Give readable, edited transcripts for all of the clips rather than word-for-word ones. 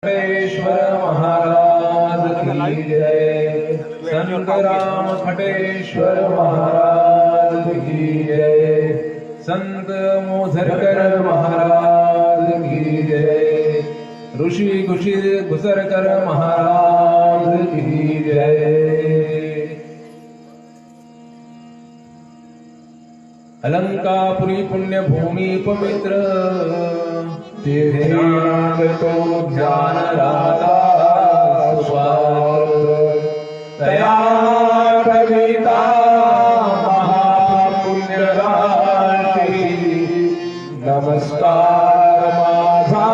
खटेश्वर महाराज की जय। संत राम खटेश्वर महाराज की जय। संत मोझरकर महाराज की जय। ऋषि घुसरकर महाराज की जय। अलंकापुरी पुण्य भूमि पवित्र तो ज्ञान राधा तया कविता महापुण्य राशी। नमस्कार माझा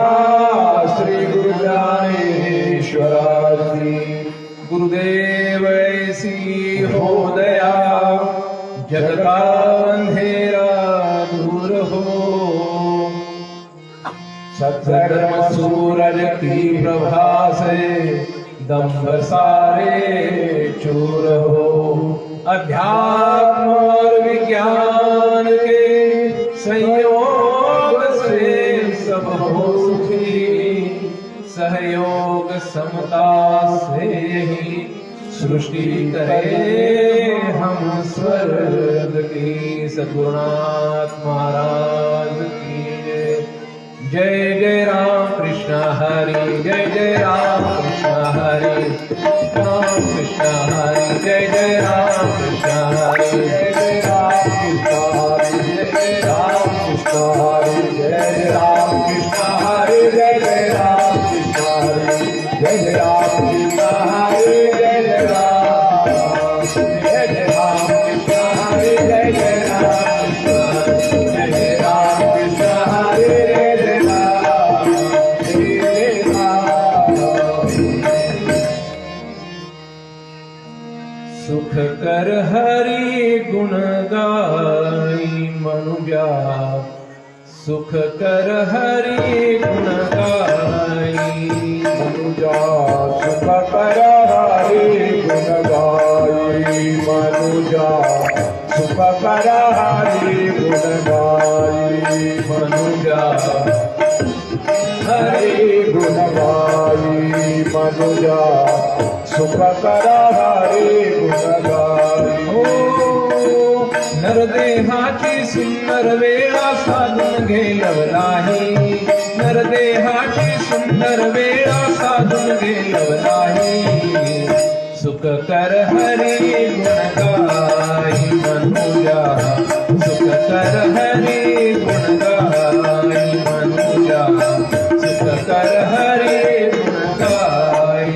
श्री गुरु ज्ञानेश्वराजी। गुरुदेव ऐसी हो दया जग का अंधेरा दूर हो। सत्धर्म सूरज की प्रभा से दंभ सारे चूर हो। अध्यात्म और विज्ञान के संयोग से सब हो सुखी। सहयोग समता से ही सृष्टि करे हम स्वर्ग की। सद्गुरुनाथ महाराज की जय। जय राम कृष्ण हरि जय। जय राम कृष्ण हरि राम कृष्ण हरि जय। जय राम कृष्ण हरि जय। जय राम कृष्ण हरि जय। राम कृष्ण हरि जय। राम कृष्ण हरि जय। जय राम कृष्ण हरि जय। जय राम कृष्ण हरि जय। जय राम जय। जय राम कृष्ण हरि जय। जय राम कृष्ण हरि जय। जय राम कृष्ण हरि सुख कर हरि गुण गाई मनुजा। सुख कर हरि गुण गाई मनुजा। सुख कर हरि गुण गाई मनुजा। सुख कर हरि गुण गाई मनुजा। हरि गुण गाई मनुजा। सुख कर हरि गुण गाई। नरदेहाची सुंदर वेळा साधून घे लवलाही। नरदेहाची सुंदर वेळा साधून घे लवलाही। सुख कर हरि गुण गाई मनुजा। सुख कर हरि गुण गाई मनुजा। सुख कर हरि गुण गाई।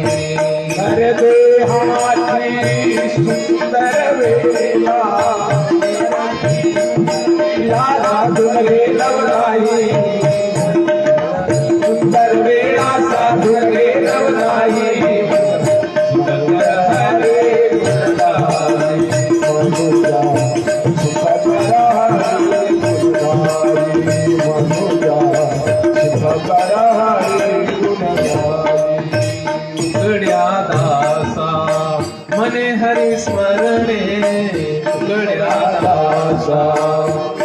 नरदेहाची सुंदर वेळा साधून घे लवलाही। सुंदर वेळा साधून घे लवलाही। सुख कर हरि गुण गाई मनुजा। सुख कर हरि गुण गाई मनुजा। सुख कर हरि गुण गाई। उघड्या दासा मने हरि स्मरणे। उघड्या दासा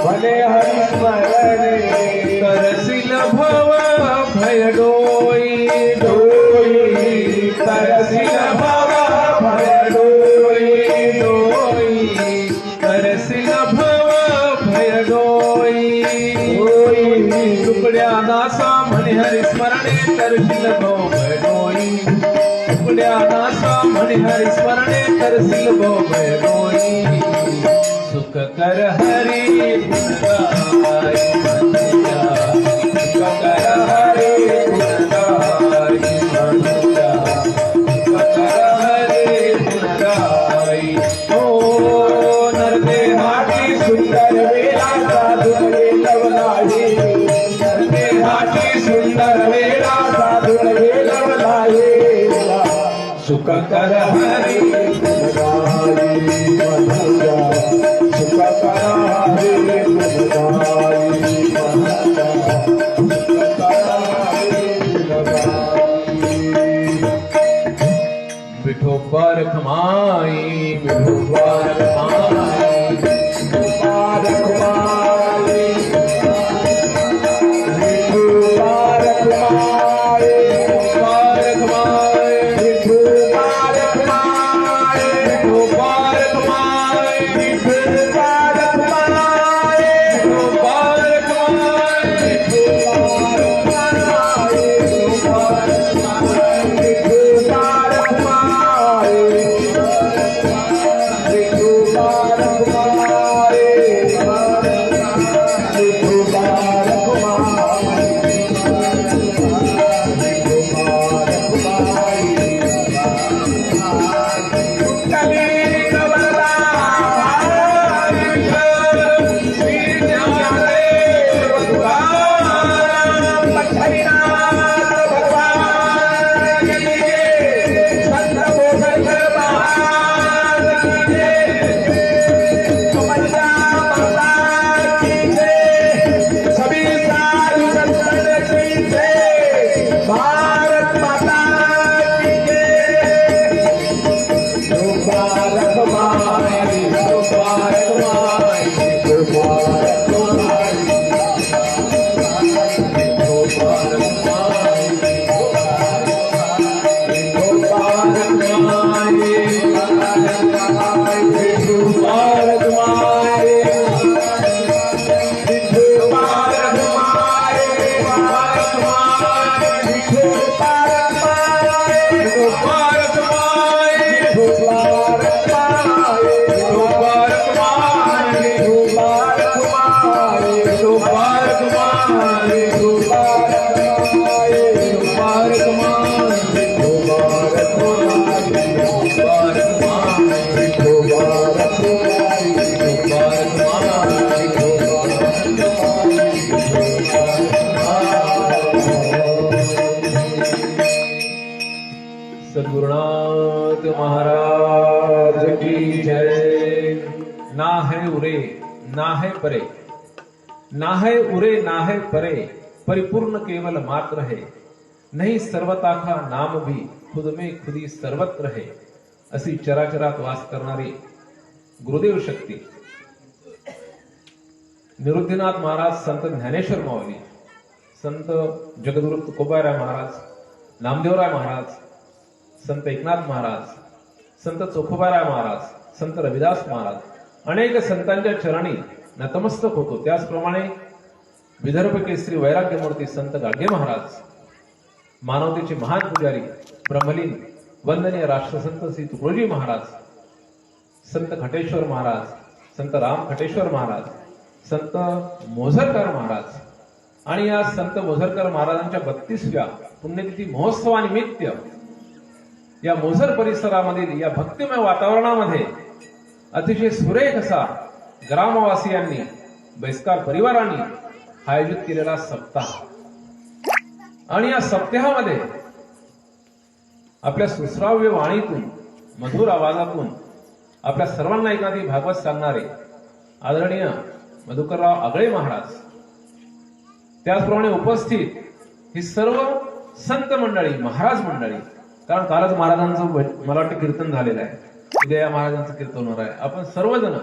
मने हरि स्मरणे। करसिल भव भय डोई डोई। करसिल भव भय डोई डोई। करसिल भव भय डोई डोई। तुकड्या दासा म्हणे हरि स्मरणे। करसिल भव भय डोई। तुकड्या दासा म्हणे हरि स्मरणे। करसिल भव भय डोई। सुख कर हरि गुण गाई मनुजा। सुख कर हरि गुण गाई मनुजा। सुख कर हरि गुण गाई। ओ नरदेहाची सुंदर वेळा साधून घे लवलाही। नरदेहाची सुंदर वेळा साधून घे लवलाही। सुख कर हरि गुण गाई मनुजा। सुख कर हरि गुण गाई मनुजा। सुख कर हरि गुण गाई। विठोबार खमाई विठोबार खमाई विठोबार खमाई विठोबार खमाई। सद्गुरुनाथ महाराज की जय। ना है उरे ना है परे, ना है उरे ना है परे, परिपूर्ण केवल मात्र है। नहीं सर्वता का नाम भी खुद में खुदी सर्वत्र है। अशी चराचरात वास करणारी गुरुदेव शक्ती निवृत्तीनाथ महाराज, संत ज्ञानेश्वर माऊली, संत जगद्गुरु तुकोबाराय महाराज, नामदेवराय महाराज, संत एकनाथ महाराज, संत चोखोबाराय महाराज, संत रविदास महाराज, अनेक संतांच्या चरणी नतमस्तक होतो। त्याचप्रमाणे विदर्भ केसरी वैराग्यमूर्ती संत गाडगे महाराज, मानवतेचे महान पुजारी ब्रह्मलीन वंदनीय राष्ट्रसंत श्री तुकडोजी महाराज, संत खटेश्वर महाराज, संत राम खटेश्वर महाराज, संत मोझरकर महाराज आणि या संत मोझरकर महाराजांच्या 32व्या पुण्यतिथी महोत्सवानिमित्त या मोझर परिसरामधील या भक्तिमय वातावरणामध्ये अतिशय सुरेख असा ग्रामवासियांनी, बैसकार परिवारांनी आयोजित केलेला सप्ताह, आणि या सप्ताहामध्ये आपल्या सुश्राव्य वाणीतून, मधुर आवाजातून आपल्या सर्वांना एखादी भागवत सांगणारे आदरणीय मधुकरराव आगळे महाराज, त्याचप्रमाणे उपस्थित ही सर्व संत मंडळी, महाराज मंडळी, कारण कालच महाराजांचं मला वाटतं कीर्तन झालेलं आहे, उद्या या महाराजांचं कीर्तन होणार आहे। आपण सर्वजण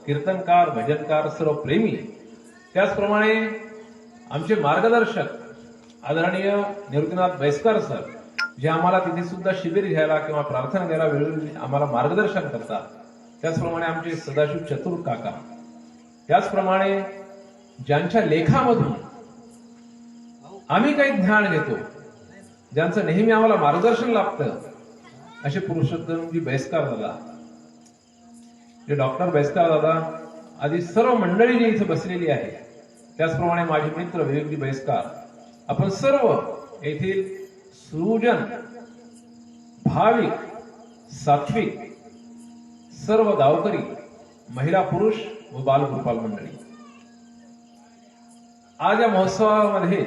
कीर्तनकार, भजनकार, सर्व प्रेमी, त्याचप्रमाणे आमचे मार्गदर्शक आदरणीय निवृत्तीनाथ बैसकर सर, जे आम्हाला तिथे सुद्धा शिबिर घ्यायला किंवा प्रार्थना घ्यायला वेळोवेळी आम्हाला मार्गदर्शन करतात, त्याचप्रमाणे आमचे सदाशिव चतुर काका, त्याचप्रमाणे ज्यांच्या लेखामधून आम्ही काही ज्ञान घेतो, ज्यांचं नेहमी आम्हाला मार्गदर्शन लाभतं, असे पुरुषोत्तमजी बैसकार दादा, जे डॉक्टर बैसकार दादा आदी सर्व मंडळी जी इथे बसलेली आहे, त्याचप्रमाणे माझे मित्र विवेकजी बैसकार, आपण सर्व येथील सुजन, भाविक, सात्विक, सर्व गावकरी, महिला, पुरुष व बालगोपाल मंडळी, आज या महोत्सवामध्ये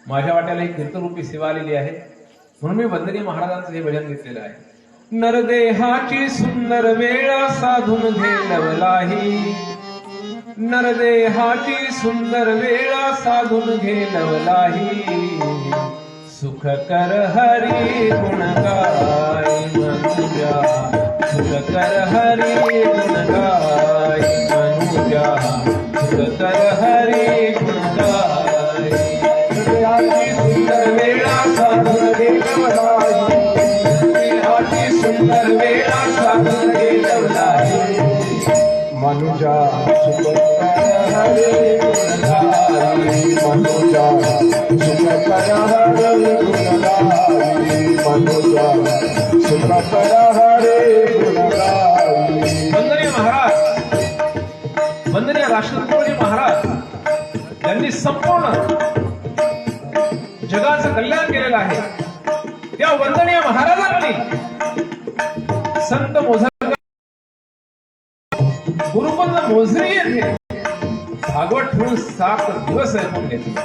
माझ्या वाट्याला एक कीर्तनरूपी सेवा आलेली आहे, म्हणून मी वंदनीय महाराजांचं हे भजन घेतलेलं आहे। नरदेहाची सुंदर वेळा साधून घेलवलाही, नरदेहाची सुंदर वेळा साधून घेलवलाही, सुख कर हरी गुण गाय मनुजा, सुख कर हरी गुण गाय मनुजा, सुख कर हरी गुण गाय। सुंदर वेळा साधून घेलवलाही, देहाची सुंदर वेळा साधून घेलवलाही, मनुजा सुख कर हरी गुण गाय मनुजा, सुख कर हरी गुण गाय मनुजा, सुख कर हरी गुण गाय। वंदनीय महाराज, वंदनीय राष्ट्रपती महाराज यांनी संपूर्ण जगाचं कल्याण केलेलं आहे। त्या वंदनीय महाराजांनी संत मोझरकर गुरुकुंज मोझरी येथे भागवत ठेवून 7 दिवस ऐकून घेतले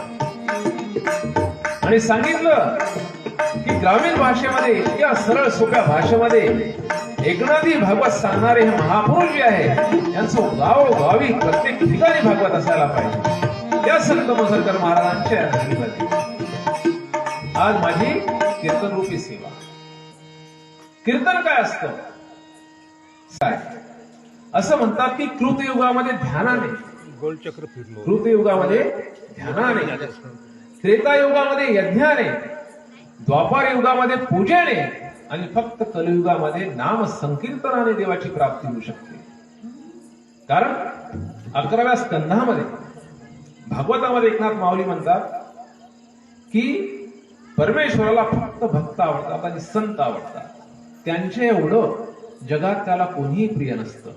आणि सांगितलं की ग्रामीण भाषेमध्ये, इतक्या सरळ सोप्या भाषेमध्ये एकनाथी भागवत सांगणारे हे महापुरुष जे आहे, यांचं गावोगावी प्रत्येक ठिकाणी भागवत असायला पाहिजे। त्या संत मोझरकर महाराजांच्या धर्मीमध्ये आज माझी कीर्तनरूपी सेवा। कीर्तन काय असतं? असं म्हणतात की कृतयुगामध्ये ध्यानाने, गोलचक्र फिरलो, कृतयुगामध्ये ध्यानाने, त्रेतायुगामध्ये यज्ञाने, द्वापार युगामध्ये पूजेने आणि फक्त कलियुगामध्ये नाम संकीर्तनाने देवाची प्राप्ती होऊ शकते। कारण 11व्या स्कंधामध्ये भागवतामध्ये एकनाथ माऊली म्हणतात की परमेश्वराला फक्त भक्त आवडतात आणि संत आवडतात, त्यांचे एवढं जगात त्याला कोणीही प्रिय नसतं,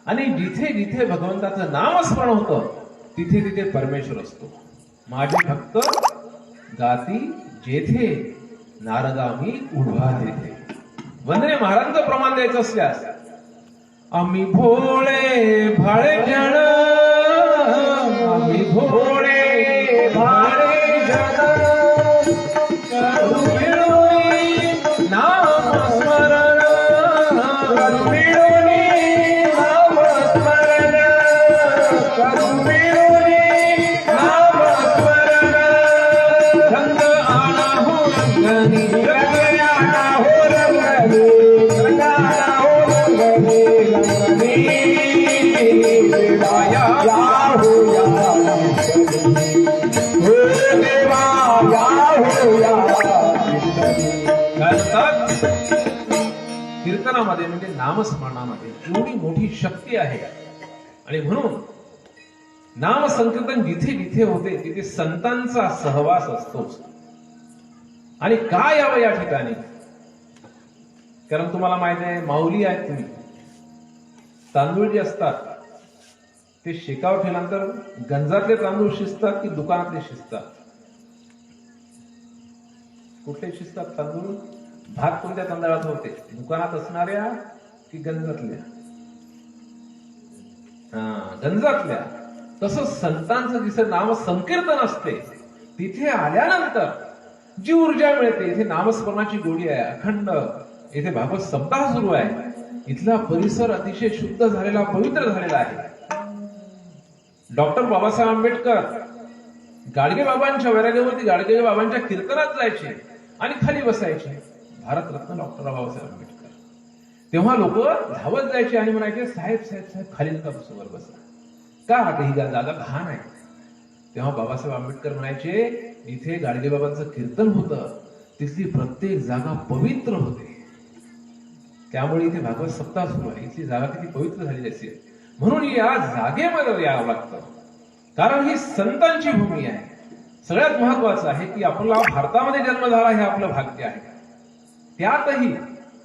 आणि जिथे जिथे भगवंताचं नामस्मरण होतं तिथे तिथे परमेश्वर असतो। माझे भक्त गाती जेथे, नारदामी उभा तेथे। वंदनीय महाराजांचं प्रमाण द्यायचं असल्यास, आम्ही भोळे भाळे जण, आम्ही भोळे भाळे जण, करू मिळून नाम रंगयाला हो रंगले रंगाला हो रंगले रंगले देवा या हो या हो देवा या हो या कीर्तनामध्ये म्हणजे नामस्मरणामध्ये एवढी मोठी शक्ती आहे आणि म्हणून नाम संकीर्तन जिथे जिथे होते तिथे संतांचा सहवास असतोच. आणि का यावं या ठिकाणी? कारण तुम्हाला माहिती आहे, माऊली आहेत तुम्ही, तांदूळ जे असतात ते शेकावर ठेवल्यानंतर गंजातले तांदूळ शिजतात की दुकानातले शिजतात? कुठले शिजतात तांदूळ? भात कोणत्या तांदळात होते? दुकानात असणाऱ्या की गंजातल्या? गंजातल्या. तसंच संतांचं जिथे नाम संकीर्तन असते तिथे आल्यानंतर जी ऊर्जा मिळते, इथे नामस्मरणाची गोडी आहे, अखंड इथे भागवत सप्ताह सुरू आहे, इथला परिसर अतिशय शुद्ध झालेला, पवित्र झालेला आहे. डॉक्टर बाबासाहेब आंबेडकर गाडगे बाबांच्या वैराग्यावरती गाडगे बाबांच्या कीर्तनात जायचे आणि खाली बसायचे. भारतरत्न डॉक्टर बाबासाहेब आंबेडकर. तेव्हा लोक धावत जायचे आणि म्हणायचे, साहेब साहेब साहेब खाली नका बसू, वर बसा. का? ही जागा घाण आहे. तेव्हा बाबासाहेब आंबेडकर म्हणायचे, इथे गाडगे बाबांचं कीर्तन होतं, तिथली प्रत्येक जागा पवित्र होते, त्यामुळे इथे भागवत सप्ताह सुरू आहे, इथली जागा किती पवित्र झालेली असेल. म्हणून या जागेमध्ये यावं लागतं, कारण ही संतांची भूमी आहे. सगळ्यात महत्वाचं आहे की आपला भारतामध्ये जन्म झाला हे आपलं भाग्य आहे. त्यातही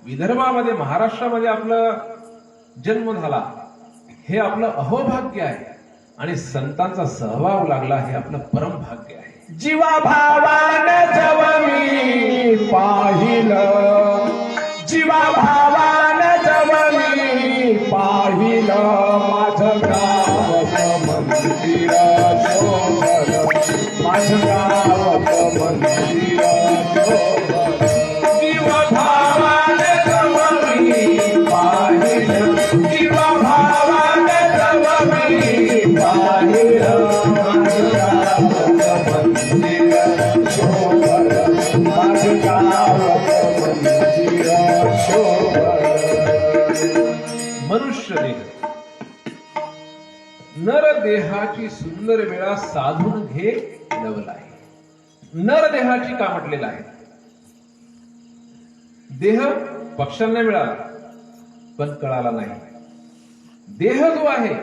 विदर्भामध्ये, महाराष्ट्रामध्ये आपलं जन्म झाला हे आपलं अहोभाग्य आहे आणि संतांचा सहभाग लागला हे आपलं परम भाग्य आहे. जीवा भावानं जव मी पाहिलं, जीवा भावानं जव मी पाहिलं, माझं गावचं मंदिर शोभलं, माझं गावचं मंदिर शोभलं. जीवा भावानं जव मी पाहिलं, जीवा भावानं जव मी पाहिलं, माझं गावचं मंदिर शोभलं, माझं गावचं मंदिर शोभलं. मनुष्य देह नरदेहाची सुंदर वेळा साधून घे नवला आहे. नरदेहाची का म्हटलेलं आहे? देह पक्ष्यांना मिळाला पण कळाला नाही. देह जो आहे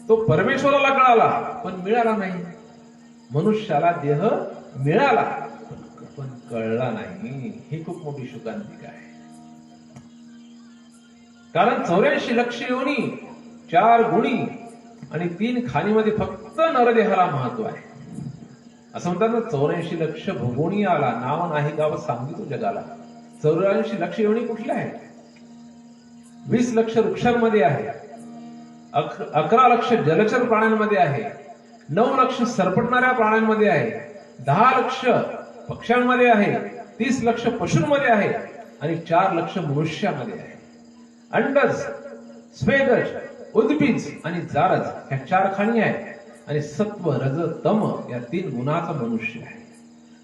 तो परमेश्वराला कळाला पण मिळाला नाही. मनुष्याला देह मिळाला पण कळला नाही. ही खूप मोठी शोकांतिका आहे. कारण 84 लक्ष योनी, 4 गुणी आणि 3 खाणीमध्ये फक्त नरदेहाला महत्व आहे. असं म्हणतात ना, 84 लक्ष भोगोणी आला, नाव नाही गाव सांगितो जगाला. 84 लक्ष योनी कुठल्या आहेत? 20 लक्ष वृक्षांमध्ये आहे, 11 लक्ष जलचर प्राण्यांमध्ये आहे, 9 लक्ष सरपटणाऱ्या प्राण्यांमध्ये आहे, 10 लक्ष पक्ष्यांमध्ये आहे, 30 लक्ष पशूंमध्ये आहे आणि 4 लक्ष मनुष्यामध्ये आहे. अंडज, स्वेदज, उद्भिज आणि जारज ह्या 4 खाणी आहेत आणि सत्व, रज, तम या 3 गुणाचा मनुष्य आहे.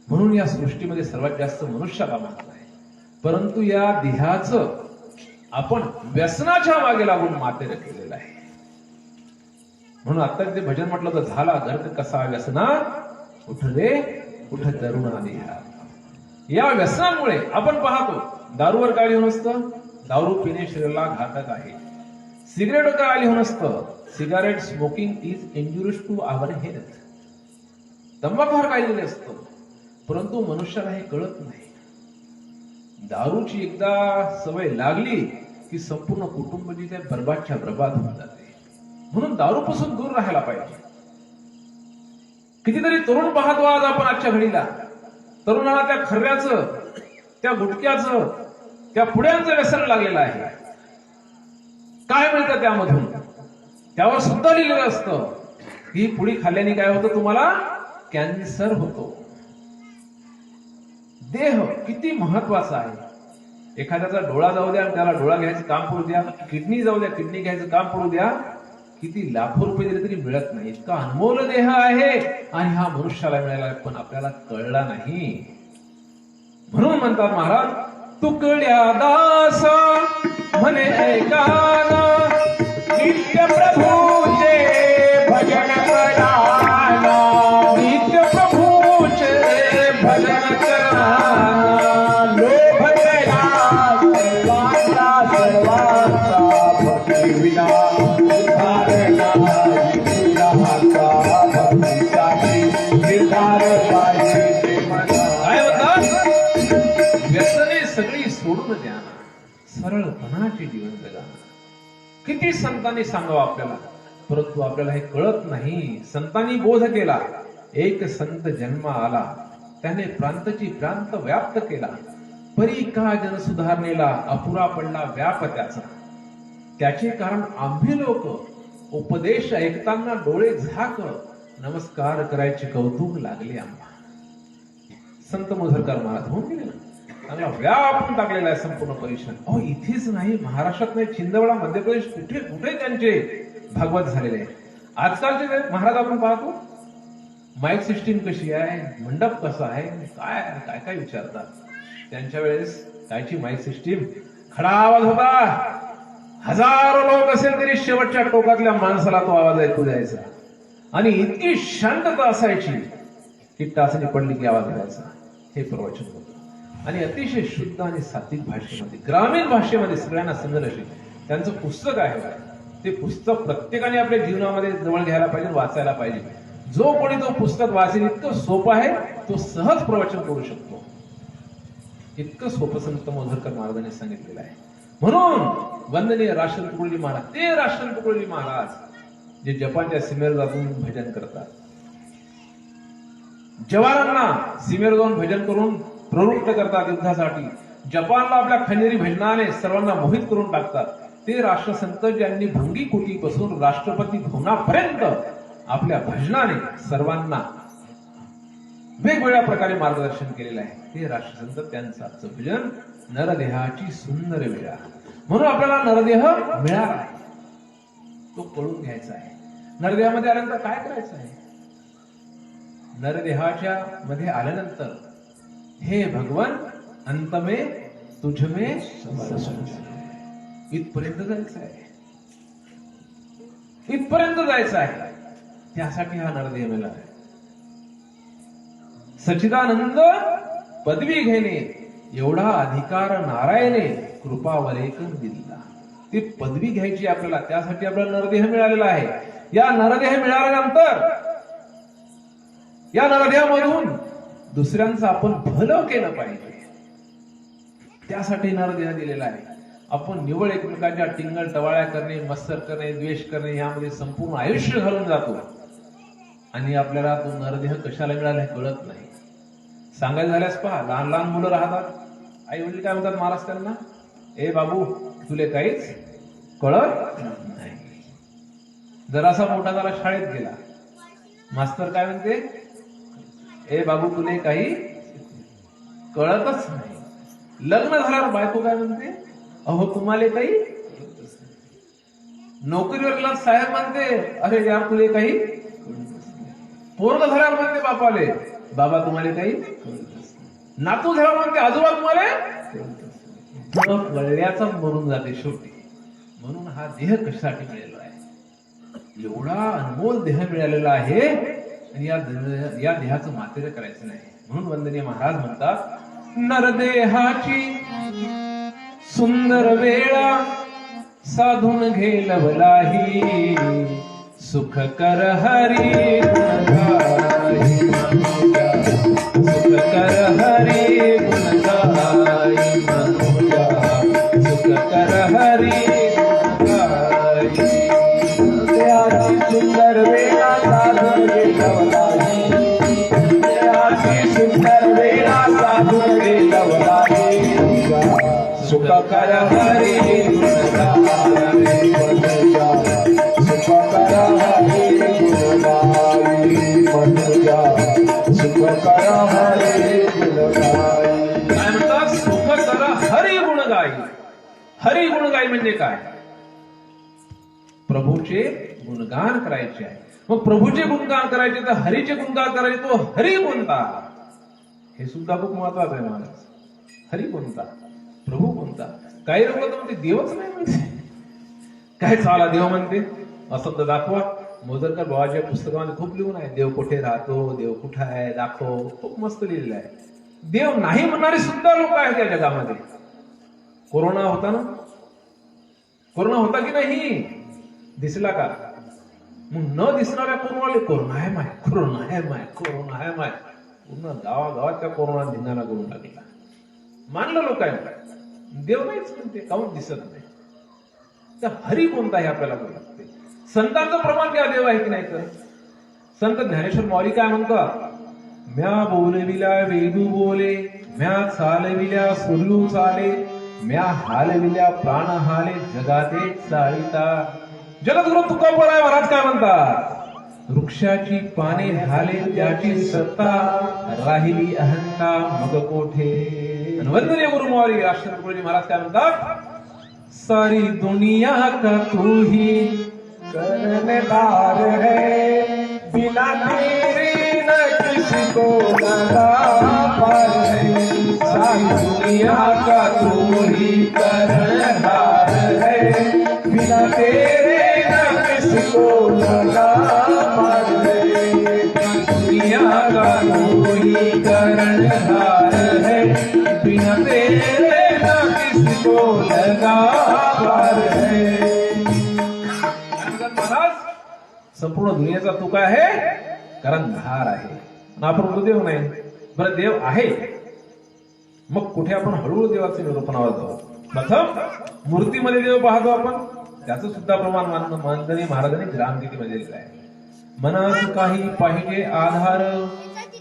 म्हणून या सृष्टीमध्ये सर्वात जास्त मनुष्याला महत्व आहे. परंतु या देहाचं आपण व्यसनाच्या मागे लागून मातेर केलेलं आहे. म्हणून आता ते भजन म्हटलं तर झाला गर्क कसा व्यसना, उठ रे उठ तरुणा देहा. या व्यसनामुळे आपण पाहतो दारूवर काय लिहून असतं? दारू पिणे शरीराला घातक आहे. सिगरेट काय लिहून असतं? Cigarette smoking is injurious to our health. तंबाखूवर काय लिहिलं असतं? परंतु मनुष्याला हे कळत नाही. दारूची एकदा सवय लागली की संपूर्ण कुटुंब जिथे बर्बादच्या बर्बाद होऊन जाते. म्हणून दारूपासून दूर राहायला पाहिजे. कितीतरी तरुण पाहतो आज आपण आजच्या घडीला. तरुणाला त्या खर्याचं, त्या गुटक्याचं, त्या पुड्यांचं व्यसन लागलेलं आहे. काय मिळतं त्यामधून? त्यावर सुद्धा लिहिलेलं असतं ही पुडी खाल्ल्याने काय होतं? तुम्हाला कॅन्सर होतो. देह किती महत्वाचा आहे. एखाद्याचा डोळा जाऊ द्या, त्याला डोळा घ्यायचं काम पडू द्या, किडनी जाऊ द्या, किडनी घ्यायचं काम पडू द्या, किती लाखो रुपये दिले तरी मिळत नाही. इतका अनमोल देह आहे आणि हा मनुष्याला मिळाला पण आपल्याला कळला नाही. म्हणून म्हणतात महाराज, तुकड्या दास म्हणे ऐकाना, नित्य प्रभूचे भजन कराना, नित्य प्रभूचे भजन करा, लोभ करा सर्वांचा भक्ती विना उद्धार नाही राहता, भक्तीसाठी निर्धार पाहिजे मना. काय म्हणतात? व्यसने सगळी सोडून द्या, सरळपणाचे जीवन जगा. किती संतांनी सांगावं आपल्याला, परंतु आपल्याला हे कळत नाही. संतांनी बोध केला, एक संत जन्म आला, त्याने प्रांतची प्रांत व्याप्त केला, परी का जन सुधारणेला, अपुरा पडला व्याप त्याचा. त्याचे कारण आम्ही लोक, उपदेश ऐकताना डोळे झाक, नमस्कार करायचे कौतुक लागले आम्हाला. संत मोझरकर महाराज होऊन गेले ना, चांगला व्यापून टाकलेला आहे संपूर्ण परिसर. अहो इथेच नाही, महाराष्ट्रात नाही, छिंदवाडा, मध्य प्रदेश, कुठे कुठे त्यांचे भागवत झालेले आहे. आजकालचे जे महाराज आपण पाहतो, माईक सिस्टीम कशी आहे, मंडप कसा आहे, काय काय काय विचारतात. त्यांच्या वेळेस कायची माईक सिस्टीम, खडा आवाज होता, हजारो लोक असेल तरी शेवटच्या टोकातल्या माणसाला तो आवाज ऐकू द्यायचा, आणि इतकी शांतता असायची की टाचणी पडली की आवाज व्हायचा. हे प्रवचन होतं, आणि अतिशय शुद्ध आणि सात्विक भाषेमध्ये, ग्रामीण भाषेमध्ये सगळ्यांना समजेल अशी त्यांचं पुस्तक आहे. ते पुस्तक प्रत्येकाने आपल्या जीवनामध्ये जवळ घ्यायला पाहिजे, वाचायला पाहिजे. जो कोणी तो पुस्तक वाचेल, इतकं सोपं आहे, तो सहज प्रवचन करू शकतो. इतकं सोपं संत मोझरकर महाराजांनी सांगितलेलं आहे. म्हणून वंदनीय राशन तुकडोजी महाराज, ते राशन तुकडोजी महाराज जे जपानच्या सीमेवर जाऊन भजन करतात, जवानांना सीमेवर जाऊन भजन करून प्रवृत्त करतात युद्धासाठी. जपानला आपल्या खंडेरी भजनाने सर्वांना मोहित करून टाकतात. ते राष्ट्रसंत ज्यांनी भंगी कुटीपासून राष्ट्रपती भवनापर्यंत आपल्या भजनाने सर्वांना वेगवेगळ्या प्रकारे मार्गदर्शन केलेलं आहे. ते राष्ट्रसंत, त्यांचं आजचं भजन नरदेहाची सुंदर वेळा. म्हणून आपल्याला नरदेह मिळाला आहे, तो कळून घ्यायचा आहे. नरदेहामध्ये आल्यानंतर काय करायचं आहे? नरदेहाच्या मध्ये आल्यानंतर, हे भगवन अंतमे तुझमे इथपर्यंत जायचं आहे, इथपर्यंत जायचं आहे. त्यासाठी हा नरदेह मिळाला आहे. सच्चिदानंद पदवी घेणे एवढा अधिकार नारायणे कृपावलेकन दिला. ती पदवी घ्यायची आपल्याला, त्यासाठी आपल्याला नरदेह मिळालेला आहे. या नरदेह मिळाल्यानंतर या नरदेहामधून दुसऱ्यांचं आपण भलं केलं पाहिजे, त्यासाठी नरदेह दिलेला आहे. आपण निवळ एकमेकांच्या टिंगल टवाळ्या करणे, मत्सर करणे, द्वेष करणे यामध्ये संपूर्ण आयुष्य घालून जातो, आणि आपल्याला तो नरदेह कशाला मिळाला हे कळत नाही. सांगायला झाल्यास पहा, लहान लहान मुलं राहतात, आई वडील काय म्हणतात महाराज त्यांना, ए बाबू तुले काहीच कळत नाही. जरासा मोठा झाला, शाळेत गेला, मास्तर काय म्हणते, ए बाबू तुले काही कळतच नाही. लग्न झाल्यावर बायको काय म्हणते, अहो तुम्हाला काही. नोकरीवर गेला साहेब म्हणते, अरे यार तुले काही. पोरग झाल्यावर म्हणते बापाले, बाबा तुम्हाला काही. नातू झाल्यावर म्हणते आजोबा तुम्हाला. कळल्याचा मरून जाते शेवटी. म्हणून हा देह कशासाठी मिळालेला आहे, एवढा अनमोल देह मिळालेला आहे, आणि या देहाचं मातेर करायचं नाही. म्हणून वंदनीय महाराज म्हणतात, नरदेहाची सुंदर वेळा साधून घे लवलाही, सुख कर हरी गुणगाई, सुख कर हरी गुणगाई, सुख कर हरी गुणगाई. देहाची सुंदर वेळा साधून घे लवलाही, देहाची सुंदर वेळा साधून घे लवलाही, सुख कर हरी गुणगाई, सुख कर हरी गुणगाई, सुख कर हरी गुणगाई. काय म्हणतात, सुख कर हरी गुणगाई. हरी गुणगाई म्हणजे काय? प्रभूचे गुणगान करायचे आहे. मग प्रभूचे गुणगान करायचे तर हरीचे गुणगान करायचे, तो हरी कोणता हे सुद्धा खूप महत्वाचं आहे महाराज. हरी कोणता, प्रभू कोणता? काही लोक तर म्हणते देवच नाही म्हणते. काय चाला देव म्हणते असं तर दाखवा. मोजरकर बाबाच्या पुस्तकामध्ये खूप लिहून आहे, देव कुठे राहतो, देव कुठे आहे दाखव, खूप मस्त लिहिलेलं आहे. देव नाही म्हणणारे सुद्धा लोक आहेत या जगामध्ये. कोरोना होता ना, कोरोना होता की नाही, दिसला का? मग न दिसणाऱ्या कोरोनाले कोरोना आहे माय, कोरोना आहे माय, कोरोना आहे माय, पूर्ण गावागावात त्या कोरोना धिंगाणा करून टाकला. मानलं लोकांना, देव नाहीच म्हणते, काहून दिसत नाही. तर हरी कोणता हे आपल्याला बोलावं लागते. संतांचं प्रमाण द्या देव आहे की नाही. तर संत ज्ञानेश्वर माऊली काय म्हणतात, म्या बोलविल्या वेदू बोले, म्या चालविल्या सूर्यू चाले, म्या हालविल्या प्राण हाले, जगाते चालिता. जगद्गुरु तुकोबराय महाराज काय म्हणतात, वृक्षाची पाने हाले त्याची सत्ता, राहिली अहंता मग कोठे. आणि वंदनीय गुरु माऊली राष्ट्रपती गुरुजी महाराज काय म्हणतात, सारी दुनिया का तू ही करनेदार है, बिना तेरे न किसी को लगा पाए. सारी दुनिया का तू ही करनेदार है, बिना तेरे न किसी को लगा पाए. दुनिया का तू ही कर्णधार है, बिना तेरे न किसको लगा पार है. संपूर्ण दुनियेचा तू काय आहे, कर्णधार आहे. आणि आपण देव नाही. बरं देव आहे, मग कुठे आपण हळूहळू देवाचे निरूपणावर जाऊ. प्रथम मूर्तीमध्ये देव पाहतो आपण, त्याचं सुद्धा प्रमाण मानधनी महाराजांनी ग्रामगीतेमध्ये दिलं आहे. मनास काही पाहिजे आधार,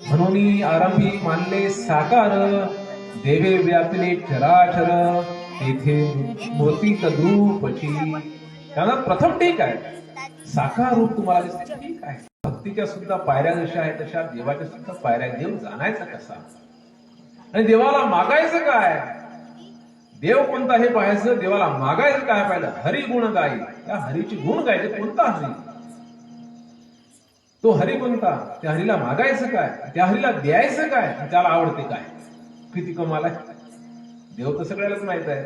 म्हणून आरंभी मानले साकार, देवे व्यापले चराचर, तेथे मूर्ती कद्रूपची. त्याला प्रथम ठीक आहे, साकार रूप तुम्हाला दिसते, ठीक आहे. भक्तीच्या सुद्धा पायऱ्या जशा आहेत तशा देवाच्या सुद्धा पायऱ्या. देव जाणायचा कसा आणि देवाला मागायचं काय, देव कोणता हे पाहायचं, देवाला मागायचं काय पाहिलं, हरी गुण गाई. त्या हरीची गुण गायचे, कोणता हरी, तो हरी कोणता, त्या हरीला मागायचं काय, त्या हरीला द्यायचं काय, त्याला आवडते काय. किती कमाल आहे. देव तर सगळ्यालाच माहित आहे,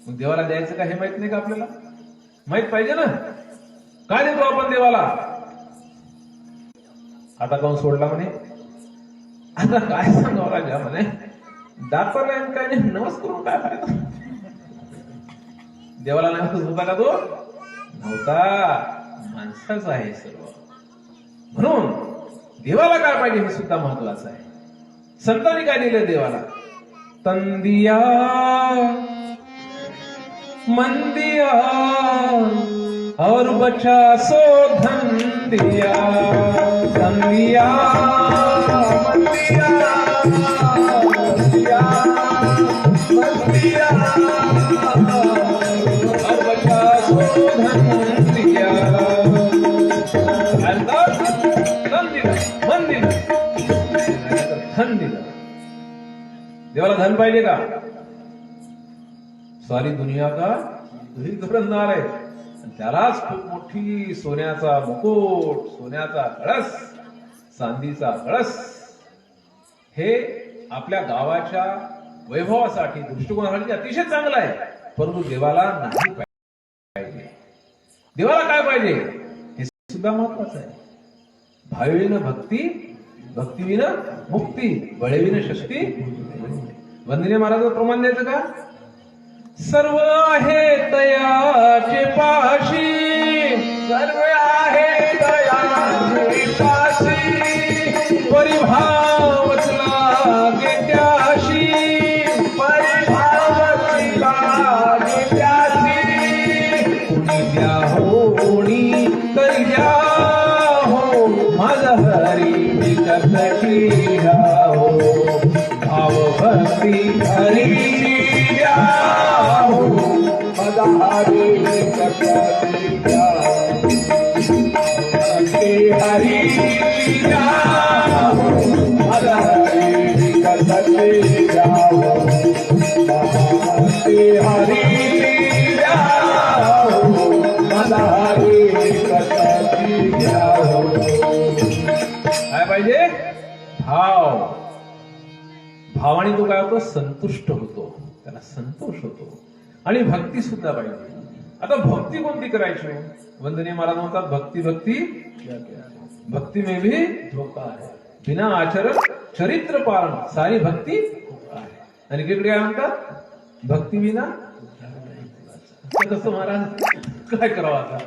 मग देवाला द्यायचं काय हे माहित नाही का आपल्याला, माहित पाहिजे ना. काय देतो आपण देवाला, आता काऊन सोडला म्हणे, आता काय सांगावं राजा म्हणे, दाता नाही काय नाही, नमस्कार करून काय फायदा. देवाला नमस्कार होता का तो, नव्हता, माणसाचा आहे सर्व. म्हणून देवाला काय पाहिजे हे सुद्धा महत्वाचं आहे. संतांनी काय दिलं देवाला, तंदिया मंदिया और बचा सो धन दिया. तंदिया मंदिया मंदिया मंदिया और बचा सो धन दिया. धन दिलं, मन दिलं, धन दिलं. देवाला धन पाहिजे का, सारी दुनिया का तुही घरंदार आहे. त्यालाच खूप मोठी सोन्याचा मुकुट, सोन्याचा कळस, चांदीचा कळस, हे आपल्या गावाच्या वैभवासाठी दृष्टिकोनासाठी अतिशय चांगलं आहे. परंतु देवाला नाही पाहिजे. देवाला काय पाहिजे हे सुद्धा महत्वाचं आहे. भावेन भक्ती, भक्तीविन मुक्ती, बळेविन शक्ती. वंदनीय महाराजांचं प्रमाण द्यायचं का, सर्व आहे तयाचे पाशी, सर्व आहे दयाचे पाशी, परिभावच लागे त्याशी, परिभावच लागे त्याशी. कुणी द्या हो कोणी तरी द्या हो, माझा हरी विकतची द्या हो. भाव भक्ती हरी द्या हो, माझा हरी विकतची द्या. हरी द्या हो, माझा हरी विकतची द्या हो, हरी द्या हो, माझा हरी विकतची द्या हो. काय पाहिजे, भाव. भावाने तो काय होतो, संतुष्ट होतो, त्याला संतोष होतो. आणि भक्ती सुद्धा पाहिजे. आता भक्ती कोणती करायची? वंदनीय महाराज म्हणतात, भक्ती भक्ती में भी धोका आहे, बिना आचरण चरित्र पालन सारी भक्ती आहे. आणि इकडे काय म्हणतात, भक्ती विना कसं. महाराज काय करावं आता?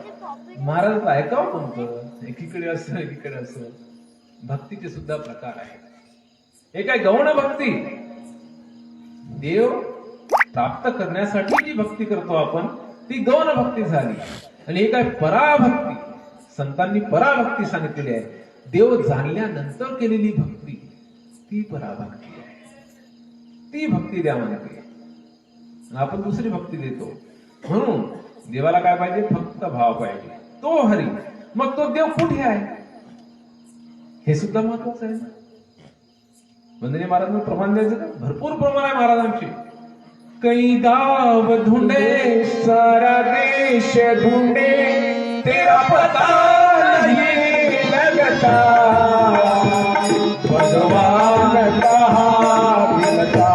महाराज ऐकावं कोणतं? एकीकडे असं एकीकडे असं. भक्तीचे सुद्धा प्रकार आहेत. एक आहे गौण भक्ती, देव प्राप्त करण्यासाठी जी भक्ती करतो आपण ती गौण भक्ती झाली. आणि एक आहे पराभक्ती, संतांनी पराभक्ती सांगितलेली आहे, देव जाणल्यानंतर केलेली भक्ती, ती पराभक्ती आहे. ती भक्ती द्या म्हणते. आपण दुसरी भक्ती देतो. म्हणून देवाला काय पाहिजे? फक्त भाव पाहिजे, तो हरी. मग तो देव कुठे आहे हे सुद्धा महत्वाचं आहे ना. वंदनीय महाराजांना प्रमाण द्यायचं का? भरपूर प्रमाण आहे महाराजांचे. कई गाव ढूंढे सारा देश ढूंढे, तेरा पता नहीं लगता, भगवान कहाँ मिलता,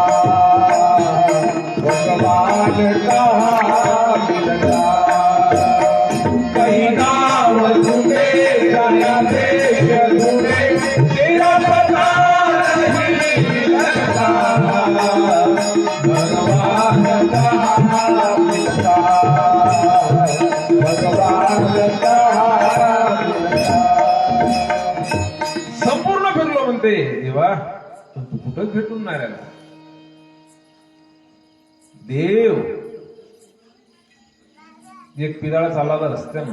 भगवान कहाँ मिलता. कई गाँव ढूंढे सारा देश ढूंढे, तेरा पता नहीं लगता, भगवान कहाँ मिलता, भगवान कहाँ मिलता. संपूर्ण फिरलो म्हणते देवा, पण तू कुठंच भेटून नाही राहिला. देव एक पिराळा चालला होता रस्त्यानं,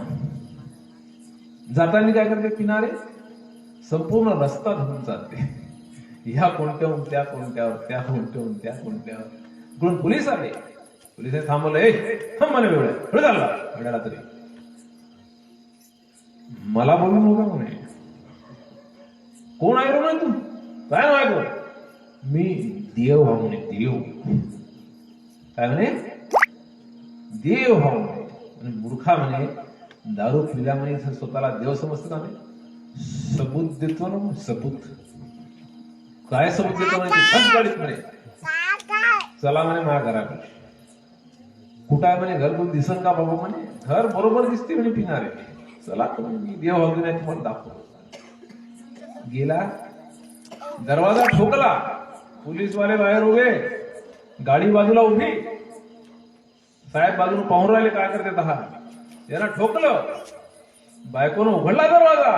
जाताना काय करते, किनारे संपूर्ण रस्ता धरून जाते. ह्या कोणत्याहून त्या कोणत्यावर, त्या कोणत्याहून त्या कोणत्यावर. इकडून पोलीस आले, पोलिसांनी थांबवलं, थांब म्हणे, वेळ झाला वेळाला तरी मला बोलू नका म्हणे. कोण आहे रे तू? काय नाव आहे तो? मी देव हा म्हणे. देव काय म्हणे? देव हा म्हणे. मूर्खा म्हणे, दारू पिल्या म्हणे स्वतःला देव समजतं का म्हणे? सबूत देतो ना, सबूत. काय सबूत देतो म्हणे? गाडीत म्हणे, चला म्हणे माझ्या घराकडे. कुठं आहे म्हणे? घरकुल दिसन का बाबा म्हणे? घर बरोबर दिसते म्हणे पिणारे. चला मी देव हवं नाही तुम्हाला दाखव. गेला, दरवाजा ठोकला, पोलीसवाले बाहेर उभे, गाडी बाजूला उभी, साहेब बाजूला पाहून राहिले काय करते दहा. त्यांना ठोकलं, बायकोनं उघडला दरवाजा.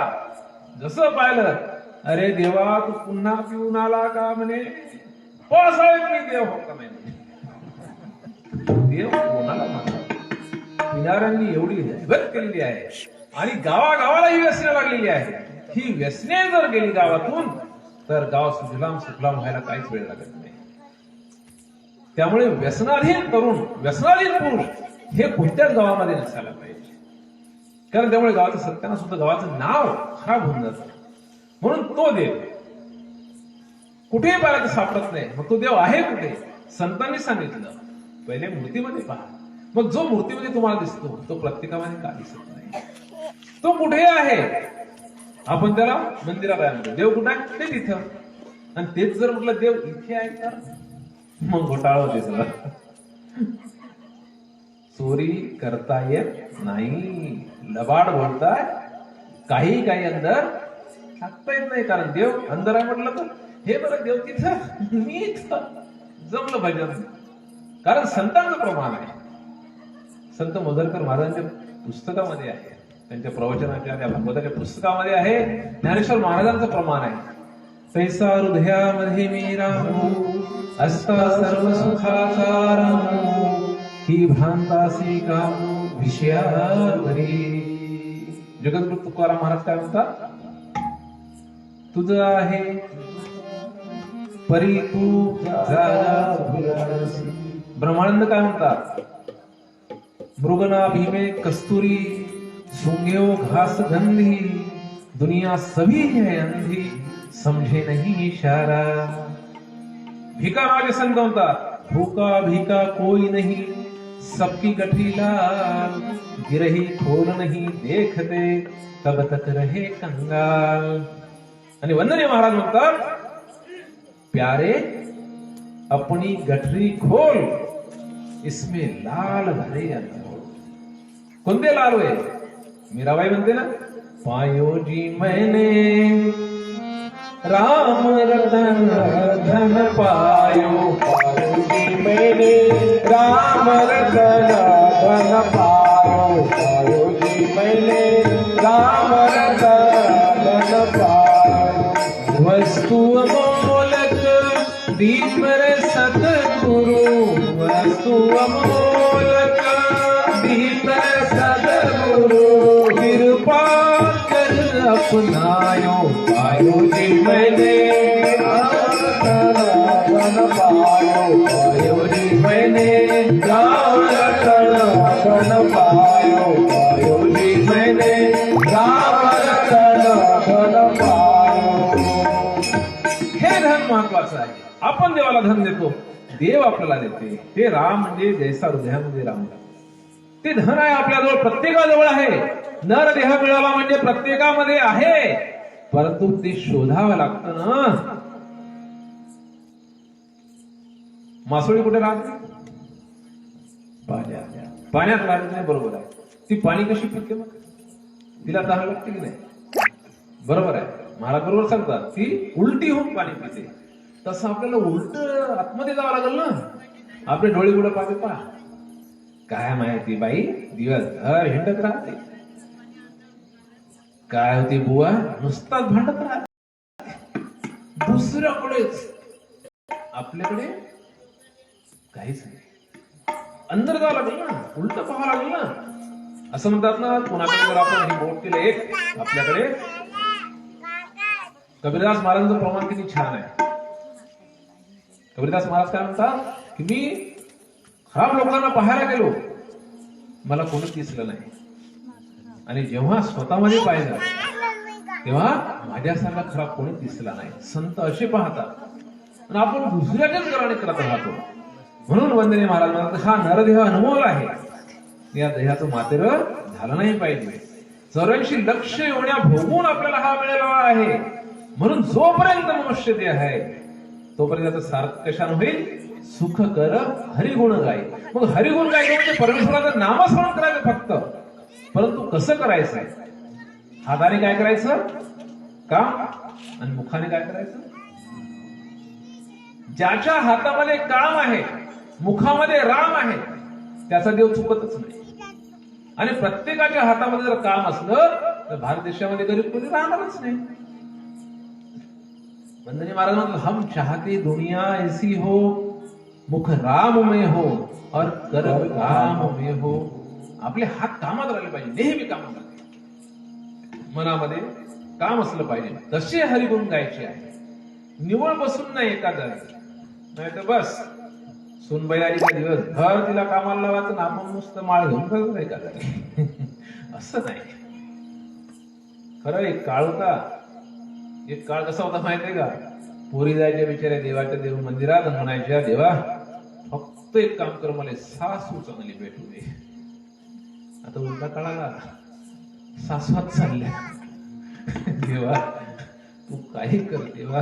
जसं पाहिलं, अरे देवा तू पुन्हा पिऊन आला का म्हणे? हो साहेब मी देव हो का नाही. देव कोणाला मानतात? पिणाऱ्यांनी एवढी हेबत केलेली आहे आणि गावागावाला ही व्यसने लागलेली आहे. ही व्यसने जर गेली गावातून तर गाव सुजलाम सुफलाम व्हायला काहीच वेळ लागत नाही. त्यामुळे व्यसनाधीन तरुण, व्यसनाधीन पुरुष हे कोणत्याच गावामध्ये नसायला पाहिजे. कारण त्यामुळे गावाचं सत्याना सुद्धा गावाचं नाव खराब होऊन जातं. म्हणून तो देव कुठेही पाहायला सापडत नाही. मग तो देव आहे कुठे? संतांनी सांगितलं, पहिले मूर्तीमध्ये पहा. मग जो मूर्तीमध्ये तुम्हाला दिसतो तो प्रत्येकामध्ये का दिसत नाही? तो कुठे आहे? आपण त्याला मंदिरात आहे म्हणतो. देव कुठे आहे? ते तिथं. आणि तेच जर म्हटलं देव इथे आहे तर मग घोटाळा होते सगळं. चोरी करता येत नाही, लबाड बोलताय, काही काही अंदर टाकता येत नाही. कारण देव अंदर आहे म्हटलं तर हे बरं देव तिथं, मी इथं, जमलं भजन. कारण संतांचं प्रमाण आहे. संत मोदरकर महाराजांच्या पुस्तकामध्ये आहे, त्यांच्या प्रवचनाच्या त्या भागवताच्या पुस्तकामध्ये आहे, ज्ञानेश्वर महाराजांचं प्रमाण आहे. तैसा हृदयामध्ये मी रामू, असता सर्व सुखाचा रामू, ही भ्रांतासी कामू विषयावरी. जगद्गुरु तुकाराम महाराज काय म्हणतात? तुझं आहे परी तू जागा भुलासी. ब्रह्मानंद काय म्हणतात? मृगना भीमे कस्तुरी, सूंघ्यो घास गंधी, दुनिया सभी है अंधी, समझे नहीं इशारा. भिका मागे संत म्हणतात, भूका भिका कोई नहीं, सबकी गठी लाल, गिरही खोल नहीं देखते, तब तक रहे कंगाल. आणि वंदनीय महाराज म्हणतात, प्यारे अपनी गठरी खोल, इसमें लाल भरे अनमोल. कोणते लाल होय? मीराबाई म्हणते ना, पायो जी मैंने राम रतन धन पायो, पायो जी मैंने राम रतन धन पायो, पायो जी मैंने राम रतन धन पायो. वस्तु अमोलक दीप रे सतगुरु, वस्तु अमोलक दीप रे सतगुरु, कृपा कर अपनायो, पायो जी मैंने राम रतन धन पायो, पायो जी मैंने राम रतन धन पायो, पायो जी मैंने राम रतन धन पायो. हे धन महत्वाचं आहे. आपण देवाला धन देतो, देव आपल्याला देते. ते राम म्हणजे जैसा हृदयामध्ये राम. ते धन आहे आपल्याजवळ, प्रत्येकाजवळ आहे. नर देह मिळाला म्हणजे प्रत्येकामध्ये आहे, परंतु ते शोधावं लागतं ना. मासोळी कुठे राहते? पाण्यात राहत नाही, बरोबर आहे. ती पाणी कशी पिते मग? तिला तहान लागते की नाही? बरोबर आहे, मला बरोबर सांगतात. ती उलटी होऊन पाणी पिते. तसं आपल्याला उलट आतमध्ये जावं लागेल ना. आपले डोळे कुठे पाहते पहा. काय माहिती बाई, दिवसभर हिंडत राहते. काय होती बुवा, नुसताच भांडत राहते. दुसऱ्याकडेच, आपल्याकडे काहीच नाही. अंदर जावं लागेल ना, उलट पाहावं लागेल ना. असं म्हणतात ना, कोणाकडे जर आपण हे बोट केलं एक आपल्याकडे. कबीरदास महाराजांचं प्रमाण किती छान आहे. कबीरदास महाराज काय म्हणतात की मी खराब लोकांना पाहायला गेलो, मला कोणीच दिसलं नाही. आणि जेव्हा स्वतःमध्ये पाहिलं तेव्हा माझ्यासारखा खराब कोणीच दिसला नाही. संत असे पाहतात आणि आपण दुसऱ्याच्याच कराने करत राहतो. म्हणून वंदनीय महाराज म्हणतात, हा नरदेह अनमोल आहे, या देहाचं मातेर झालं नाही पाहिजे. 84 लक्ष योन्या भोगून आपल्याला हा मिळाला आहे. म्हणून जोपर्यंत मनुष्य देह आहे तोपर्यंत त्याचं सार्थ कशानं होईल? सुख कर हरिगुण गाय. मग हरिगुण गायचं म्हणजे परमेश्वराचं नामस्मरण करायचं फक्त. परंतु कसं करायचं? हाताने काय करायचं काम, आणि मुखाने काय करायचं? ज्याच्या हातामध्ये काम आहे, मुखामध्ये राम आहे, त्याचा देव चुकतच नाही. आणि प्रत्येकाच्या हातामध्ये जर काम असलं तर भारत देशामध्ये गरीब कोणी राहणारच नाही. वंदनीय महाराज म्हणतात, हम चाहते दुनिया ऐसी हो, मुख राम में हो और कर काम में हो. आपले हात कामात राहिले पाहिजे, नेहमी कामात राहिले, मनामध्ये काम असलं पाहिजे. तसे हरिगुण गायचे आहे. निवळ बसून नाही एका जागी. नाही तर बस सुनबाई आली का दिवसभर तिला कामाला लावायचं ना, आपण नुसतं माळ घेऊन करत एका जागी. असं नाही. खरं एक काळ होता. एक काळ कसा होता माहितीये का? पोरी जायच्या बिचाऱ्या देवाच्या देव मंदिरात आणि म्हणायच्या, देवा फक्त एक काम कर, मला सासू चांगली भेटू दे. आता उलटा काळाला सासवात चालल्या. देवा तू काही कर देवा,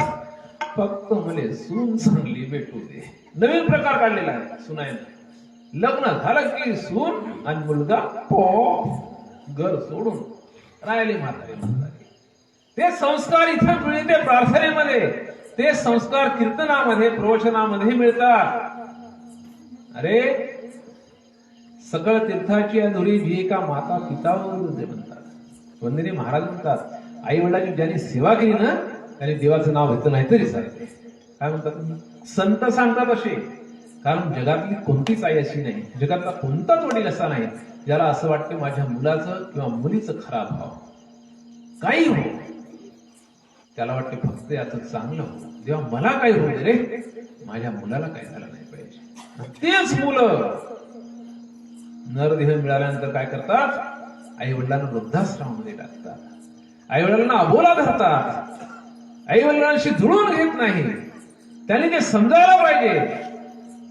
फक्त मला सून चांगली भेटू दे. नवीन प्रकार काढलेला आहे सुनायनं. लग्न झालं की सून आणि मुलगा घर सोडून राहिले म्हातारे म्हातारे. ते संस्कार इथे मिळते प्रार्थनेमध्ये, ते संस्कार कीर्तनामध्ये प्रवचनामध्ये मिळतात. अरे सकळ तीर्थाची अधुरी जी एका माता पितावर म्हणतात. वंदनीय महाराज म्हणतात, आई वडिलांची ज्यांनी सेवा केली ना त्यांनी देवाचं नाव घेतलं नाही तरी चालते. काय म्हणतात संत सांगतात असे. कारण जगातली कोणतीच आई अशी नाही, जगातला कोणताच वडील असा नाही ज्याला असं वाटतं माझ्या मुलाचं किंवा मुलीचं खराब व्हावं. काही हो, त्याला वाटते फक्त याचं चांगलं हो. जेव्हा मला काही होऊ दे रे, माझ्या मुलाला काही झालं नाही पाहिजे. तेच मुलं नरदेह मिळाल्यानंतर काय करतात? आई वडिलांना वृद्धाश्रमामध्ये टाकतात, आई वडिलांना अबोला धरतात, आई वडिलांशी जुळून घेत नाही. त्यांनी ते समजायला पाहिजे.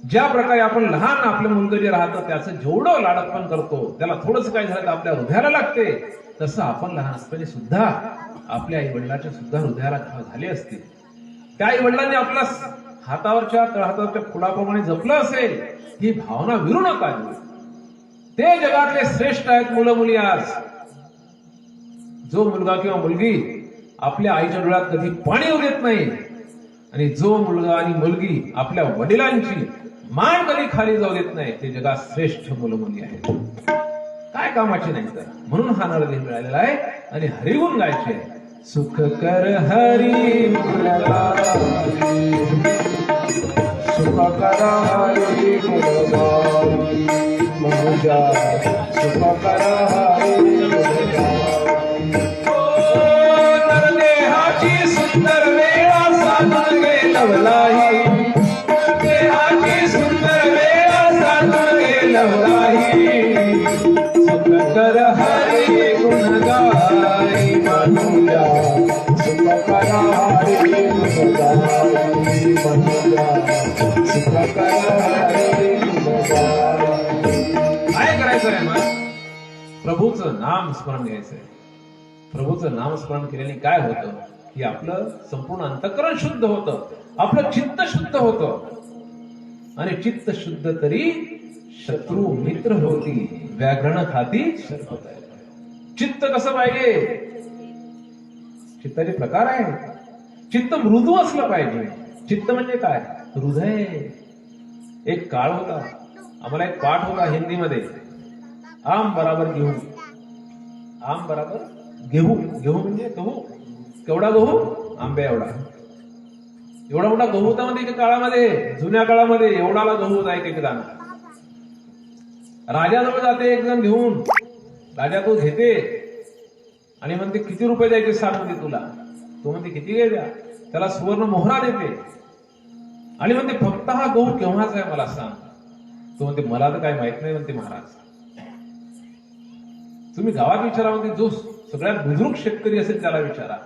ज्या प्रकारे आपण लहान आपलं मुलगा जे राहतं त्याचं जेवढं लाडपण करतो, त्याला थोडंसं काय झालं तर आपल्या हृदयाला लागते, तसं आपण लहान असताना सुद्धा आपल्या आई वडिलांच्या सुद्धा हृदयाला घाव झाले असतील. त्या आई वडिलांनी आपला हातावरच्या तळहातावरच्या फुलाप्रमाणे जपलं असेल, ही भावना विरू नका. ते जगातले श्रेष्ठ आहेत मुलं मुली आज. जो मुलगा किंवा मुलगी आपल्या आईच्या डोळ्यात कधी पाणी येऊ देत नाही, आणि जो मुलगा आणि मुलगी आपल्या वडिलांची मान कधी खाली जाऊ देत नाही, ते जगात श्रेष्ठ मुलं मुली आहेत. काय कामाची नाही तर. म्हणून हा नळदेह मिळालेला आहे आणि हरिगुण गायचे. सुख कर हरी गुणगाई, सुख करा हरी गुणगाई, मनुजा सुख करा हरी गुणगाई. नरदेहाची सुंदर वेळा साधून गे लवलाही, नरदेहाची सुंदर वेळा साधून गे लवलाही. सुख कर हरी गुणगाई, मनुजा सुख करा हरी गुणगाई, मनुजा सुख करा हरी गुणगाई. काय करायचं आहे मग? प्रभूचं नाम स्मरण घ्यायचंय. प्रभूचं नाम स्मरण केल्याने काय होतं की आपलं संपूर्ण अंतःकरण शुद्ध होतं, आपलं चित्त शुद्ध होतं. आणि चित्त शुद्ध तरी शत्रू मित्र होती, व्याघ्रण खाती सर्प. चित्त कसं पाहिजे? चित्ताचे प्रकार आहेत. चित्त मृदू असलं पाहिजे. चित्त म्हणजे काय? हृदय. एक काळ होता, आम्हाला एक पाठ होता हिंदीमध्ये, आम बराबर गेहू. आम बराबर गेहू. गेहू म्हणजे गहू. केवढा गहू? आंब्या एवढा. एवढा मोठा गहू होता मध्ये एका काळामध्ये, जुन्या काळामध्ये एवढाला गहू होता एक दाणा. राजाजवळ जाते एक जण घेऊन, राजा तो घेते आणि म्हणते किती रुपये द्यायचे सांग म्हणते तुला. तो म्हणते किती घे द्या. त्याला सुवर्ण मोहरा देते आणि म्हणते फक्त हा गहू केव्हाचा आहे मला सांग. तो म्हणते मला तर काय माहित नाही म्हणते महाराज. तुम्ही गावात विचारा म्हणते, जो सगळ्यात बुजुर्ग शेतकरी असेल त्याला विचारा.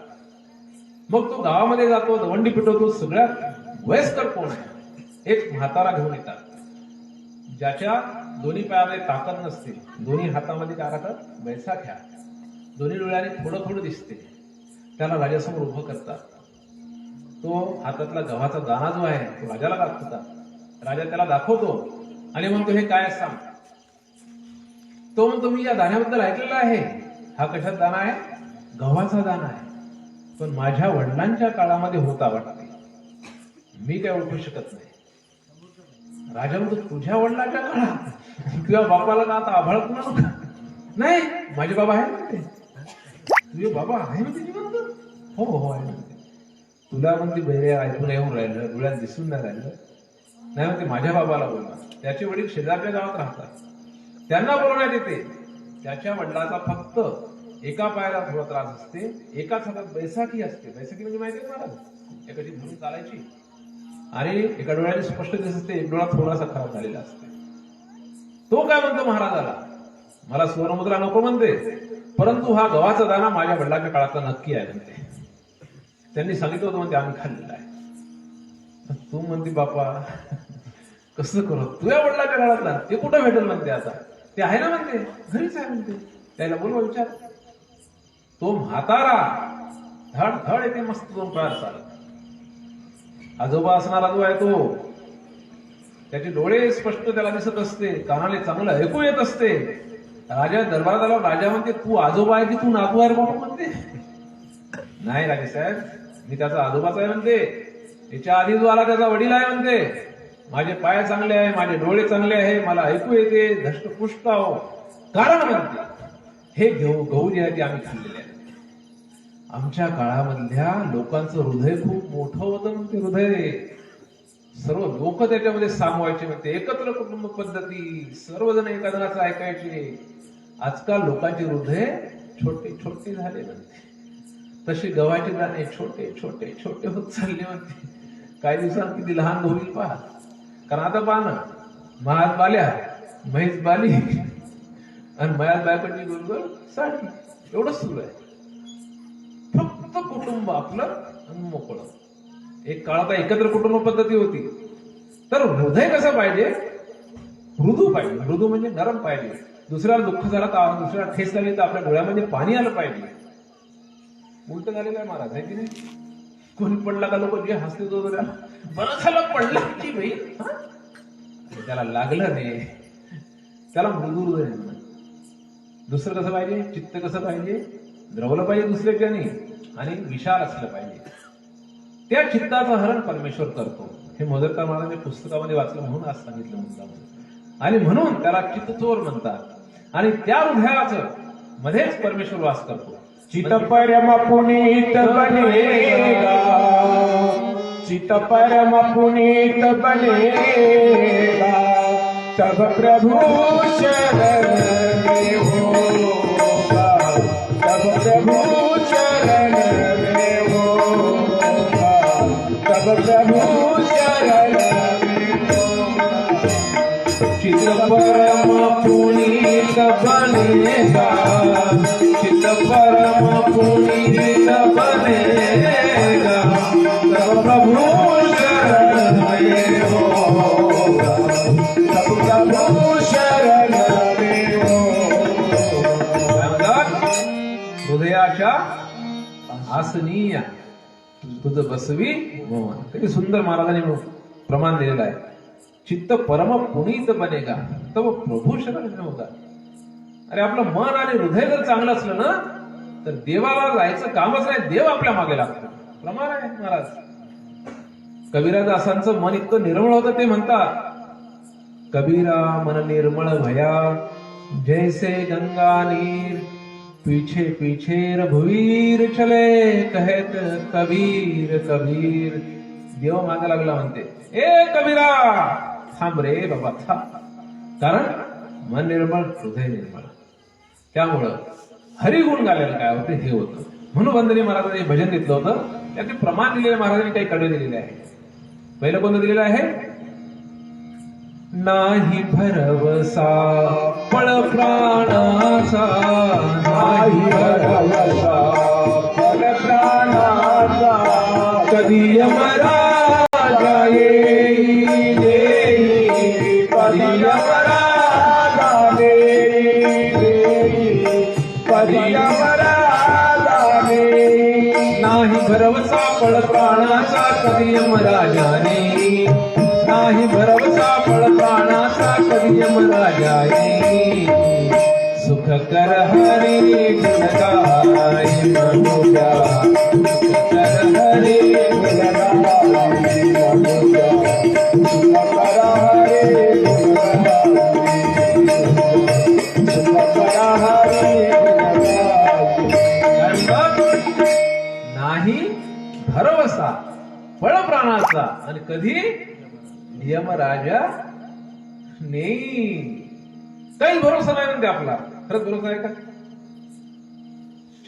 मग तो गावामध्ये जातो, दवंडी पिटवतो. सगळ्यात वयस्कर कोण आहे? एक म्हातारा घेऊन येतात, ज्याच्या दोन्ही पायामध्ये ताकद नसते, दोन्ही हातामध्ये काय राहतात? बैसाख्या, दोन्ही डोळ्याने थोडं थोडं दिसते. त्याला राजासमोर उभं करतात. तो हातातला गव्हाचा दाणा जो आहे तो राजाला दाखवतात. राजा त्याला दाखवतो आणि म्हणतो हे काय सांग. तो म्हणतो मी या दाण्याबद्दल ऐकलेलं आहे. हा कशात दाणा आहे? गव्हाचा दाणा आहे. पण माझ्या वडिलांच्या काळामध्ये होता वाटते, मी काय ओळखू शकत नाही. राजा म्हणतो तुझ्या वडिलांच्या काळात? तुझ्या बापाला का आता आभाळ कुणा? नाही, माझे बाबा आहे म्हणते. तुझे बाबा आहे म्हणते जिवंत? हो हो आहे म्हणते. तुला म्हणते बहिरे ऐकून येऊन राहिलं, डोळ्यात दिसून नाही राहिलं. नाही म्हणते माझ्या बाबाला बोलला. त्याचे वडील शेजारच्या गावात राहतात, त्यांना बोलवण्यात येते. त्याच्या वडिलाचा फक्त एका पायाला थोडा त्रास असते, एकाच हातात बैसाखी असते. बैसाखी म्हणजे माहिती आहे महाराज? एकाची धरून चालायची आणि एका डोळ्याने स्पष्ट दिसत असते, एक डोळा थोडासा खराब झालेला असते. तो काय म्हणतो महाराजाला, मला सुवर्णमुद्रा नको म्हणते, परंतु हा गव्हाचा दाणा माझ्या वडिलांच्या काळातला नक्की आहे म्हणते. त्यांनी सांगितलं होतं म्हणते आम्ही खाल्लेला आहे. तू म्हणते बापा कसं करत? तुझ्या वडिलांच्या काळातला ते कुठं भेटेल म्हणते. आता ते आहे ना म्हणते, घरीच आहे म्हणते. त्याला बोलवा विचार. तो म्हातारा धड धड येते मस्त दोन पायार चालत. आजोबा असणारा जो आहे तो, त्याचे डोळे स्पष्ट त्याला दिसत असते, कानाले चांगलं ऐकू येत असते. राजा दरबारात आला, राजा म्हणते तू आजोबा आहे की तू नातू आहे बाबा म्हणते. नाही राजेसाहेब, मी त्याचा आजोबाच आहे म्हणते. याच्या आधी जो आला त्याचा वडील आहे म्हणते. माझे पाय चांगले आहे, माझे डोळे चांगले आहे, मला ऐकू येते, धष्टपुष्ट आहो. कारण म्हणते हे गहू जे आहे ते आम्ही खाल्लेले आहे. आमच्या काळामधल्या लोकांचं हृदय खूप मोठं होतं म्हणते. हृदय सर्व लोक त्याच्यामध्ये सामवायचे म्हणते. एकत्र कुटुंब पद्धती, सर्वजण एका जणाचं ऐकायचे. आजकाल लोकांचे हृदय छोटे छोटे झाले म्हणते. तसे गव्हाचे दाणे छोटे छोटे छोटे होत चालले म्हणते. काही दिवसांत किती लहान होईल पहा. कारण आता पहा ना, महात बाल्या म्हैस बाली आणि मयात बायकोची गोलगोल साडी, एवढंच सुरू आहे. फक्त कुटुंब आपलं आणि मोकळं. एक काळात एकत्र कुटुंब पद्धती होती. तर हृदय कसं पाहिजे? मृदू पाहिजे. मृदू म्हणजे नरम पाहिजे. दुसऱ्याला दुःख झाला तर, दुसऱ्याला ठेस झाली तर आपल्या डोळ्यामध्ये पाणी आलं पाहिजे. उलट झालेलं आहे महाराज, आहे की नाही? कोणी पडला का लोक जे हसते तो बरं झालं पडलं की बाई हा? त्याला लागलं नाही, त्याला मृदू हृदय निर्माण. दुसरं कसं पाहिजे, चित्त कसं पाहिजे, द्रवलं पाहिजे दुसऱ्याच्याने आणि विशाल असलं पाहिजे. त्या चित्ताचं हरण परमेश्वर करतो. हे मोदरकर महाराजांच्या पुस्तकामध्ये वाचलं म्हणून आज सांगितलं मुद्दाम. आणि म्हणून त्याला चित्तचोर म्हणतात. आणि त्या हृदयाचं मध्येच परमेश्वर वास करतो. चित परम पुनीत बनेगा, चित परम पुनीत बनेगा, तब प्रभु शरण में होगा, तब प्रभु शरण में होगा, तब प्रभु शरण में होगा. चित्त परम पुनीत बनेगा, चित्त परम पुनीत बनेगा, तब प्रभु शरण में होगा, तब प्रभु शरण में होगा. हृदयाच्या आसनीय तुझ बसवी मोहन. किती सुंदर महाराजांनी प्रमाण दिलेलं आहे. चित्त परम पुनीत बनेगा तब प्रभू शरण में होगा. अरे आपलं मन आणि हृदय जर चांगलं असलं ना तर देवाला जायचं कामच नाही, देव आपल्या मागे लागतो. प्रमाण आहे महाराज. कबीरदासांचं मन इतकं निर्मळ होतं, ते म्हणतात, कबीरा मन निर्मळ भया जैसे गंगा नीर, पीछे पीछे रघुवीर चले, कहत कबीर कबीर. देव मागे लागला म्हणते, ए कबीरा थांब रे बाबा थांब. कारण मन निर्मळ हृदय निर्मळ. त्यामुळं हरिगुण गायला काय होते हे होतं. म्हणून वंदनी महाराजांनी भजन घेतलं होतं. त्याचे प्रमाण दिलेले महाराजांनी काही कडवे दिलेले आहे. पहिलं कोणतं दिलेलं आहे, नाही भरवसा पळ प्राणाचा, नाही भरवसा पळ प्राणाचा, कधी यमराजा येई देई, कधी यमराजा देई देई, कधी यमराजा देई. नाही भरवसा पळ प्राणाचा कधी यमराजाने, नाही भरवसा पळ प्राणाचा कधी यमराजाने, सुख कर हरी गुण गाई मनुजा, सुख कर हरी गुण गाई मनुजा, सुख कर हरे गुण गाई, सुख कर हरे गुण गाई. नाही भरवसा पळ प्राणाचा आणि कधी यमराजा नाही. काही भरोसा नाही म्हणते आपला. खरंच भरोसा आहे का?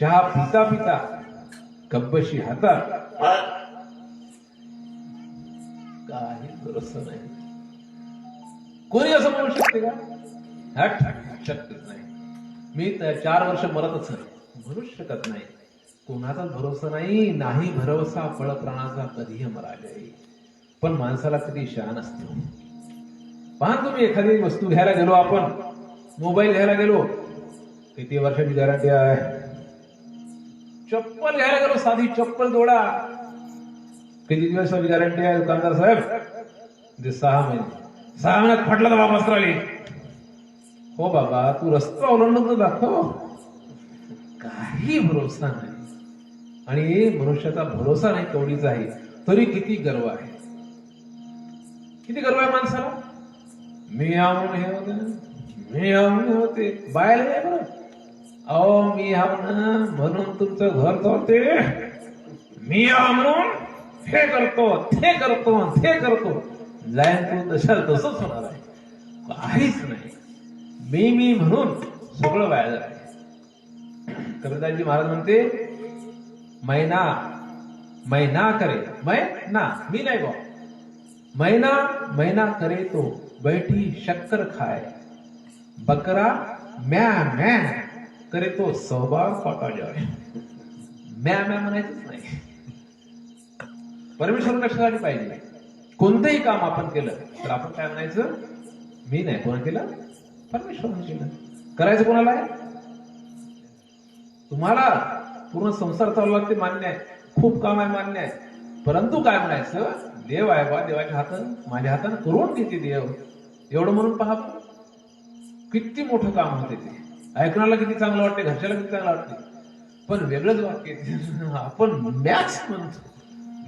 चहा पिता पिता कब्बशी हातात, काही भरोसा नाही. कोणी असं म्हणू शकते का? हट, शक्यच नाही. मी तर 4 वर्ष मरतच नाही, म्हणूच शकत नाही. कोणाचाच भरोसा नाही. नाही भरोसा पळ प्राणाचा कधी यमराजा येईल. पण माणसाला किती शान असते. पहा तुम्ही, एखादी वस्तू घ्यायला गेलो आपण, मोबाईल घ्यायला गेलो, किती वर्षाची गॅरंटी आहे. चप्पल घ्यायला गेलो, साधी चप्पल जोडा, किती दिवसाची गॅरंटी आहे दुकानदार साहेब? 6 महिने. 6 महिन्यात फाटला तर वापस राहिली. हो बाबा, तू रस्ता ओलांडून तर दाखव. काही भरोसा नाही. आणि मनुष्याचा भरोसा नाही तेवढीच आहे. तरी किती गर्व आहे, किती गर्व आहे माणसाला. मी आऊन हे होते, मी आऊन हे होते. बाहेर नाही बरं, अहो मी आऊन म्हणून तुमचं घर चालते. मी आव म्हणून हे करतो, ते करतो, ते करतो. जाईन तू तशाल तसंच होणार आहे. काहीच नाही. मी म्हणून सगळं वाया आहे. कबीरदासजी महाराज म्हणते, मैना मैना करे, मैना मी नाही बा, मैना मैना करे तो बैठी शक्कर खाए, बकरा म्या म्या करे तो सहभाग पाटा जाए. म्या म्या म्हणायचंच नाही. परमेश्वर कशासाठी पाहिजे? कोणतंही काम आपण केलं तर आपण काय म्हणायचं? मी नाही. कोण केलं? परमेश्वराने केलं. करायचं कोणाला आहे? तुम्हाला पूर्ण संसार चालू लागते, मान्य आहे. खूप काम आहे, मान्य आहे. परंतु काय म्हणायचं? देव आहे बा, देवाच्या हातानं माझ्या हातानं करून घेते देव, एवढं म्हणून पहा किती मोठं काम होते ते. ऐकण्याला किती चांगलं वाटते, घरच्याला किती चांगलं वाटते, पण वेगळंच वाक्य आपण मॅच म्हणतो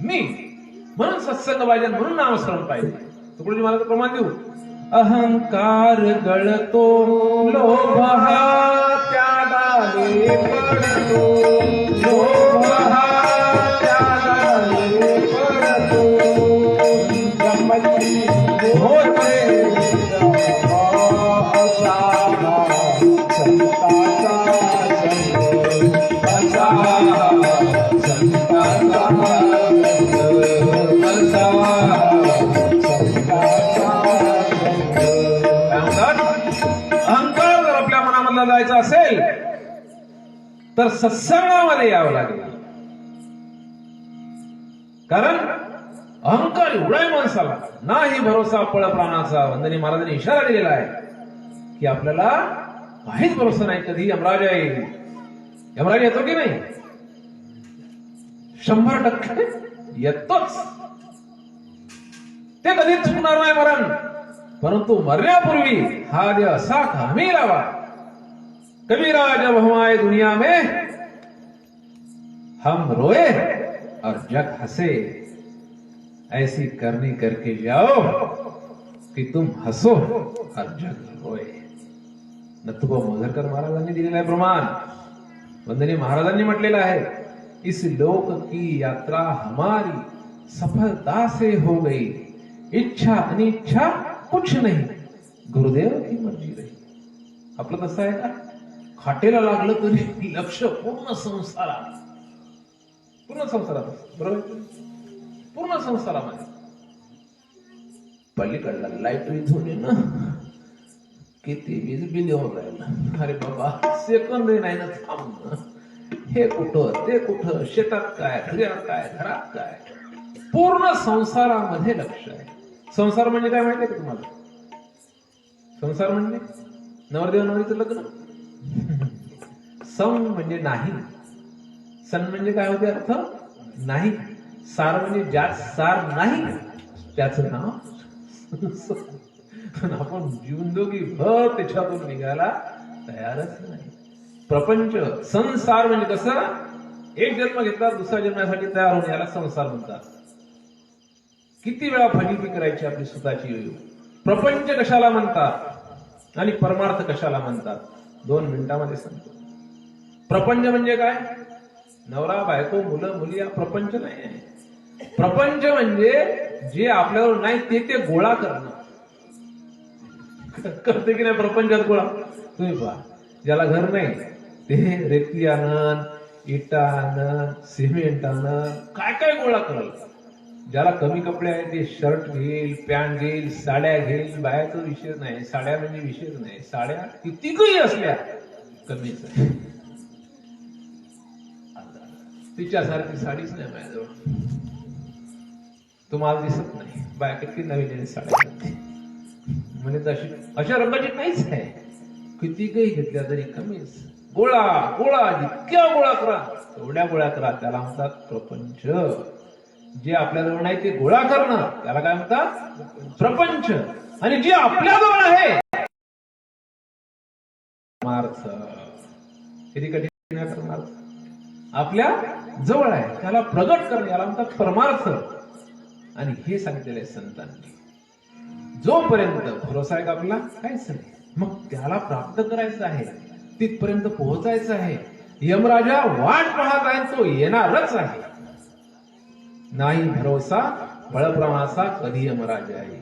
मी, म्हणून सत्संग पाहिजे, म्हणून नामस्मरण पाहिजे. तुकडोजी मला प्रमाण देऊ. अहंकार गळतो, लोभ हा त्यागाने पडतो, लोभ हा त्यागाने पडतो, ब्रह्मची होते असा संताचा संग, असा संताचा संग, असा अहंकार जर आपल्या मनामधला जायचा असेल तर सत्संगामध्ये यावं लागेल. कारण अहंकार एवढा आहे माणसाला, नाही भरोसा पळ प्राणाचा. वंदनी महाराजांनी इशारा दिलेला आहे की आपल्याला काहीच भरोसा नाही कधी यमराज येईल. यमराज येतो की नाही? 100% येतोच. ते कधीच चुकणार नाही मरण. परंतु मरण्यापूर्वी हा देह असा कामी लावा. कबीरा जब हम आए दुनिया में हम रोए और जग हंसे, ऐसी करनी करके जाओ कि तुम हसो और जग रोए. नथुबा मोझरकर महाराजांनी दिलेलं आहे प्रमाण. वंदनीय महाराजांनी म्हटलेलं आहे, इस लोक की यात्रा हमारी सफलता से हो गई, इच्छा अनिच्छा कुछ नहीं, गुरुदेव की मर्जी रही. आपलं तसं आहे का? खाटेला लागलं तरी लक्ष पूर्ण संसारात, पूर्ण संसारात, बरोबर, पूर्ण संसारामध्ये. पलीकडला लाईट इथून आहे ना, किती वीज बिल येऊन राहिलं. अरे बाबा, सेकंद नाही ना थांब. हे कुठं ते कुठं, शेतात काय, घरात काय, पूर्ण संसारामध्ये लक्ष आहे. संसार म्हणजे काय माहितीये का तुम्हाला? संसार म्हणजे नवरदेव नवरीचं लग्न. सं म्हणजे नाही, सन म्हणजे काय होते अर्थ? नाही. सार म्हणजे ज्यात सार नाही त्याचं नाव. आपण जीवनदोगी भर त्याच्यातून निघायला तयारच नाही. प्रपंच संसार म्हणजे कसं, एक जन्म घेतला दुसऱ्या जन्मासाठी तयार होणे, याला संसार म्हणतात. किती वेळा फजिती करायची आपली स्वतःची. प्रपंच कशाला म्हणतात आणि परमार्थ कशाला म्हणतात, 2 मिनिटांमध्ये सांगतो. प्रपंच म्हणजे काय? नवरा बायको मुलं मुली, हा प्रपंच नाही आहे. प्रपंच म्हणजे जे आपल्यावर नाही ते गोळा करणं. करते की नाही प्रपंचात गोळा? तुम्ही पहा, ज्याला घर नाही ते रेती आणन, इटा आणन, सिमेंट आणन, काय काय गोळा करल. ज्याला कमी कपडे आहेत ते शर्ट घेईल, पॅन्ट घेईल, साड्या घेईल. बायाचा विषय नाही, साड्या म्हणजे विषयच नाही. साड्या कितीही असल्या कमीच आहे. तिच्यासारखी साडीच नाही माझ्याजवळ, तुम्हाला दिसत नाही. बाया किती नवीन नवीन साड्या घालते, म्हणजे तशी अशा रंगाची काहीच आहे. किती काही घेतल्या तरी कमीच. गोळा गोळा, जितक्या गोळा करा तेवढ्या गोळा करा, त्याला म्हणतात प्रपंच. जे आपल्याजवळ नाही ते गोळा करणं, त्याला काय म्हणतात? प्रपंच. आणि जे आपल्याजवळ आहे परमार्थ. किती कठीण आहे परमार्थ? आपल्या जवळ आहे त्याला प्रगट करणं, याला म्हणतात परमार्थ. आणि हे सांगितलेलं आहे संतांनी. जोपर्यंत भरोसा आहे का आपला, काहीच नाही. मग त्याला प्राप्त करायचं आहे, तिथपर्यंत पोहोचायचं आहे. यमराजा वाट पाहत आहे, तो येणारच आहे. नाही भरोसा बळप्रमाणाचा कधी यमराजा आहे.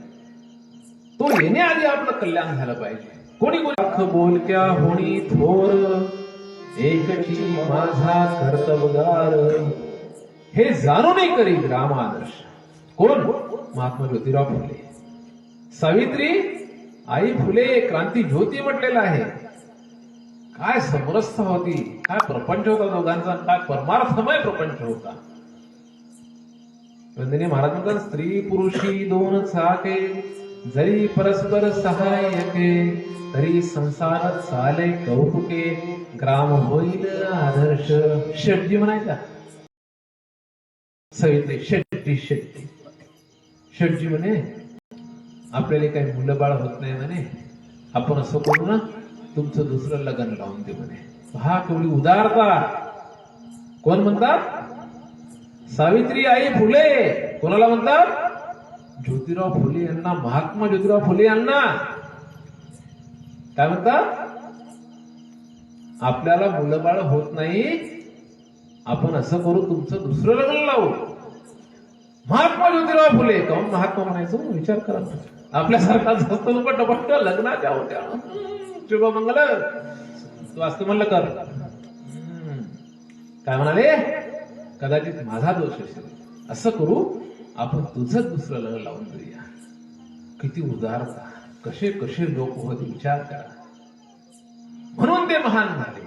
तो येण्याआधी आपलं कल्याण झालं पाहिजे. कोणी कोणी बोलक्या होणी थोर, एकची माझा कर्तबगार, हे जाणूनही करी ग्रामादर्श. कोण? महात्मा ज्योतिराव फुले. सावित्री आई फुले क्रांती ज्योती म्हटलेलं आहे. काय समरस्थ होती, काय प्रपंच होता दोघांचा, काय परमार्थमय प्रपंच होता. वंदनीय महाराज म्हणतात, स्त्री पुरुषी दोन चाके, जरी परस्पर सहाय्यके, तरी संसार चाले कौतुके, ग्राम होईल आदर्श. शेट्टी म्हणायचा, सवित्री शेट्टी शेट्टी. शेठजी म्हणे आपल्याला काही मुलं बाळ होत नाही म्हणे, आपण असं करू ना, तुमचं दुसरं लग्न लावून दे म्हणे. पहा केवढी उदारता. कोण म्हणतात? सावित्री आई फुले. कोणाला म्हणतात? ज्योतिराव फुले यांना, महात्मा ज्योतिराव फुले यांना. काय म्हणतात? आपल्याला मुलं बाळ होत नाही, आपण असं करू, तुमचं दुसरं लग्न लावू. महात्मा ज्योतिराव फुले. काऊन महात्मा म्हणायचं? विचार करा. आपल्यासारखा जास्त लोक टपट लग्नाच्या होत्या. शुभमंगल तू असतं म्हणलं कर. काय म्हणाले? कदाचित माझा दोष असेल, असं करू, आपण तुझंच दुसरं लग्न लावून देऊया. किती उदारता. कसे कसे लोक होते विचार करा. म्हणून ते महान झाले.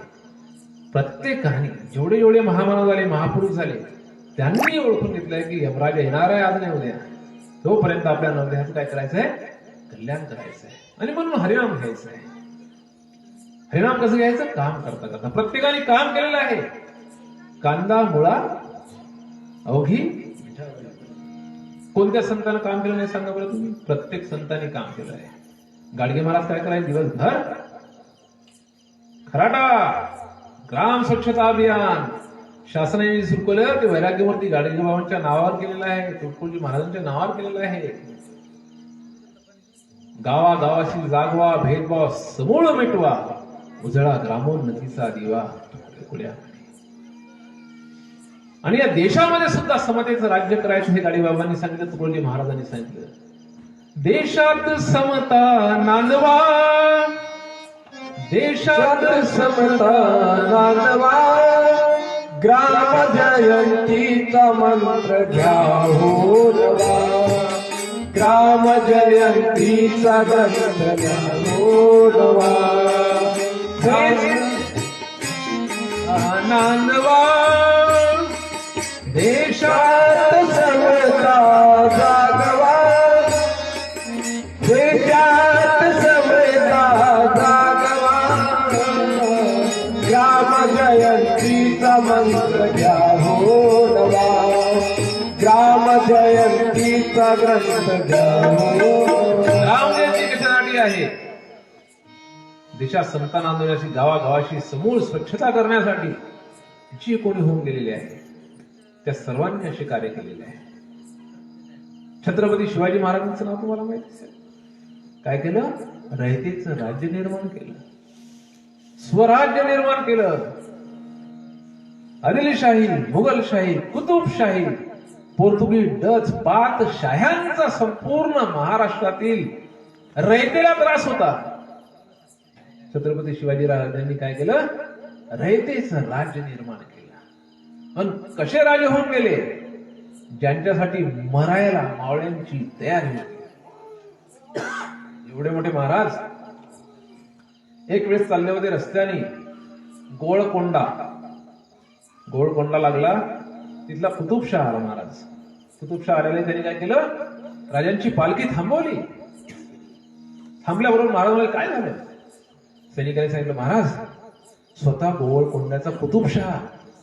प्रत्येकाने जेवढे जेवढे महामानव झाले, महापुरुष झाले, त्यांनी ओळखून घेतलंय की यमराज येणार आहे आज नाही उद्या. तोपर्यंत आपल्या नवदेहाचं काय करायचंय? कल्याण करायचंय. आणि म्हणून हरिनाम घ्यायचं आहे. हरिनाम कसं घ्यायचं? काम करता करता. प्रत्येकाने काम केलेलं आहे. कांदा मुळा अवघी. कोणत्या संतानं काम केलं नाही सांगा बरं तुम्ही? प्रत्येक संतांनी काम केलं आहे. गाडगे महाराज काय करायचे? दिवसभर खराटा, ग्राम स्वच्छता अभियान शासनाने सुरू केलं. ते वैराग्यमूर्ती गाडगे बाबांच्या नावावर केलेलं आहे, तुळशी महाराजांच्या नावावर केलेलं आहे. गावागावाशी जागवा, भेदभाव समूळ मिटवा, उजळा ग्रामोन्नतीचा दिवा. आणि या देशामध्ये सुद्धा समतेचं राज्य करायचं हे गाडगेबाबांनी सांगितलं, तुकडोजी महाराजांनी सांगितलं. देशात समता नांदवा, देशात समता नांदवा, ग्राम जयंतीचा मंत्र घ्या हो नवा, ग्राम जयंतीचा मंत्र घ्या हो नवा. नांदवा, देशात समता जागवा, देशात समता जागवा, ग्राम जयंतीचा मंत्र घ्या हो नवा, ग्राम जयंतीचा ग्रंथ घ्या हो. ग्राम जयंती कशासाठी आहे? देशात समता नांदवण्याची, गावागावाशी समूळ स्वच्छता करण्यासाठी जी कोणी होऊन गेलेली आहे त्या सर्वांनी असे कार्य केलेले आहे. छत्रपती शिवाजी महाराजांचं नाव तुम्हाला माहिती असेल. काय केलं? रयतेचं राज्य निर्माण केलं, स्वराज्य निर्माण केलं. आदिलशाही, मुघलशाही, कुतुबशाही, पोर्तुगीज, डच, पाक शाह्यांचा संपूर्ण महाराष्ट्रातील रयतेला त्रास होता. छत्रपती शिवाजी महाराजांनी काय केलं? रयतेचं राज्य निर्माण केलं. पण कसे राजे होऊन गेले? ज्यांच्यासाठी मरायला मावळ्यांची तयारी होती. एवढे मोठे महाराज एक वेळेस चालले होते रस्त्याने. गोळकोंडा लागला. तिथला कुतुबशाह आला महाराज. कुतुबशाह आल्याने त्यांनी काय केलं? राजांची पालखी थांबवली. थांबल्याबरोबर महाराज म्हणाले काय झालं? सैनिकांनी सांगितलं महाराज स्वतः गोवळकोंड्याचा कुतुबशाह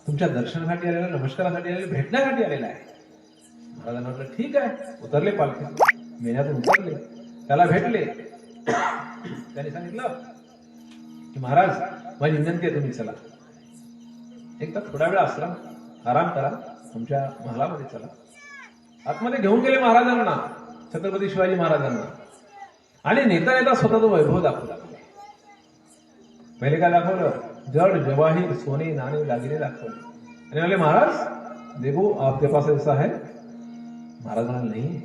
तुमच्या दर्शनासाठी आलेला, नमस्कारासाठी आलेला, भेटण्यासाठी आलेला आहे. महाराजांना म्हटलं ठीक आहे. उतरले पालखीत, मेन्यातून उतरले, त्याला भेटले. त्यांनी सांगितलं की महाराज माझी विनंती आहे, तुम्ही चला एकदा थोडा वेळ आराम करा, तुमच्या महालामध्ये चला. आतमध्ये घेऊन गेले महाराजांना, छत्रपती शिवाजी महाराजांना. आणि नेता नेता स्वतःचा वैभव दाखवला. पहिले काय दाखवलं? जड जवाहीर सोने नाणे दागिने दाखवले. आणि म्हणले महाराज देखो आपके पास ऐसा है? महाराज म्हणाले नाही,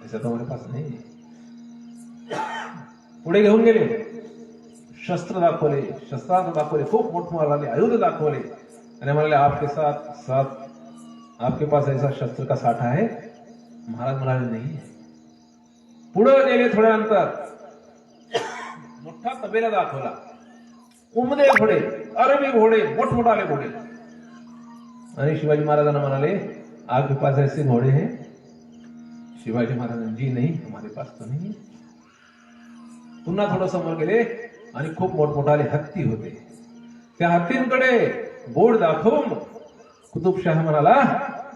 ऐसा तो हमारे पास नहीं. पुढे घेऊन गेले, शस्त्र दाखवले, शस्त्रास्त्र दाखवले, खूप मोठमोठाले आयुध दाखवले. आणि म्हणाले आपके साथ आपके पास ऐसा शस्त्र का साठा है? महाराज म्हणाले नाही. पुढे गेले, थोड्यानंतर मोठा तबेला दाखवला, उमदे घोडे, अरबी घोडे, मोठमोठाले घोडे. आणि शिवाजी महाराजांना म्हणाले आपके पास ऐसे घोडे हैं? शिवाजी महाराज जी नहीं, हमारे पास तो नहीं. पुन्हा थोडं समोर गेले आणि खूप मोठमोठाले हत्ती होते. त्या हत्तींकडे बोर्ड दाखवून कुतुबशाह म्हणाला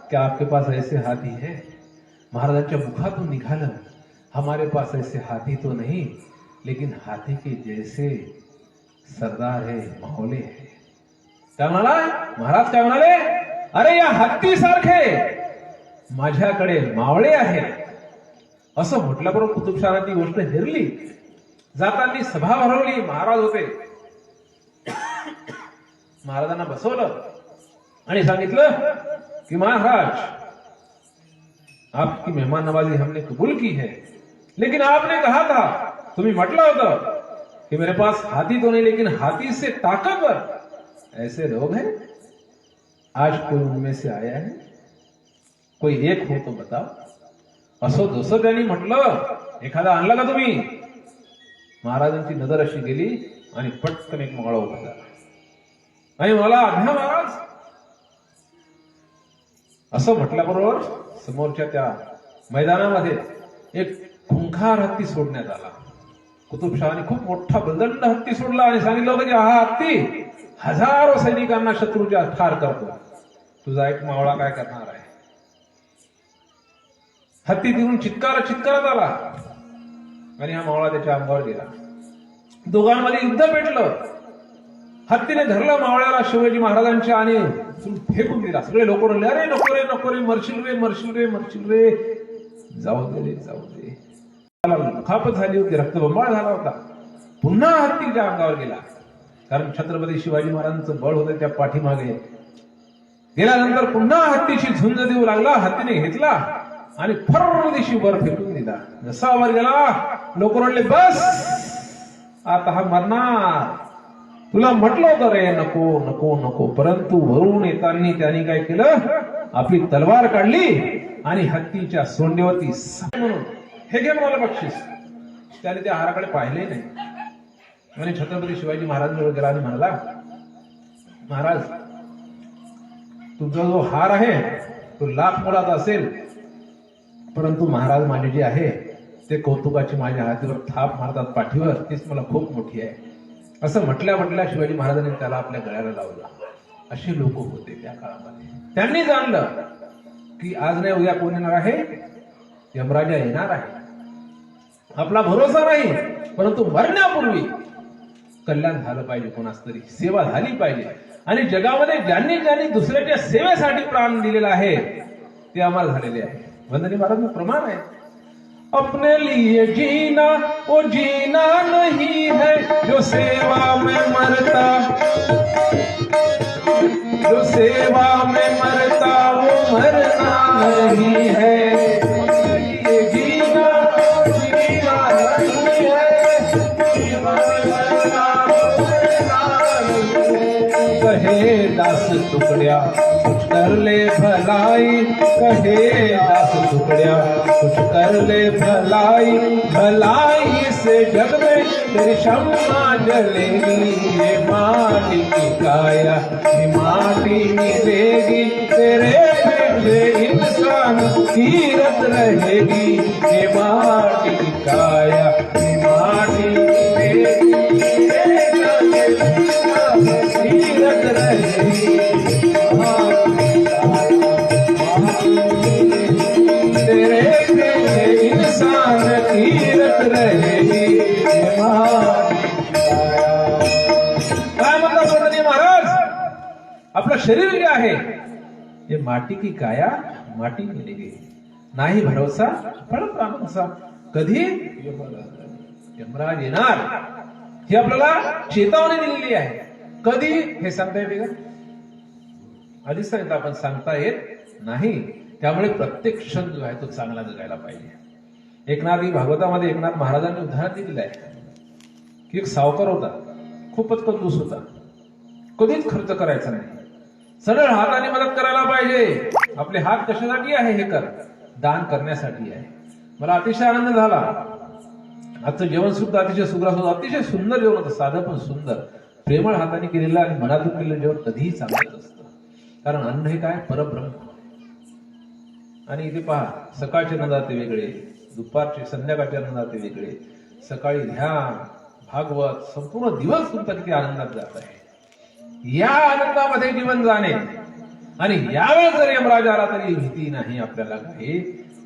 की आपके पास ऐसे हाथी है? महाराजांच्या मुखातून निघालं, हमारे पास ऐसे हाथी तो नहीं, लेकिन हाथी के जैसे सरदार है, मावले है. काय म्हणाला महाराज? काय म्हणाले? अरे या हत्ती सारखे माझ्याकडे मावळे आहेत. असं म्हटल्याबरोबर कुतुबशहाला ती गोष्ट हेरली. जाताना सभा भरवली. महाराज होते. महाराजांना बसवलं आणि सांगितलं की महाराज, आपकी मेहमान नवाजी हमने कबूल की है, लेकिन आपने कहा था, तुम्ही म्हटलं होतं कि मेरे पास हाथी तो नहीं लेकिन हाथी से ताकतवर ऐसे लोग हैं. आज कोई उनमें से आया है? कोई एक हो तो बताओ. असं जसं त्यांनी म्हटलं, एखादा आणला का तुम्ही? महाराजांची नजर अशी गेली आणि पटकन एक मंगळा उभा झाला आणि मला आज्ञा महाराज. असं म्हटल्याबरोबर समोरच्या त्या मैदानामध्ये एक खुंखार हत्ती सोडण्यात आला. कुतुबशहाने खूप मोठा बलदंड हत्ती सोडला आणि सांगितलं होतं की हा हत्ती हजारो सैनिकांना शत्रूच्या ठार करतो. तुझा एक मावळा काय करणार आहे? हत्ती तिथून चित्कारत आला आणि हा मावळा त्याच्या अंगावर गेला. दोघांमध्ये युद्ध पेटलं. हत्तीने धरलं मावळ्याला शिवाजी महाराजांच्या आणि फेकून दिला. सगळे लोक म्हणले, अरे नको रे नको रे, मरशील रे मरशील रे मरशील रे. जाऊ दे रे जाऊ दे. त्याला दुखापत झाली होती, रक्तबंबाळ झाला होता. पुन्हा हत्तीच्या अंगावर गेला, कारण छत्रपती शिवाजी महाराजांचं बळ होतं त्या पाठीमागे. गेल्यानंतर पुन्हा हत्तीची झुंज देऊ लागला. हत्तीने घेतला आणि फर्र दिशी वर फेकून दिला. जसा वर गेला, लोक म्हणले, बस आता हा मरणार. तुला म्हटलं होतं रे नको नको नको. परंतु वरून येताना त्यांनी काय केलं? आपली तलवार काढली आणि हत्तीच्या सोंडेवरती म्हणून, हे घे मला बक्षीस. त्याने त्या हाराकडे पाहिले नाही आणि छत्रपती शिवाजी महाराजांजवळ गेला आणि म्हणाला, महाराज, तुमचा जो हार आहे तो लाख मोलाचा असेल, परंतु महाराज माझे जे आहे ते कौतुकाची माझ्या हातीवर थाप मारतात पाठीवर, तीच मला खूप मोठी आहे. असं म्हटल्या शिवाजी महाराजांनी त्याला आपल्या गळ्याला लावलं. असे लोक होते त्या काळामध्ये. त्यांनी जाणलं की आज नाही उद्या कोण येणार आहे? यमराजा येणार आहे. आपला भरोसा नाही, परंतु मरण्यापूर्वी कल्याण झालं पाहिजे, कोणास तरी सेवा झाली पाहिजे. आणि जगामध्ये ज्यांनी ज्यांनी दुसऱ्याच्या सेवेसाठी प्राण दिलेला आहे ते अमर झालेले आहे. वंदनीय महाराज प्रमाण आहे. अपने लिए जीना वो जीना नहीं है, जो सेवा में मरता, जो सेवा में मरता वो मरना नहीं है. ये जीना जीना नहीं है, जीवन मरना नहीं है. कहे दास टुकड़िया कुछ कर ले भलाई, कहे दास टुकड़िया कुछ कर ले भलाई, भलाई से जग में तेरी शम्मा जलेगी. ये माटी की काया ये माटी मिलेगी, तेरे बेटे इंसान तीरथ रहेगी. ये माटी की काया ये माटी मिलेगी, तीरथ रहेगी. तेरे बेटे इंसान तीरथ रहेगी. काय म्हणतात वंदनीय महाराज? आपलं शरीर जे आहे हे माटी की काया माटी मिलेगी. नाही भरोसा फळ प्राणांचा. कधी? यमराज येणार ही आपल्याला चेतावणी दिलेली आहे. कधी हे सांगता येते का? आधीच सांगितलं आपण, सांगता येत नाही. त्यामुळे प्रत्येक क्षण जो आहे तो चांगला जगायला पाहिजे. एकनाथी भागवतामध्ये एकनाथ महाराजांनी उदाहरण दिलेलं आहे की एक सावकार होता, खूपच कंजूस होता, कधीच खर्च करायचा नाही. सरळ हाताने मदत करायला पाहिजे. आपले हात कशासाठी आहे? हे कर, दान करण्यासाठी आहे. मला अतिशय आनंद झाला. आजचं जेवण सुद्धा अतिशय सुग्रास होतं. अतिशय सुंदर जेवण होतं, साधं पण सुंदर. प्रेमळ हाताने केलेलं आणि मनातून केलेलं जेवण कधीही चांगलंच असतं. कारण अन्न हे काय? परब्रह्म. आणि इथे पहा, सकाळचे नदाते वेगळे, दुपारचे संध्याकाळच्या नदाते वेगळे, सकाळी ध्यान भागवत, संपूर्ण दिवस तुमचा किती आनंदात जात आहे. या आनंदामध्ये जीवन जाणे आणि यावेळेस जर यमराज आला तरी भीती नाही आपल्याला काही.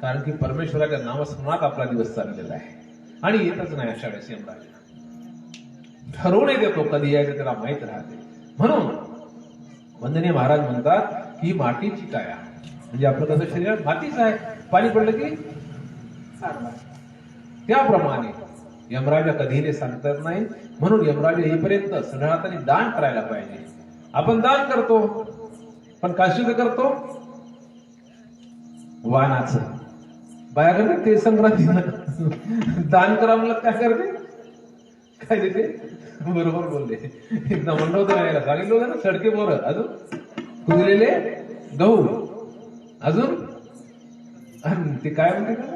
कारण की परमेश्वराच्या नामस्मरणात आपला दिवस चाललेला आहे आणि येतच नाही अशा वेळेस यमराज ठरवून देतो कधी यायचं त्याला माहित राहते. म्हणून वंदनीय महाराज म्हणतात की मातीची काया म्हणजे आपलं कसं शरीर मातीच आहे, पाणी पडलं की त्याप्रमाणे यमराजा कधीही सांगता येत नाही. म्हणून यमराजा येईपर्यंत सगळ्यांनी दान करायला पाहिजे. आपण दान करतो पण काशीचं करतो वानाचं बाया करते ते संक्रांतीनं दान करा म्हणलं काय करते काय देते. बरोबर बोलले एकदा म्हणलं होतं नाही सांगितलं होतं ना सडके बोर अजून कुजलेले गहू अजून आणि ते काय म्हणते का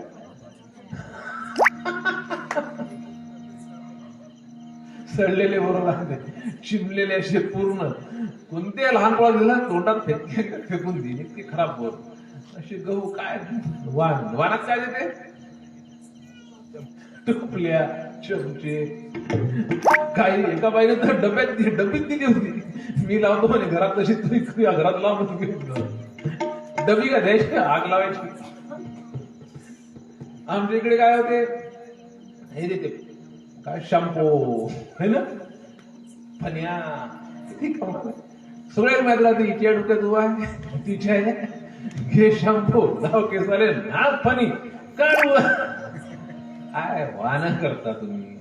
सडलेले बरोबर लागते चिमलेले असे पूर्ण कोणते लहान पोळा दिला तोंडात फेकून दिली इतकी खराब बोर असे गहू काय वानात काय देते टोपल्या चमचे काही एका बाईने तर डबीत दिली होती. मी लावतो म्हणे घरात तशी तुम्ही घरात लाव डबी का द्यायची आग लावायची. आमच्या इकडे काय होते हे देते काय शॅम्पू है ना फन्या सगळ्या मागला ती इच्या डोक्यात उभा आहे तिच्या घे शॅम्पू लाव केसाले ना फनी काढू काय वाना करता तुम्ही.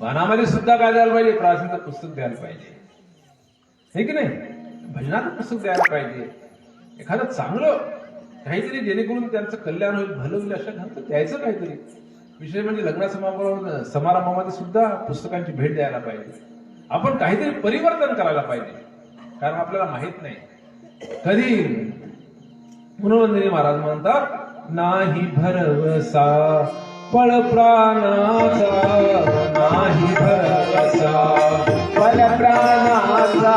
वानामध्ये सुद्धा काय द्यायला पाहिजे प्रार्थनेचं पुस्तक द्यायला पाहिजे हे की नाही भजनाचं पुस्तक द्यायला पाहिजे. एखादं चांगलं काहीतरी जेणेकरून त्यांचं कल्याण होईल भलं होईल अशा घरात द्यायचं काहीतरी. विशेष म्हणजे लग्न समारंभामध्ये सुद्धा पुस्तकांची भेट द्यायला पाहिजे. आपण काहीतरी परिवर्तन करायला पाहिजे कारण आपल्याला माहित नाही कधी. म्हणून वंदनीय महाराज म्हणतात नाही भरवसा पळ प्राणाचा नाही भरवसा पळ प्राणाचा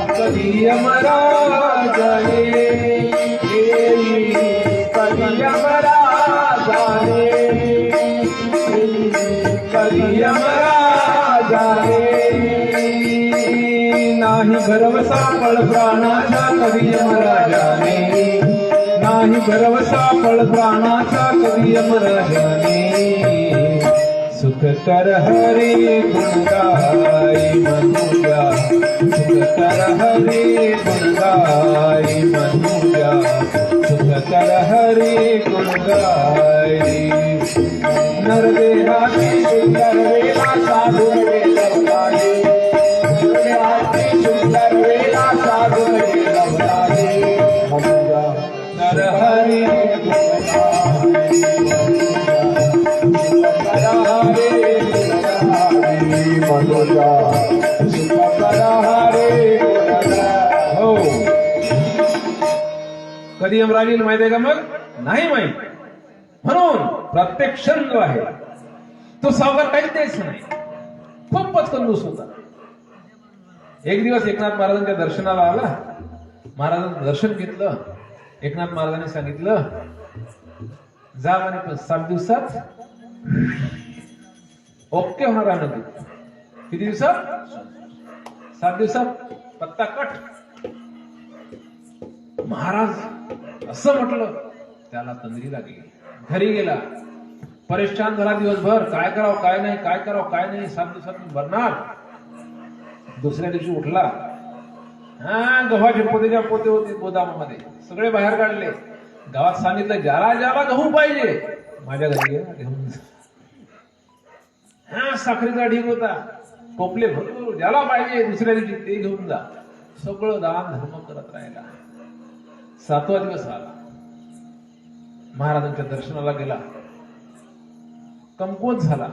कधी यमराजाने कधी यमराजाने कधी यमराजाने नाही भरवसा पळ प्राणाचा कधी यमराजाने नाही भरवसा पळ प्राणाचा कधी यमराजाने सुख कर हरे गुणगाई मनुजा सुख कर हरे गुणगाई मनुजा सुख कर हरे गुणगाई नरदेहाची सुंदर वेला साधू वेलवलाले नरदेहाची सुंदर वेला साधू वेलवलाले नर हरी मनोजा हो कधी यमराजेला माहिती आहे का मग नाही माहित. म्हणून प्रत्येक क्षण जो आहे तो सावकार काहीच द्यायचं नाही खूपच कंजूस होता. एक दिवस एकनाथ महाराजांच्या दर्शनाला आला. महाराजांचं दर्शन घेतलं. एकनाथ महाराजांनी सांगितलं जा म्हणे पण 7 दिवसात ओके होणार आहे ना. किती दिवसात 7 दिवसात पत्ता कट. महाराज असं म्हटलं त्याला तंद्री लागली. घरी गेला परेशान झाला दिवसभर काय करावं काय नाही काय करावं काय नाही 7 दिवसात भरणार. दुसऱ्या दिवशी उठला गव्हाचे पोते होते गोदामामध्ये सगळे बाहेर काढले. गावात सांगितलं ज्याला ज्याला गहू पाहिजे माझ्या घरी घेऊन साखरेचा ढीग होता टोपले भरपूर ज्याला पाहिजे दुसऱ्या दिवशी ते घेऊन जा. सगळं दान धर्म करत राहिला. 7वा दिवस आला. महाराजांच्या दर्शनाला गेला. कमकुवत झाला.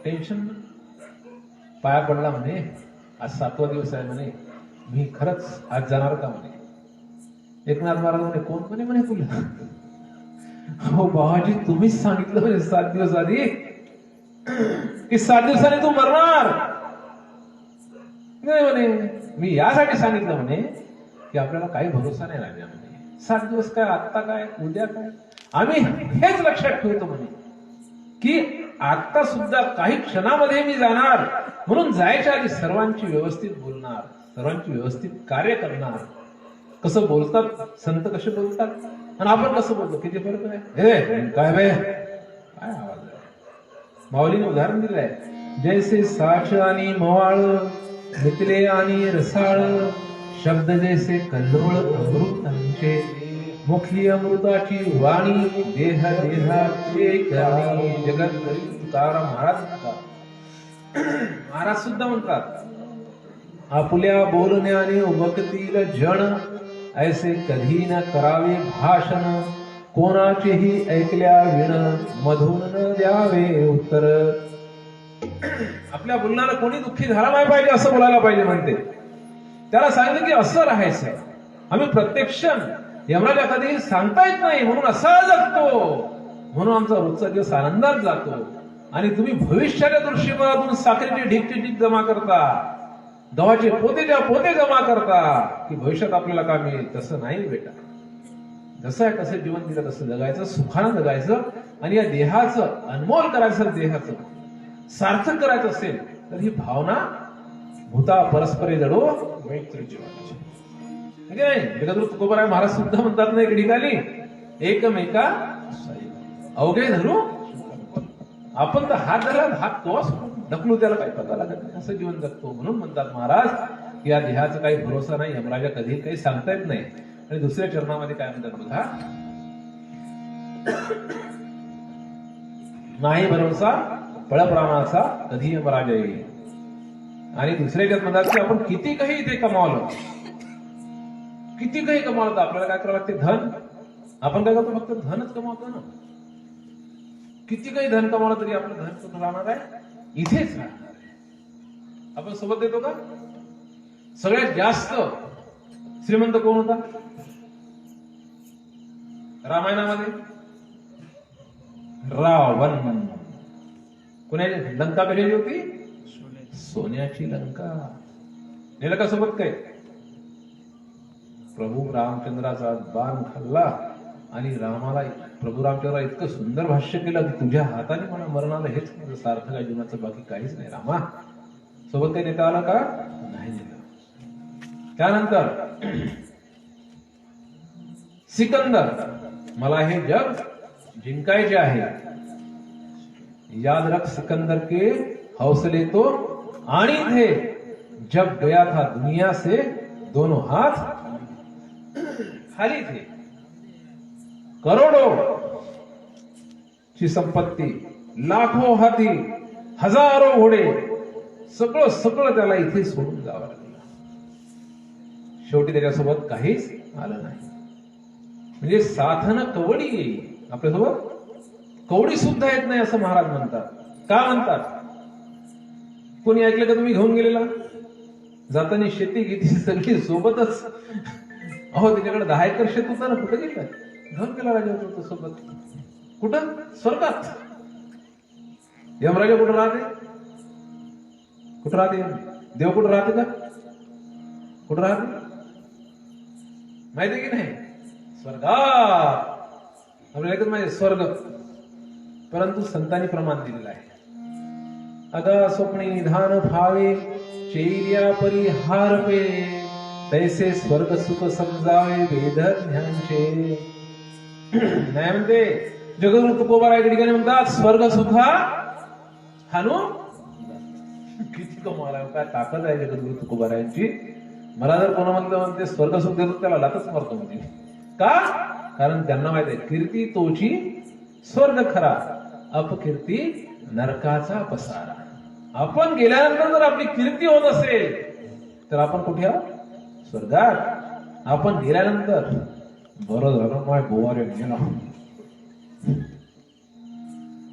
टेन्शन पाया पडला म्हणे आज 7वा दिवस आहे म्हणे मी खरंच आज जाणार का म्हणे. एकनाथ महाराज म्हणे कोण म्हणे तुला. हो बाबाजी तुम्हीच सांगितलं म्हणे 7 दिवस आधी की 7 दिवसांनी तू मरणार. नाही म्हणे मी यासाठी सांगितलं म्हणे की आपल्याला काही भरोसा नाही राहिला म्हणे. 7 दिवस काय आत्ता काय उद्या काय आम्ही हेच लक्षात ठेवतो म्हणे की आता सुद्धा काही क्षणामध्ये मी जाणार. म्हणून जायच्या आधी सर्वांची व्यवस्थित बोलणार सर्वांची व्यवस्थित कार्य करणार. कसं बोलतात संत कसे बोलतात आणि आपण कसं बोलतो किती फरक आहे. काय बे काय आवाज आहे. माऊलीने उदाहरण दिलंय, जैसे साक्ष आणि मवाळ, मितले आणि रसाळ, शब्द जैसे कल्लोळ अमृतांचे, मुखी अमृताची वाणी, देह देहाचे करणी, जगत तुकाराम महाराज म्हणतात. महाराज सुद्धा म्हणतात, आपुल्या बोलण्याने उमगतील जण, ऐसे कधी न करावे भाषण, कोणाचेही ऐकल्या विण, मधून न द्यावे उत्तर. आपल्या बोलण्याला कोणी दुःखी झाला नाही पाहिजे असं बोलायला पाहिजे म्हणते. त्याला सांगितलं की असं राहायचं. आम्ही प्रत्यक्ष यमराजा कधी सांगता येत नाही म्हणून असा जगतो, म्हणून आमचा रोजचा दिवस आनंदात जातो. आणि तुम्ही भविष्याच्या दृष्टिकोनातून साखरेची ढीकची ढीक जमा करता, गव्हाचे पोतेच्या पोते जमा करता की भविष्यात आपल्याला काय मिळेल. तसं नाही बेटा. जसं आहे तसं जीवन दिलं तसं जगायचं, सुखानं जगायचं. आणि या देहाचं अनमोल करायचं, देहाचं सार्थक करायचं असेल तर ही भावना भूता परस्परे जडो मैत्री जीवनाची. नाही जगद्गुरु तुकोबाराय महाराज सुद्धा म्हणतात ना एक ठिकाणी, एकमेका अवघे धरू. आपण तर हात धरला, हात तोच ढकलू, त्याला काही पता लागत नाही, असं जीवन जगतो. म्हणून म्हणतात महाराज की या देहाचा काही भरोसा नाही, यमराजा कधी काही सांगता येत नाही. आणि दुसऱ्या चरणामध्ये काय म्हणतात बघा, नाही भरोसा पळप्राणाचा कधी यमराजा येईल. आणि दुसऱ्याच्यात म्हणतात की आपण किती काही ते कमावलं, किती काही कमावलं तर आपल्याला काय करावं लागते, धन. आपण काय करतो, फक्त धनच कमावतो ना. किती काही धन कमावलं तरी आपलं धन कुठं राहणार आहे, इथेच राहणार आहे. आपण सोबत देतो का. सगळ्यात जास्त श्रीमंत कोण होता रामायणामध्ये, रावण. कोणाची लंका पेलेली होती, सोन्याची लंका. नेलं का सोबत काय, प्रभू रामचंद्राचा बाण खाल्ला आणि रामाला प्रभू रामचंद्र इतकं सुंदर भाष्य केलं की तुझ्या हाताने मला मरण आलं, हेच माझं सार्थक आहे जीवनाचं, बाकी काहीच नाही. रामा सोबत काही नेता आलं का, नाही नेलं. त्यानंतर सिकंदर, मला हे जग जिंकायचे आहे, याद रख सिकंदर के हौसले तो आणि थे, जब गया था दुनिया से दोनों हाथ खाली थे. करोडो ची संपत्ती, लाखो हाती, हजारो घोडे, सगळं सगळं त्याला इथे सोडून जावं लागलं. शेवटी त्याच्यासोबत काहीच आलं नाही. म्हणजे साधन कवडी येईल आपल्यासोबत, कवडी सुद्धा येत नाही असं महाराज म्हणतात. का म्हणतात, कोणी ऐकलं का तुम्ही घेऊन गेलेला, जाताना शेती घेतली सगळी सोबतच. अहो त्याच्याकडे 10 एकर शेत होतं ना, कुठं गेलं, घेऊन गेला राजा होतो सोबत. कुठं, स्वर्गात. यमराजा कुठं राहते, कुठं राहते, देव कुठं राहते का, कुठं राहते माहिती की नाही, स्वर्गात. आपल्याला एकच माहिती स्वर्ग, परंतु संतांनी प्रमाण दिलेलं आहे. अगा स्वप्ने निधान फावे, चैर्या परिहार पे, तैसे स्वर्ग सुख समजावे वेदज्ञांचे. नाही म्हणते जगद्गुरु तुकोबाराय ठिकाणी म्हणतात, स्वर्ग सुखा हानू. किती कमाल आहे, काय ताकद आहे जगद्गुरु तुकोबारायांची. मला जर कोणा म्हणते स्वर्ग सुख देतो, त्याला लातच मारतो म्हणजे. का, कारण त्यांना माहित आहे कीर्ती तोची स्वर्ग खरा, अपकीर्ती नरकाचा पसारा. आपण गेल्यानंतर जर आपली कीर्ती होत असेल तर आपण कुठे आहोत, स्वर्गात. आपण गेल्यानंतर बरं झालं माय गोवारे गेला,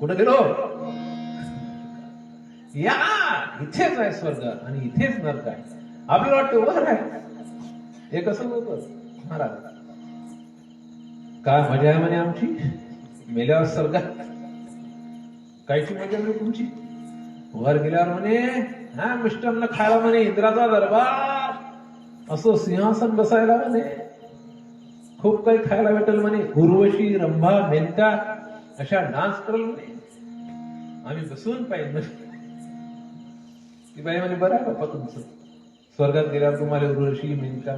कुठं गेलो, या इथेच आहे स्वर्ग आणि इथेच नरक आहे. आपल्याला वाटतं वर आहे. हे कसं होतं महाराज, काय मजा आहे म्हणे आमची मेल्यावर स्वर्गात, कायची मजा म्हणे तुमची. वर गेल्यावर म्हणे हा मिष्टांना खायला म्हणे इंद्राचा दरबार, असं सिंहासन बसायला म्हणे, खूप काही खायला भेटल म्हणे, उर्वशी रंभा मेनका अशा डान्स करल म्हणे, आम्ही बसून पाहिजे म्हणे. ती बाई म्हणे बरं आहे बाप्पा तुमचं, स्वर्गात गेल्यावर तुम्हाला उर्वशी मेनका.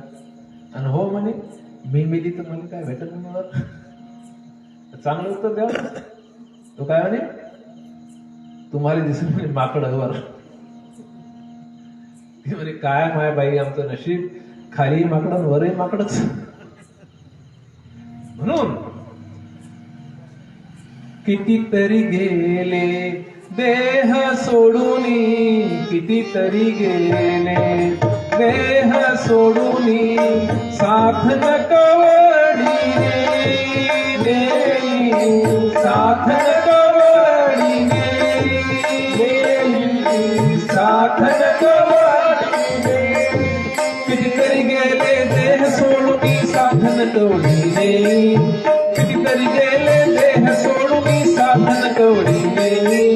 आणि हो म्हणे मी मेली तर मला काय भेटत नाही. चांगलं उत्तर द्या. तो काय म्हणे, तुम्हाला दिसून म्हणे माकडवर. ती म्हणे काय माय बाई, आमचं नशीब खाली माकडं वरही माकडच. म्हणून कितीतरी गेले देह सोडून, कितीतरी गेले देह सोडून, साथ न कवडी देई, साथ न कवडी देई, साथ न कवडी देई. कितीतरी गेले देह सोडून, साथ न कवडी देई, कितीतरी गेले देह सोडून, साथ न कवडी देई.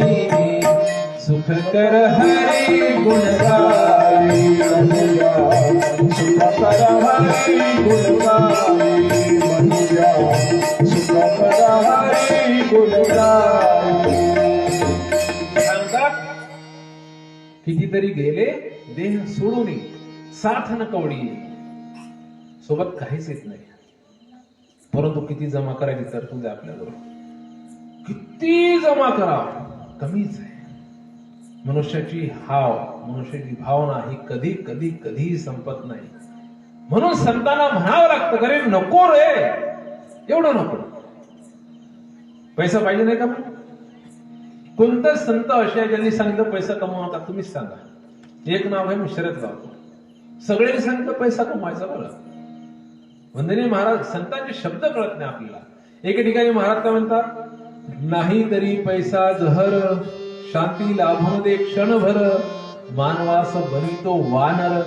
सुख कर हरी गुण गाई मनुजा, सुख कर हरी गुण गाई मनुजा, सुख कर हरी गुण गाई. सांगतात कितीतरी गेले देह सोडून, साथ न कवडी, सोबत काहीच येत नाही. परंतु किती जमा करायची तरतूद आहे आपल्याबरोबर, किती जमा करा कमीच आहे. मनुष्याची हाव, मनुष्याची भावना ही कधी कधी कधी संपत नाही. म्हणून संतांना म्हणावं लागतं, अरे नको रे, एवढं नको. पैसा पाहिजे नाही का? कोणतं संत असे आहे ज्यांनी सांगितलं पैसा कमवू नका? तुम्हीच सांगा. एक नाव आहे, मी शर्यत लावतो. सगळ्यांनी सांगितलं पैसा कमवायचा. बरं, वंदनीय महाराज संतांचे शब्द कळत नाही आपल्याला. एके ठिकाणी महाराज काय म्हणतात, नाही तरी पैसा जहर, शांती लाभून दे क्षणभर, मानवास बनितो वानर,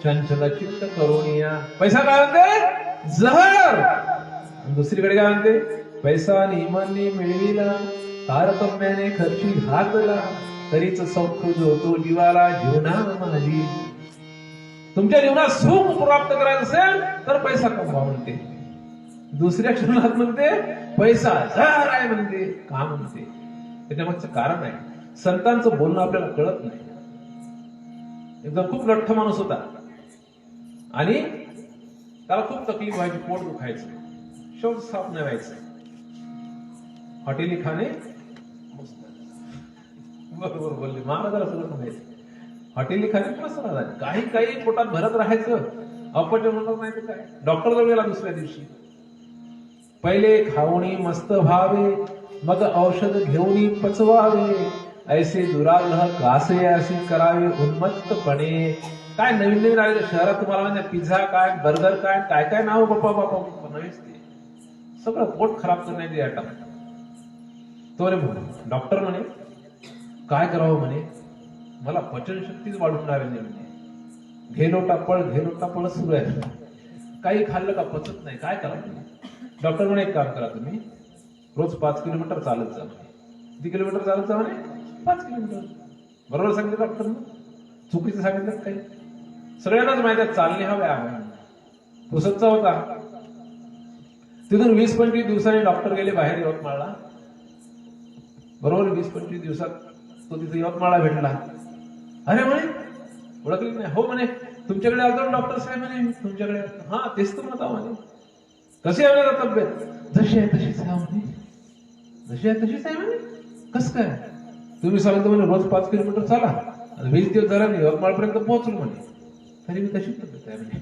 चंचल चित्त करोनिया. पैसा काय म्हणते? जहर. दुसरीकडे काय म्हणते? पैसा नियमाने मिळविला, तारतम्याने खर्ची घातला, तरीच सौख्य जो तो जीवाला जीवना माझी. तुमच्या जीवनात सुख प्राप्त करायचं असेल तर पैसा कमवा म्हणते. दुसऱ्या क्षणात म्हणते पैसा जहर आहे म्हणते. का म्हणते? त्याच्यामागचं कारण आहे. संतांचं बोलणं आपल्याला कळत नाही. एकदम खूप लठ्ठ माणूस होता आणि त्याला खूप तकलीफ व्हायची, पोट दुखायचं, शौच साफ नाही व्हायचं. हॉटेली खाणे, बरोबर बोलले महाराजाला सगळं म्हणायचं. हॉटेली खाणे मस्त राहतात, काही काही पोटात भरत राहायचं, अपचन होणार नाही तर काय. डॉक्टर जवळ गेला दुसऱ्या दिवशी. पहिले खावणी मस्त व्हावे, मग औषध घेऊन पचवावे, ऐसे दुराग्रह कासे असे करावे उन्मत्तपणे. काय नवीन नवीन आले शहरात तुम्हाला म्हणजे पिझ्झा काय, बर्गर काय, काय काय नाव बाप्पा बाप्पा नवीच ते सगळं पोट खराब करण्याची आयटम. तो रे डॉक्टर म्हणे काय करावं म्हणे, मला पचनशक्तीच वाढून राहिली नाही म्हणे. घेलोटा पळ सुरू आहे. काही खाल्लं का पचत नाही, काय करावं? डॉक्टर म्हणे एक काम करा, तुम्ही रोज 5 किलोमीटर चालत जा म्हणे. किती किलोमीटर चालत जा म्हणे? 5 किलोमीटर. बरोबर सांगितलं डॉक्टरनं? चुकीचं सांगितलं काही? सगळ्यांनाच माहिती आहे चालणे हा व्यायाम आहे. पुसतचा होता. तिथून 20-25 दिवसांनी डॉक्टर गेले बाहेर यवतमाळला. बरोबर 20-25 दिवसात तो तिथे यवतमाळला भेटला. अरे म्हणे ओळखली नाही? हो म्हणे तुमच्याकडे आलो डॉक्टर साहेब म्हणे. तुमच्याकडे? हा तेच तर म्हणता म्हणे. कशी आहे म्हणे तब्येत? जशी आहे तशीच आहे म्हणे. जशी आहे तशीच आहे म्हणे. कस काय? तुम्ही सांगतो म्हणे रोज 5 किलोमीटर चाला, 20 दिवस झाला नाही यवतमाळपर्यंत पोहोचलो म्हणे, तरी मी तशीच तब्येत आहे म्हणे.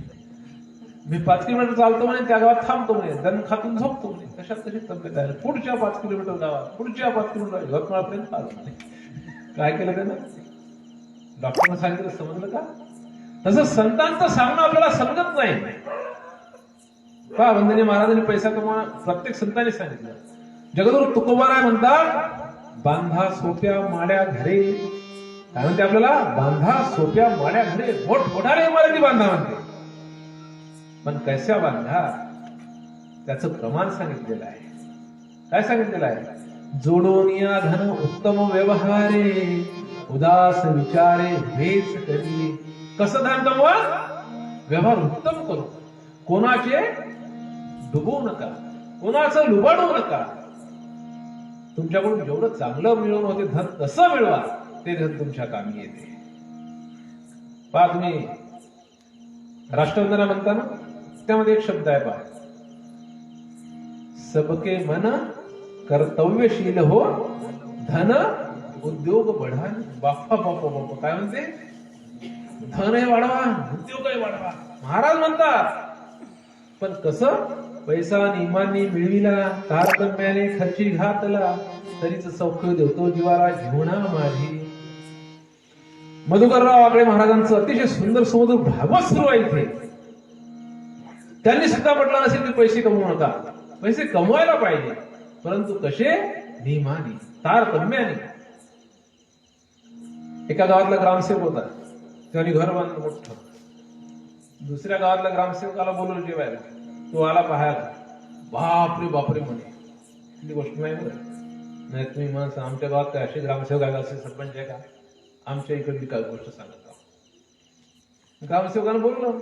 मी 5 किलोमीटर चालतो म्हणे, त्या गावात थांबतो म्हणे, दन खातून झोपतो म्हणे, कशात तशीच तब्येत आहे. पुढच्या 5 किलोमीटर गावात, पुढच्या 5 किलोमीटर यवतमाळपर्यंत आलो म्हणे. काय केलं त्यानं? डॉक्टरनं सांगितलं, समजलं का? तसं संतांचं सांगणं आपल्याला समजत नाही. का वंदनीय महाराजांनी पैसा कमवा प्रत्येक संतांनी सांगितलं. जगद्गुरु तुकोबाराय म्हणतात, बांधा सोप्या माड्या घरे. काय म्हणते आपल्याला? बांधा सोप्या माड्या घरे. मोठमोठाले इमारती बांधा म्हणते, पण कैस्या बांधा त्याचं प्रमाण सांगितलेलं आहे. काय सांगितलेलं आहे? जोडोनिया धन उत्तम व्यवहारे, उदास विचारे हेच करी. कसं धन कमवा? व्यवहार उत्तम करू. कोणाचे डुबवू नका, कोणाचं लुबाडू नका. तुमच्याकडून जेवढं चांगलं मिळवून होते धन तसं मिळवा, ते धन तुमच्या कामी येते. पहा तुम्ही राष्ट्रवंदना म्हणता ना, त्यामध्ये एक शब्द आहे पहा, सबके मन कर्तव्यशील हो, धन उद्योग बढ़ावे. बाप्पा बाप्पा बाप्पा, काय म्हणते? धनही वाढवा, उद्योगही वाढवा, महाराज म्हणतात. पण कसं? पैसा नियमांनी मिळविला, तारतम्याने खर्ची घातला, तरीच सौख्य देतो जीवाला घेऊना माझी. मधुकरराव आगळे महाराजांचं अतिशय सुंदर सुमधुर भागवत सुरू आहे इथे. त्यांनी सुद्धा म्हटलं नसेल की पैसे कमवू नका. पैसे कमवायला पाहिजे, परंतु कसे? नियमाने, तारतम्याने. एका गावातला ग्रामसेवक होता, त्यांनी घर बांधलं मोठं. दुसऱ्या गावातल्या ग्रामसेवकाला बोलवलं जेवायला. तो आला पाहायला. बापरे बापरे म्हणे, ही गोष्ट नाही बरं. नाही तुम्ही म्हणा आमच्या गावात काय असे ग्रामसेवक आहे, असे सरपंच आहे का? आमच्या इकडली काय गोष्ट सांगत आहोत. ग्रामसेवकानं बोललं.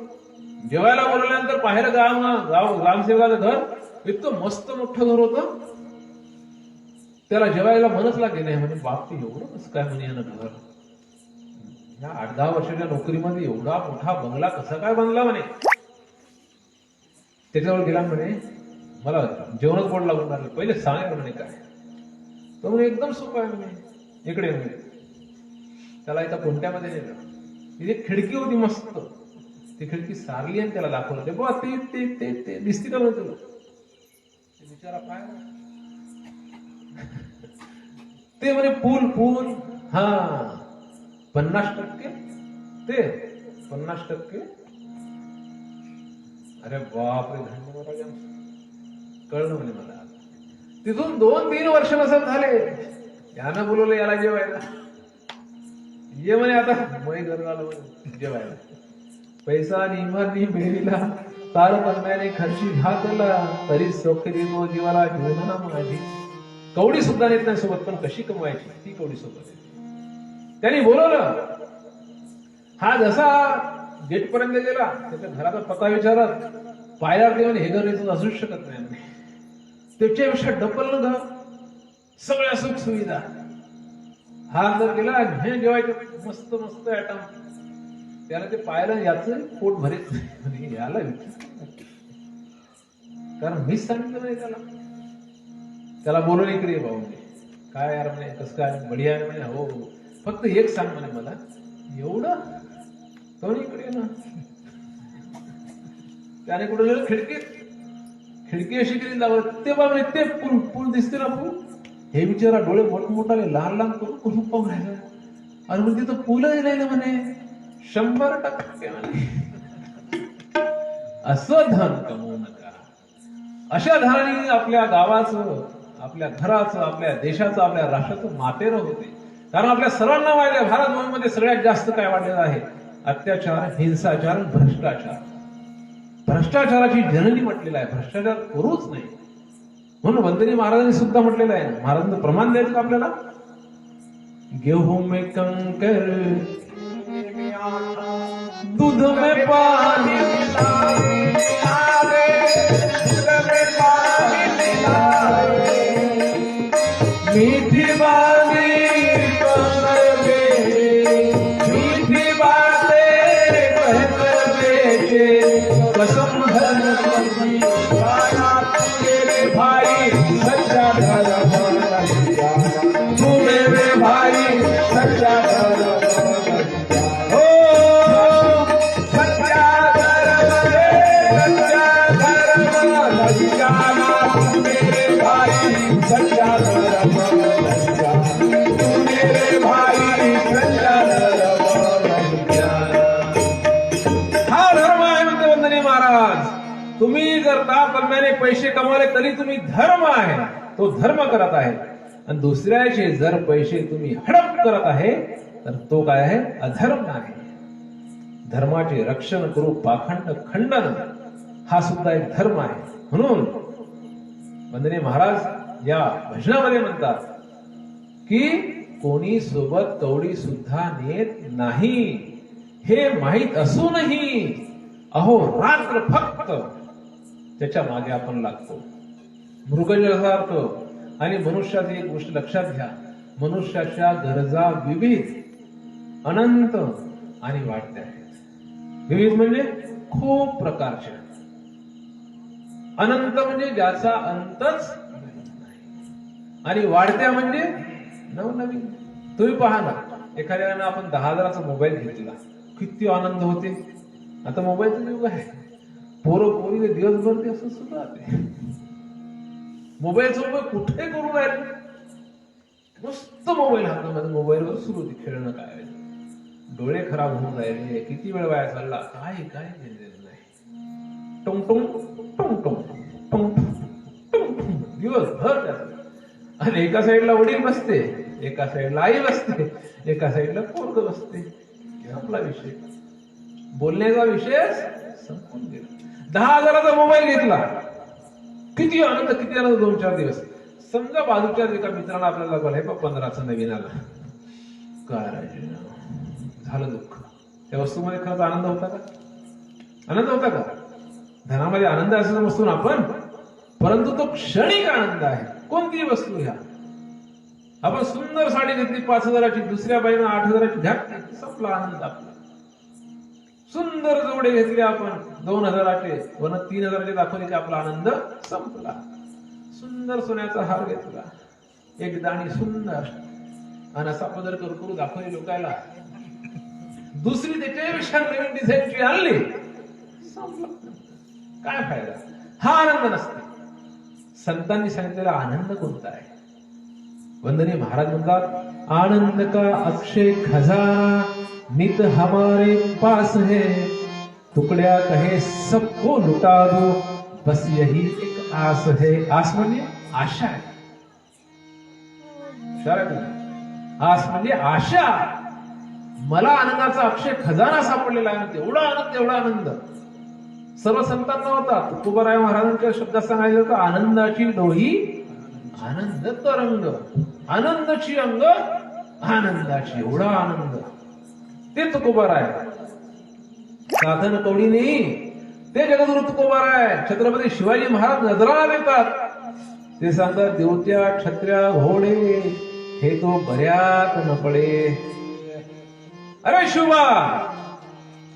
जेवायला बोलवल्यानंतर पाहिलं ग्रामसेवकाचं घर इतकं मस्त मोठं घर होतं. त्याला जेवायला मनच लागले नाही. म्हणजे बाप एवढं कसं काय म्हणे यानं घर? या 8-10 वर्षाच्या नोकरीमध्ये एवढा मोठा बंगला कसा काय बांधला म्हणे. त्याच्यावर गेला म्हणे, मला जेवणच गोड लागून राहिलं, पहिले सांगा म्हणे काय. तो म्हणे एकदम सोपं आहे म्हणे, इकडे म्हणे. त्याला एका कोणत्यामध्ये नेलं. तिथे खिडकी होती मस्त. ती खिडकी सारली आणि त्याला दाखवलं. ते बघा ते ते ते ते दिसते का तुला? ते बिचारा काय ते म्हणे पूल हा 50% ते 50%. अरे बापरे, धन्यवाद. कळलं म्हणे मला. तिथून 2-3 वर्ष नसत झाले. यानं बोलवलं याला जेवायला. ये म्हणे आता मै घर झालं जेवायला. पैसा नियमांनी मिळविला, तारतम्याने खर्ची घातला, तरी सौख्य देतो जीवाला घेऊन माझी. कवडी सुद्धा नेत नाही सोबत, पण कशी कमवायची ती कवडी सोबत. त्यांनी बोलवलं. हा जसा गेट पर्यंत गेला, त्याच्या घराचा पत्ता विचारत, पायावर देऊन हे घर इथून असूच शकत नाही. त्याच्यापेक्षा डबल न घर, सगळ्या सुख सुविधा. हा जर गेला हे जेवायचं मस्त मस्त आयटम, त्याला ते पाहायला याचं पोट भरेच नाही. याला कारण मीच सांगितलं नाही त्याला बोलून इकडे भाऊ काय यार म्हणे, कसं काय बढिया आहे म्हणे. हो फक्त एक सांग म्हणे मला, एवढं कोणी इकडे ना. त्याने कुठं खिडकी अशी केली लावलं. ते बाबा ते पूल दिसते ना पूल. हे बिचारा डोळे मोठमोठाले लहान करून पाहून राहिला. आणि म्हणजे तिथं पूलही नाही ना म्हणे. 100% म्हणे. असं धन कमवू नका. अशा धनाने आपल्या गावाचं, आपल्या घराचं, आपल्या देशाचं, आपल्या राष्ट्राचं मातेरं होते. कारण आपल्या सर्वांना माहिती आहे भारत भूमीमध्ये सगळ्यात जास्त काय वाढलेलं आहे? अत्याचार, हिंसाचार, भ्रष्टाचार. भ्रष्टाचाराची जननी म्हटलेलं आहे. भ्रष्टाचार करूच नाही म्हणून वंदनीय महाराजांनी सुद्धा म्हटलेलं आहे. महाराजांचं प्रमाण द्यायचं का आपल्याला? गेहूं में कंकर, दूध में पानी मिलावे, मीठी बानी कर बेचे, मीठी बातें कहकर बेचे, कसम धन करनी आया मेरे भाई सच्चा धर्म नहीं जाना, तू मेरे भाई सच्चा धर्म हो, सच्चा धर्म नहीं जाना, तू मेरे भाई सच्चा धर्म नहीं जाना, तू मेरे भाई सच्चा धर्म नहीं जाना. हा धर्म आहे म्हणते वंदनीय महाराज. तुम्ही जर तारतम्याने पैसे कमावले तरी तुम्ही धर्म आहे, तो धर्म करत आहे. आणि दुसऱ्याचे जर पैसे तुम्ही हडप करत आहे तर तो काय आहे? अधर्म आहे. धर्माचे रक्षण करू पाखंड खंडन हा सुद्धा एक धर्म आहे. म्हणून वंदनीय महाराज या भजनामध्ये म्हणतात की कोणी सोबत कवडी सुद्धा नेत नाही हे माहीत असूनही अहो रात्र फक्त त्याच्या मागे आपण लागतो. मृगजळसार्थ. आणि मनुष्याची एक गोष्ट लक्षात घ्या, मनुष्याच्या गरजा विविध, अनंत आणि वाढत्या आहेत. विविध म्हणजे खूप प्रकारच्या. अनंत म्हणजे ज्याचा अंतच आणि वाढत्या म्हणजे नवनवीन. तुम्ही पहा ना, एखाद्यानं आपण 10,000चा मोबाईल घेतला, किती आनंद होते. आता मोबाईलचं युग आहे, पोरं पोरी दिवसभर ते असं सुद्धा मोबाईलचा उपयोग कुठे करू राहिले. मस्त मोबाईल हातामध्ये, मोबाईलवर सुरू होती खेळणं. काय डोळे खराब होऊन राहिले, किती वेळ वाया चालला, काय काय नाही. टोंग टोंग टोंग टोंग टोंग टोंग दिवसभर त्याचं. आणि एका साईडला वडील बसते, एका साईडला आई बसते, एका साईडला पोरग बसते. आपला विषय, बोलण्याचा विषय संपून गेला. 10,000चा मोबाईल घेतला, किती आनंद, किती आनंद. 2-4 दिवस. समजा बाजूच्या एका मित्राला आपल्याला बोलाय 15चा नवीन आला, काय झालं दुःख. त्या वस्तूमध्ये खरंच आनंद होता का? आनंद होता का? धनामध्ये आनंद असं समजतो ना आपण, परंतु तो क्षणिक आनंद आहे. कोणतीही वस्तू घ्या, आपण सुंदर साडी घेतली 5,000ची, दुसऱ्या बाईनं 8,000ची घातली, संपला आनंद आपला. सुंदर जोडे घेतले आपण 2,000चे, वन 3,000चे दाखवले की आपला आनंद संपला. सुंदर सोन्याचा हार घेतला, एक दाणी सुंदर आणि असा पदर करू दाखवली लोकायला, दुसरी त्याच्यापेक्षा नवीन डिझाईनची आणली, संपला. काय फायदा? हा आनंद नसते. संतांनी सांगितलेला आनंद कोणता आहे? वंदनीय महाराज म्हणतात, आनंद का अक्षय खजाना नित हमारे पास है, तुकड्या कहे सबको लुटा दो, बस यही एक आस है. आस म्हणजे आशा आहे. आस म्हणजे आशा. मला आनंदाचा अक्षय खजाना सापडलेला आहे, तेवढा आनंद, तेवढा आनंद सर्व संतांना होता. तुकोबाराय महाराजांच्या शब्दात सांगायचं तर आनंदाची डोही आनंद तरंग, आनंदाची अंग आनंदाची, एवढा आनंद. ते तुकोबाराय. साधन कवडी नाही, ते जगद्गुरु तुकोबाराय. छत्रपती शिवाजी महाराज नजराला देतात, ते सांगतात, देवत्या छत्र्या घोडे हे तो बऱ्यात न पडे. अरे शिवा,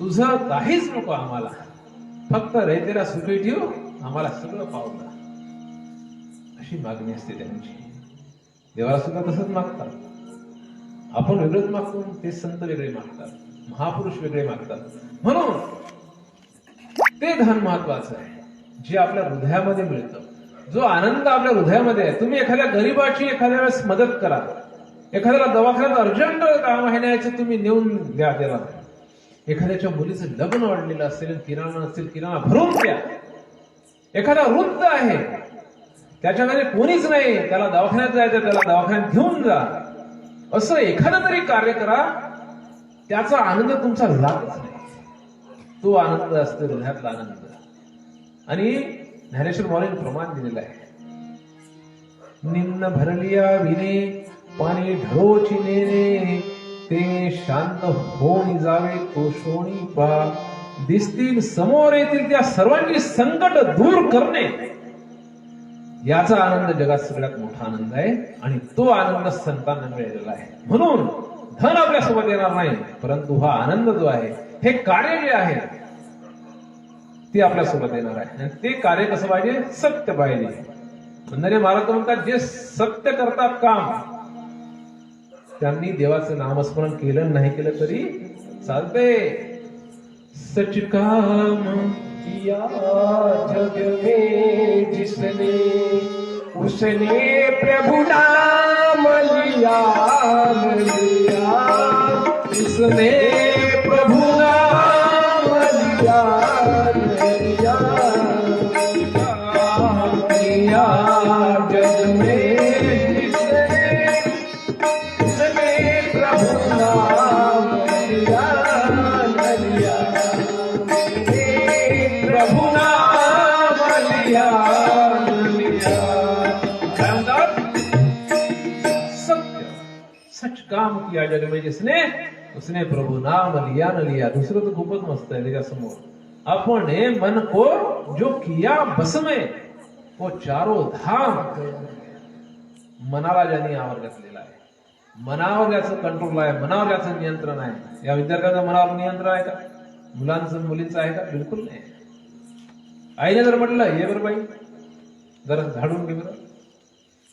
तुझं काहीच नको आम्हाला, फक्त रयतेला सुखी ठेव, आम्हाला सगळं पावलं. अशी मागणी असते त्यांची. देवाला सुद्धा तसंच मागतात. आपण वेगळंच मागतो, ते संत वेगळे मागतात, महापुरुष वेगळे मागतात. म्हणून ते धन महत्वाचं आहे, जे आपल्या हृदयामध्ये मिळतं, जो आनंद आपल्या हृदयामध्ये आहे. तुम्ही एखाद्या गरीबाची एखाद्या वेळेस मदत करा, एखाद्याला दवाखान्यात अर्जंट काम आहे न्यायचं, तुम्ही नेऊन द्या त्याला. एखाद्याच्या मुलीचं लग्न वाढलेलं असेल, किराणा नसेल, किराणा भरून द्या. एखादा वृद्ध आहे, त्याच्याकडे कोणीच नाही, त्याला दवाखान्यात जायचं, त्याला दवाखान्यात घेऊन जा. असं एखादं तरी कार्य करा, त्याचा आनंद तुमचा जातच नाही. तो आनंद असतो हृदयातला आनंद. आणि ज्ञानेश्वर माऊलींनी प्रमाण दिलेलं आहे, निम्न भरलिया विने पाणी ढळोची नेने, ते शांत होऊन जावे कोशोणी पा. दिसतील समोर येतील त्या सर्वांची संकट दूर करणे, याचा आनंद जगात सगळ्यात मोठा आनंद आहे. आणि तो आनंद संतांना मिळालेला आहे. म्हणून धन आपल्यासोबत येणार नाही, परंतु हा आनंद जो आहे, हे कार्य जे आहे ते आपल्यासोबत येणार आहे. आणि ते कार्य कसं पाहिजे? सत्य पाहिजे. वंदनीय महाराज म्हणतात, जे सत्य करतात काम, त्यांनी देवाचं नामस्मरण केलं नाही केलं तरी चालते. सच काम किया जग में जिसने, उसने प्रभु नाम लिया, जिसने प्रभु नाम लिया, जग में काम किया जग में जिसने, उसने प्रभु नाम लिया न लिया. दुसरं तर खूपच मस्त आहे त्याच्यासमोर. अपने मन को जो किया बस में, वो चारों धाम. मनाला ज्यांनी आवर घातलेला आहे, मनावर ज्याचं कंट्रोल आहे, मनावर ज्याचं नियंत्रण आहे. या विद्यार्थ्यांचं मनावर नियंत्रण आहे का? मुलांचं मुलींचं आहे का? बिलकुल नाही. आईने जर म्हटलं ये बरं बाई जरा झाडून घे बरं,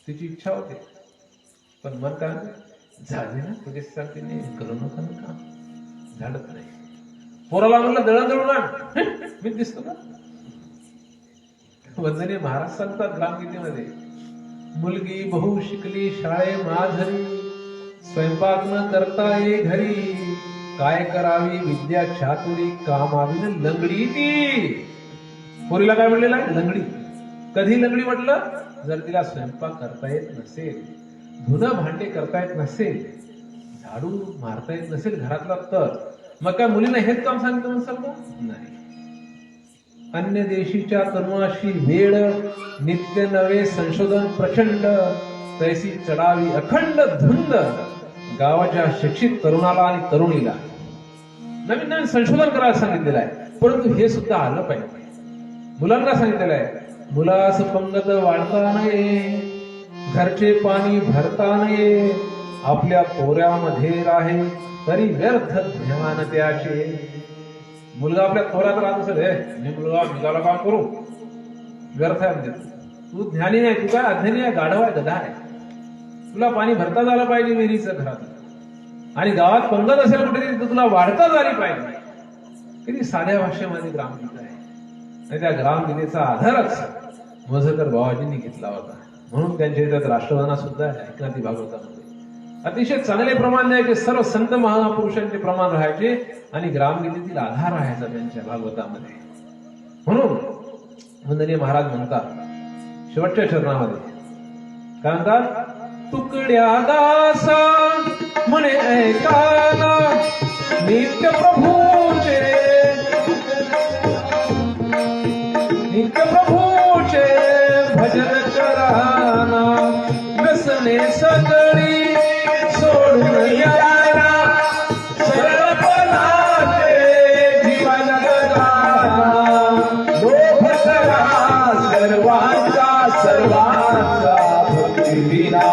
तिची इच्छा होते, पण मन काय म्हणते, झाडे ना तुझे सांगते नाही करू नका ना काम, झाडत नाही. पोराला म्हणलं दळण दळून आण, मी दिसतो का? वंदनीय महाराज सांगतात ग्रामगीतेमध्ये, मुलगी बहु शिकली शाळे माधरी, स्वयंपाक न करता ये घरी, काय करावी विद्या चातुरी, कामावी न लंगडी ती. पोरीला काय म्हणलेलं आहे? लंगडी. कधी लंगडी म्हटलं? जर तिला स्वयंपाक करता येत नसेल, धुणं भांडे करता येत नसेल, झाडू मारता येत नसेल घरातला, तर मग काय मुलींना हेच काम सांगितलं म्हणसाल का? नाही. अन्य देशीच्या तनुवाशी वेळ, नित्य नवे संशोधन प्रचंड, तैसी चढावी अखंड धुंद, गावाच्या शिक्षित तरुणाला आणि तरुणीला नवीन नवीन संशोधन करायला सांगितलेलं आहे. परंतु हे सुद्धा आलं पाहिजे. मुलांना सांगितलेलं आहे, मुलास पंगत वाढता नये, घरचे पाणी भरता नये, आपल्या तोऱ्यामध्ये राहे तरी व्यर्थ ज्ञान त्याचे. मुलगा आपल्या तोऱ्यात राहत असेल, मी मुलगा निघाला काम करू, व्यर्थ आहे म्हणजे तू ज्ञानी नाही, तू काय अज्ञानी आहे, गाढव आहे, गधा आहे. तुला पाणी भरता झालं पाहिजे विहिरीचं घरात, आणि गावात पंगत असेल कुठेतरी तर तुला वाढता झाली पाहिजे. किती साध्या भाषेमध्ये ग्रामगीता आहे. आणि त्या ग्रामगीतेचा आधारच मोझकर बाबाजींनी घेतला होता. म्हणून त्यांच्या इथं राष्ट्रगाना सुद्धा आहे एकनाथी भागवतामध्ये. अतिशय चांगले प्रमाण द्यायचे, सर्व संत महापुरुषांचे प्रमाण राहायचे आणि ग्रामगीतेतील आधार राहायचा त्यांच्या भागवतामध्ये. म्हणून वंदनीय महाराज म्हणतात शेवटच्या चरणामध्ये, काय म्हणतात, तुकड्या दासा म्हणे ऐकाना नित्य प्रभूचे, नित्य प्रभूचे भजन कराना, व्यसने सगळी सोडून याना, सरळपणाचे जीवन जगाना, लोभ करा सर्वांचा सर्वांचा, भक्ती विना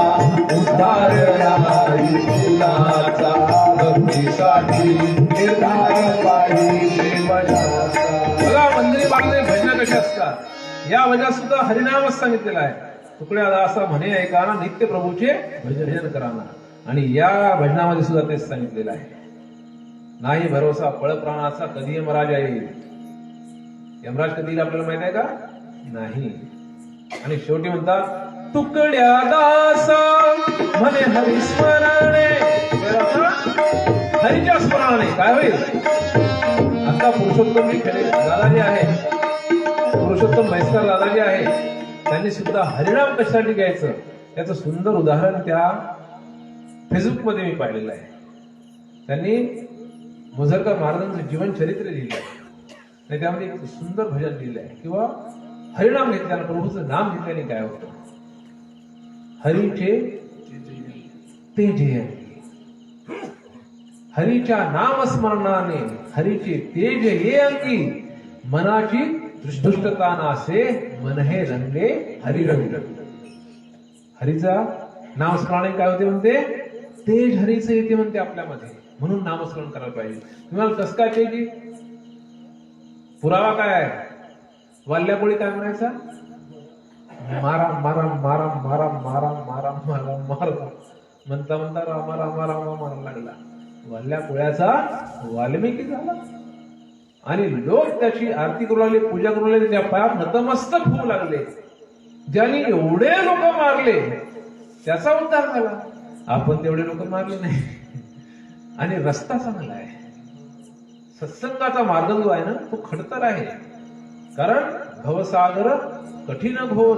उद्धार नाही कुणाचा, भक्तीसाठी निर्धार पाहिजे मनाचा. बघा मंदिरी बागले भजन कशा असतात. या भजनात सुद्धा हरिनामच सांगितलेला आहे. तुकड्या दासा म्हणे ऐकाना नित्य प्रभूचे भजन कराना. आणि या भजनामध्ये सुद्धा तेच सांगितलेलं आहे. नाही भरोसा पळ प्राणाचा कधी यमराज येईल. यमराज कधी येईल आपल्याला माहित आहे का? नाही. आणि शेवटी म्हणतात तुकड्या दासा म्हणे हरिस्मरणे, हरीच्या स्मरणाने काय होईल. आता पुरुषोत्तम दादा जे आहे, पुरुषोत्तम म्हैसकर दादा जे आहे, त्यांनी सुद्धा हरिनाम कशासाठी घ्यायचं त्याचं सुंदर उदाहरण त्या फेसबुक मध्ये मी पाहिलेलं आहे. त्यांनी मोझरकर महाराजांचं जीवन चरित्र लिहिलं आहे आणि त्यामध्ये एक सुंदर भजन लिहिलं आहे. किंवा हरिनाम घेतल्यानं, प्रभूचं नाम घेतल्याने काय होतं. हरीचे तेज अंगी, हरीच्या नामस्मरणाने हरीचे तेज ये अंगी, मनाची दुष्टता नासे मन हे रंगे हरिरंग. हरीचा नामस्मरणाने काय होते म्हणते, तेज हरीचं येते म्हणते आपल्यामध्ये. म्हणून नामस्मरण करायला पाहिजे. तुम्हाला कसं काय तेज? पुरावा काय आहे? वाल्यापोळी काय म्हणायचा, मारा मारा मारा मारा मारा मारा मारा मारा म्हणता म्हणता रामा रामा रामा मारा लागला. वाल्या पोळ्याचा वाल्मिकी झाला. आणि लोक त्याची आरती करू लागले, पूजा करू लागले, त्या पायात नतमस्तक होऊ लागले. ज्यांनी एवढे लोक मारले त्याचा उद्धार झाला. आपण तेवढे लोक मारले नाही. आणि रस्ता चांगला आहे. सत्संगाचा मार्ग जो आहे ना तो खडतर आहे. कारण भवसागर कठीण घोर,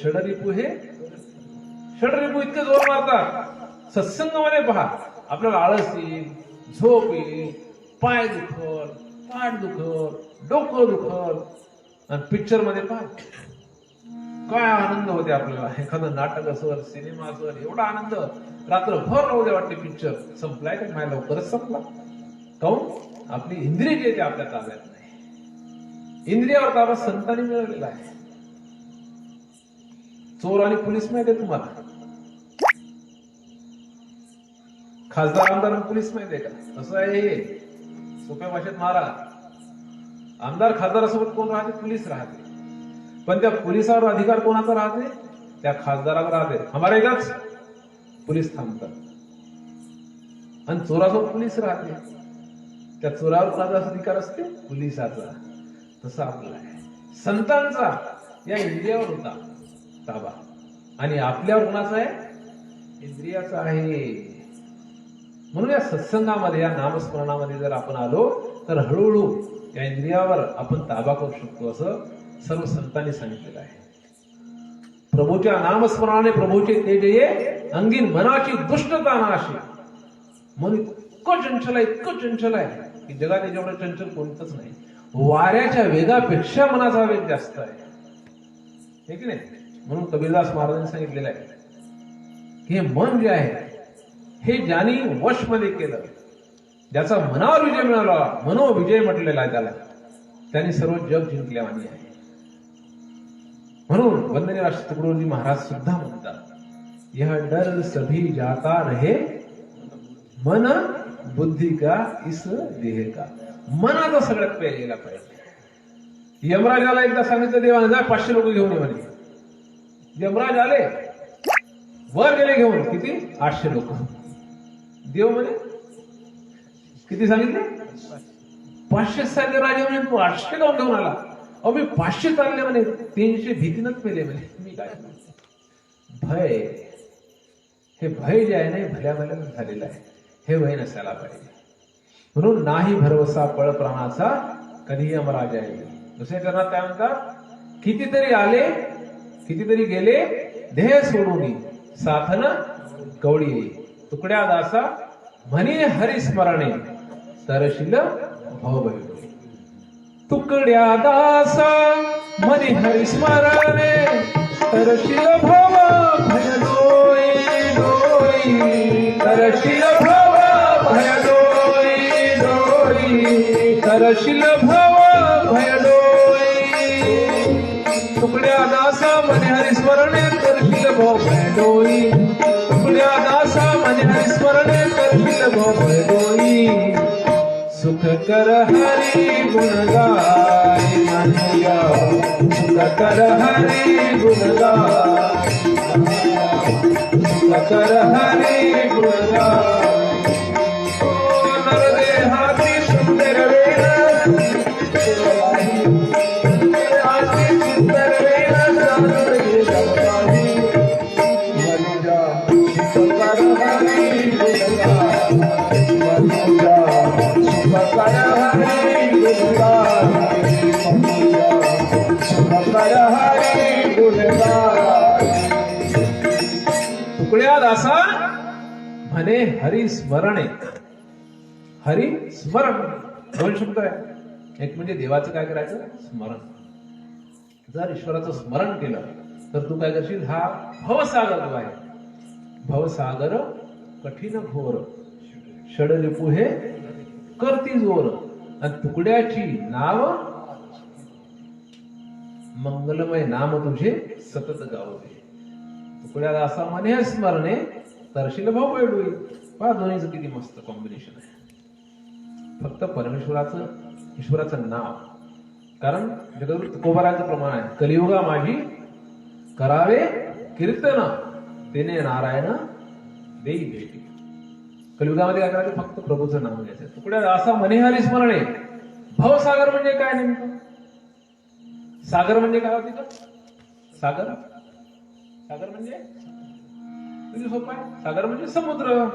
षडरिपू हे षडरिपू इतके जोर मारतात. सत्संगामध्ये पहा आपल्याला आळस येईल, झोप येईल, पाय दुखल, पाठ दुखल, डोकं दुखल. आणि पिक्चर मध्ये पहा काय आनंद होते आपल्याला. एखादं नाटक असर, सिनेमा असर, एवढा आनंद रात्रभर राहू दे वाटते. पिक्चर संपलाय का नाही, लवकरच संपला. काऊन? आपली इंद्रिय जे ते आपल्या ताब्यात नाही. इंद्रियावर ताबा संतांनी मिळवलेला आहे. चोर आणि पोलीस माहिती आहे तुम्हाला? खासदार आमदार आणि पोलीस माहिती आहे का? असं आहे हे सोप्या भाषेत मारा. आमदार खासदारासोबत कोण राहते? पोलीस राहते. पण त्या पोलिसावर अधिकार कोणाचा राहते? त्या खासदारावर राहते. हमारे इथंच पोलीस थांबतात. आणि चोरासोबत पोलीस राहते. त्या चोरावर कोणाचा अधिकार असते? पोलिसाचा. तसं आपलं आहे. संतांचा या इंद्रियावर होता ताबा, आणि आपल्यावर कोणाचा आहे? इंद्रियाचा आहे. म्हणून या सत्संगामध्ये, या नामस्मरणामध्ये जर आपण आलो तर हळूहळू या इंद्रियावर आपण ताबा करू शकतो, असं सर्व संतांनी सांगितलेलं आहे. प्रभूच्या नामस्मरणाने प्रभूचे तेज ये, अंगीन मनाची दुष्टता नाशी. मन इतकं चंचल आहे की जगात याच्यावर चंचल कोणतंच नाही. वाऱ्याच्या वेगापेक्षा मनाचा वेग जास्त आहे, हे की नाही? म्हणून कबीरदास महाराजांनी सांगितलेलं आहे की हे मन जे आहे हे ज्यांनी वशमध्ये केलं, ज्याचा मनावर विजय मिळाला, मनोविजय म्हटलेला आहे त्याला, त्यांनी सर्व जग जिंकल्यावानी आहे. म्हणून वंदनीय राष्ट्र तुकडोजी महाराज सुद्धा म्हणतात, यह डर सभी जाता रहे, मन बुद्धी का इस देह का. मनाचा सगळ्यात पहिले गेला पाहिजे. यमराजाला एकदा सांगितलं देवाने, जा 500 लोक घेऊन ये म्हणे. यमराज आले, वर गेले घेऊन, किती? 800 लोक. देव म्हणे किती सांगितले? 500 सांगितले. राजा म्हणे तू 800 काऊन घेऊन आला? अहो मी 500 चालले म्हणे. 300 भीतीनच मेले म्हणे. मी काय भय, हे भय जे आहे ना, भल्या भल्यानं झालेलं आहे. हे भय नसायला पाहिजे. म्हणून नाही भरवसा पळ प्राणाचा, कधीही यमराज आहे. दुसऱ्या चरणात काय म्हणतात? कितीतरी आले, कितीतरी गेले, देह सोडून साथन कवळी. तुकड्या दासा म्हणे हरिस्मरणे, तरशील भवभय. तुकड्या दासा म्हणे हरिस्मरणे, तरशील भव भय डोई डोई. तरशील भव भय डोई डोई. तरशील भव भय डोई. तुकड्या दासा म्हणे हरिस्मरणे, तरशील भव भय डोई. तुकड्या दासा म्हणे हरिस्मरणे, तरशील भव भय डोई. सुख कर हरि गुण गाय मानुया, सुख कर हरि गुण गाय, सुख कर हरि गुण गाय. ओ नरदेहाती सुंदर वेण, देहाती सुंदर वेण, सादर घे जगताही. मनुजा सुख कर हरि गुण गाय, मनुजा सुख कर हरि गुण गाय, मनुजा सुख कर हरि गुण गाय. तुकड्या दासा म्हणे हरी स्मरणे. हरी स्मरण, दोन शब्द आहे. एक म्हणजे देवाचं काय करायचं? स्मरण. जर ईश्वराचं स्मरण केलं तर तू काय करशील? हा भवसागर जो आहे, भवसागर कठीण घोर, षडरिपू हे करती जोर. आणि तुकड्याची नाव मंगलमय नाम तुझे सतत गाऊ दे. तुकड्या दासा म्हणे स्मरणे, तरशील भाऊ वेडोई. पहा दोन्हीचं किती मस्त कॉम्बिनेशन आहे. फक्त परमेश्वराचं, ईश्वराचं नाव. कारण जगद्गुरु तुकोबाराचं प्रमाण आहे, कलियुगा माझी करावे कीर्तन, तेने नारायण देई भेटी. कलियुगामध्ये काय करायचं? फक्त प्रभूचं नाव घ्यायचं. तुकड्या दासा म्हणे हरी स्मरणे. भवसागर म्हणजे काय नेमकं? सागर म्हणजे काय होती का? सागर, सागर म्हणजे किती सोपं आहे. सागर म्हणजे समुद्र.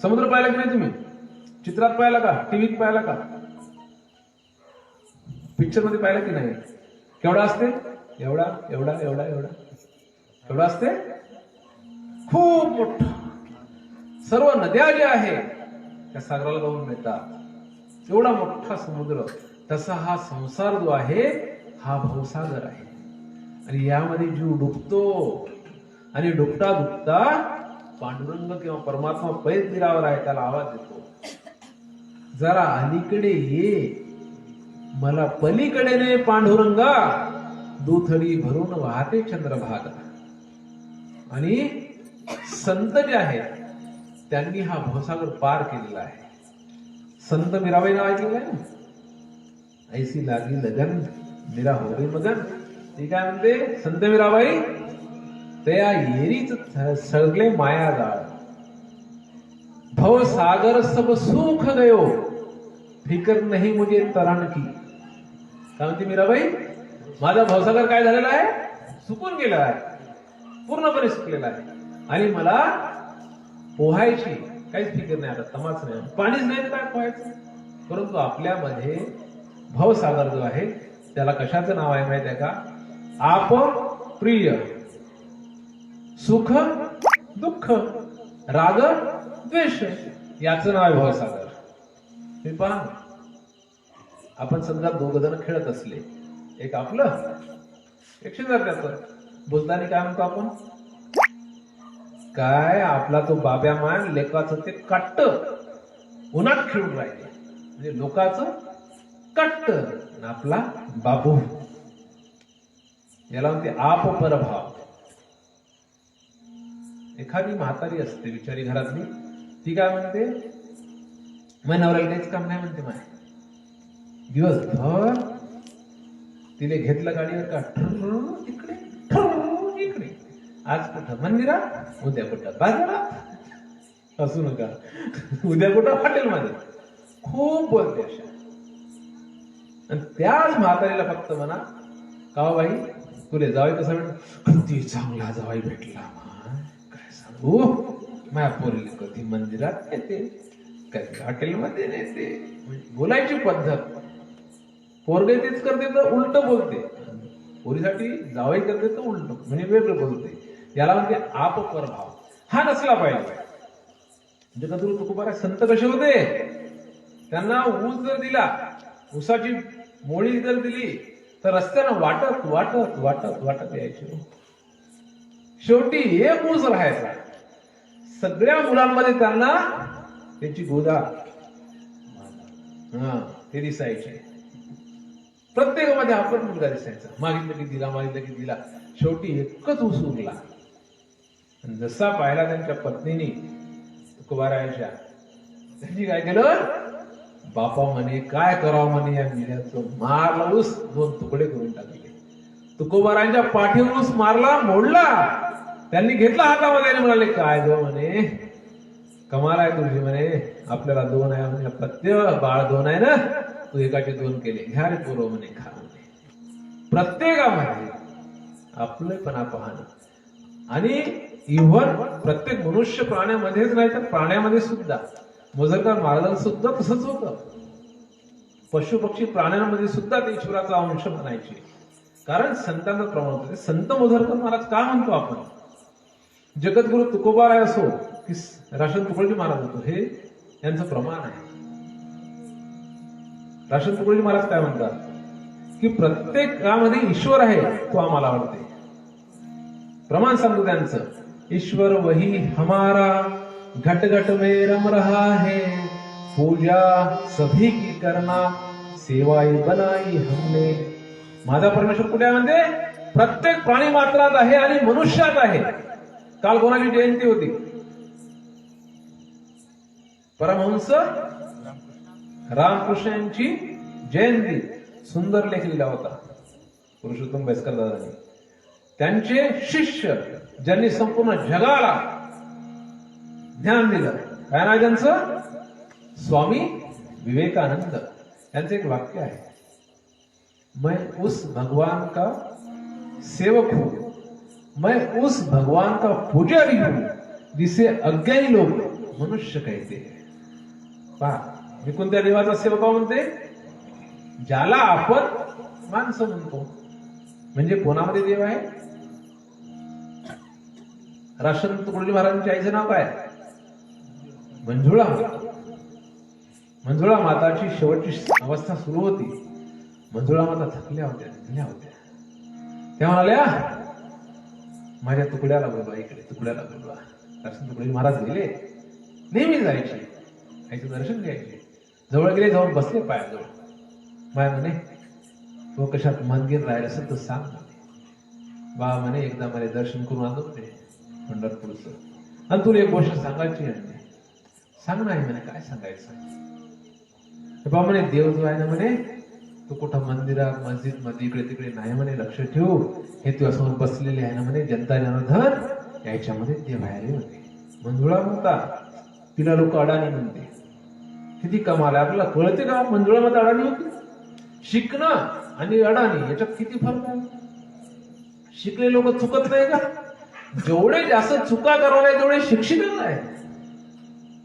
समुद्र पाहिला की नाही तुम्ही? चित्रात पाहिला का? टीव्हीत पाहिला का? पिक्चर मध्ये पाहिला की नाही? केवढा असते? एवढा एवढा एवढा एवढा एवढा असते, खूप मोठा. सर्व नद्या ज्या आहे त्या सागराला जाऊन मिळतात. एवढा मोठा समुद्र. तसा हा संसार जो आहे हा भवसागर आहे. आणि यामध्ये जीव डुबतो, आणि डुबता डुबता पांडुरंग किंवा परमात्मा पैल तीरावर आहे, त्याला आवाज देतो, जरा अलीकडे ये, मला पलीकडे ने पांडुरंगा, दुथडी भरून वाहते चंद्रभागा. आणि संत जे आहेत त्यांनी हा भवसागर पार केलेला आहे. संत मीराबाई नाव ऐकलेलं आहे ना? ऐसी लागी लगन मेरा हो गई मगन. ती काय म्हणते संत मीराबाई, तया येरीच सगळे माया जाळ, भव सागर सब सुख गयो, फिकर नाही मुझे तरण की. काय म्हणते मीराबाई, माझा भवसागर काय झालेला आहे, सुकून गेला आहे, पूर्णपणे सुकलेला आहे, आणि मला पोहायची काहीच फिकर नाही, आता तमाच नाही, पाणीच नाही तर काय पोहायचं. परंतु आपल्यामध्ये भवसागर जो आहे त्याला कशाचं नाव आहे माहिती आहे का, आप प्रिय, सुख दुःख, राग द्वेष, याचं नाव आहे भवसागर. हे पहा, आपण समजा दोघ जण खेळत असले, एक आपलं एक शेजारच्याचं, बोलताना काय म्हणतो आपण, काय आपला तो बाब्या मान लेकाचं ते काट्ट उन्हात खेळून राहिले, म्हणजे लोकांचं कट्ट आणि आपला बाबू, याला म्हणते आप परभाव. एखादी म्हातारी असते बिचारी घरातली, ती काय म्हणते, मग नवऱ्याला काहीच काम नाही म्हणते, माय दिवसभर तिने घेतलं गाडीवर का, इकडे इकडे, आज कुठं मंदिरात, उद्या कुठं बाजारात, असू नका, उद्या कुठं हॉटेलमध्ये, खूप बोलते अशा. आणि त्याच म्हातारीला फक्त म्हणा, का बाई तुले जावई कसं भेट, किती चांगला जावाई भेटला, काय सांगू, माझ्या पोरीला कधी मंदिरात येते, कधी हॉटेलमध्ये नेते. बोलायची पद्धत, पोरगे तेच करते तर उलट बोलते, पोरीसाठी जावई करते तर उलट म्हणजे वेगळं बोलते. याला म्हणते आप परभाव. हा नसला पाहिजे. जगद्गुरु तुकोबाराय संत कसे होते, त्यांना ऊस जर दिला, ऊसाची मोळी जर दिली तर रस्त्यानं वाटत वाटत वाटत वाटत यायचे. शेवटी एक ऊस राहायचा. सगळ्या मुलांमध्ये त्यांना त्याची गोदा ते दिसायचे. प्रत्येकामध्ये आपण मुलगा दिसायचा. मागितलं की दिला, मागितलं की दिला. शेवटी एकच ऊस उरला. जसा पाहिला त्यांच्या पत्नीने तुकोबारायांच्या, त्यांनी काय केलं, बापा म्हणे काय करावं म्हणे, या मिऱ्याचं मारला ऊस, 2 तुकडे करून टाकले. तुकोबारायांच्या पाठीवर ऊस मारला, मोडला. त्यांनी घेतला हातामध्ये आणि म्हणाले, काय गो म्हणे, कमाल आहे तुझी म्हणे, आपल्याला 2 आहे म्हणे, प्रत्येक बाळ 2 आहे ना, तू एकाचे 2 केले, घ्या रे पोरं म्हणे, खा म्हणे. प्रत्येकामध्ये आपलेपणा पाहणं. आणि इव्हन प्रत्येक मनुष्य प्राण्यामध्येच नाही तर प्राण्यामध्ये सुद्धा, मोजरकर महाराजांचं सुद्धा तसंच होतं. पशु पक्षी प्राण्यांमध्ये सुद्धा ते ईश्वराचा अंश म्हणायचे. कारण संतांचं प्रमाण होतं. संत मोजरकर महाराज का म्हणतो आपण, जगद्गुरु तुकोबाराय असो की राशन तुकडोजी महाराज होतो, हे यांचं प्रमाण आहे. राशन तुकडोजी महाराज काय म्हणतात की प्रत्येकामध्ये ईश्वर आहे, तो आम्हाला आवडते. प्रमाण सांगतो त्यांचं, ईश्वर वही हमारा घट घट में रम रहा है, पूजा सभी की करना, सेवाई बनाई हमने. माझा परमेश्वर कुठे आहे म्हणते, प्रत्येक प्राणी मात्रात आहे आणि मनुष्यात आहे. काल कोणाची जयंती होती, परमहंस रामकृष्ण यांची जयंती. सुंदर लेख लिहिला होता पुरुषोत्तम बैसकर दादांनी. त्यांचे शिष्य ज्यांनी संपूर्ण जगाला ज्ञान दिलं, काय नाव त्यांचं, स्वामी विवेकानंद. यांचं एक वाक्य आहे, मैं उस भगवान का सेवक हूं, मैं उस भगवान का पुजारी हूं जिसे अज्ञानी लोग मनुष्य कहते हैं. पहा, मी कोणत्या देवाचा सेवक आहो म्हणते, ज्याला आपण माणसं म्हणतो. म्हणजे कोणामध्ये देव आहे, राशन तुकडोजी महाराजांची आईचं नाव काय, मंजुळा. मंजुळा माताची शेवटची अवस्था सुरू होती. मंजुळा माता थकल्या होत्या, निघल्या होत्या. त्या म्हणाल्या, माझ्या तुकड्याला बोलवा, इकडे तुकड्याला बोलवा. राशन तुकडोजी महाराज गेले, नेहमी जायचे, आईचं दर्शन घ्यायचे. जवळ गेले, जाऊन बसले पायाजवळ. माय म्हणे, तो कशात मनगीर राहिला असेल तर सांग म्हणे. बा म्हणे, एकदा मला दर्शन करून आणतो ते पंढरपूरचं, आणि तुला एक गोष्ट सांगायची आहे. सांग नाही म्हणे, काय सांगायचं. बा म्हणे, देव जो आहे ना म्हणे, तू कुठं मंदिरात मस्जिद मध्ये इकडे तिकडे नाही म्हणे, लक्ष ठेवू. हे तुझ्यासमोर बसलेले आहे ना म्हणे जनता जनार्दन, याच्यामध्ये देव आहे रे म्हणे. मंजुळा म्हणतात, तिला लोक अडाणी म्हणते. किती कमाल आहे, आपल्याला कळते का मंजुळामध्ये अडाणी होती? शिकणं आणि अडाणी याच्यात किती फरक आहे? शिकले लोक चुकत नाही का? जेवढे जास्त चुका करणारे तेवढे शिक्षित आहे.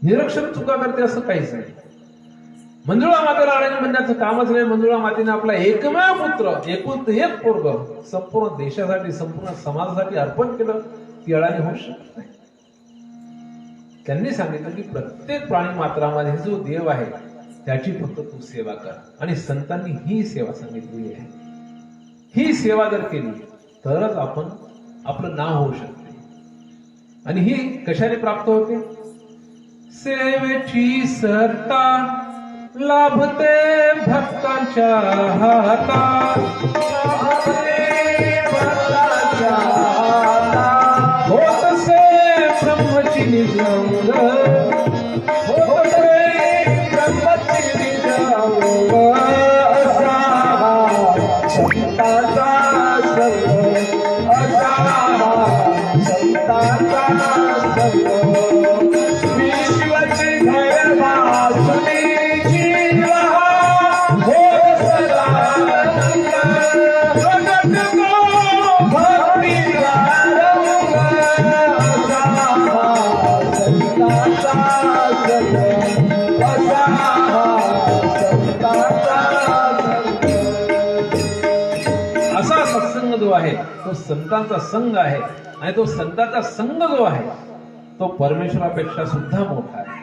निरक्षर चुका करते असं काहीच नाही. मंजुळा मातेला अडाणी म्हणण्याचं कामच नाही. मंजुळा मातेने आपला एकमेव पुत्र, एकूण एक पोरग संपूर्ण देशासाठी, संपूर्ण समाजासाठी अर्पण केलं. ती अडाणी होऊ शकत नाही. त्यांनी सांगितलं की प्रत्येक प्राणी मात्रामध्ये जो देव आहे त्याची फक्त तू सेवा कर. आणि संतांनी ही सेवा सांगितलेली आहे. ही सेवा जर केली तरच आपण आपलं नाव होऊ शकते. आणि ही कशाने प्राप्त होते? सेवेची सत्ता लाभते भक्तांच्या हातात, होतसे ब्रह्मची निजंग, होतसे ब्रह्मची निजंग, असा संतांचा संग, असा संतांचा संग. विश्वची घर वासुनी जीवा होत सदानंद, जगत को भक्तीचा रंग, असा संतांचा संग, असा संतांचा संग. असा सत्संग जो आहे तो संतांचा संघ आहे. आणि तो संतांचा संघ जो आहे तो परमेश्वरापेक्षा सुद्धा मोठा आहे.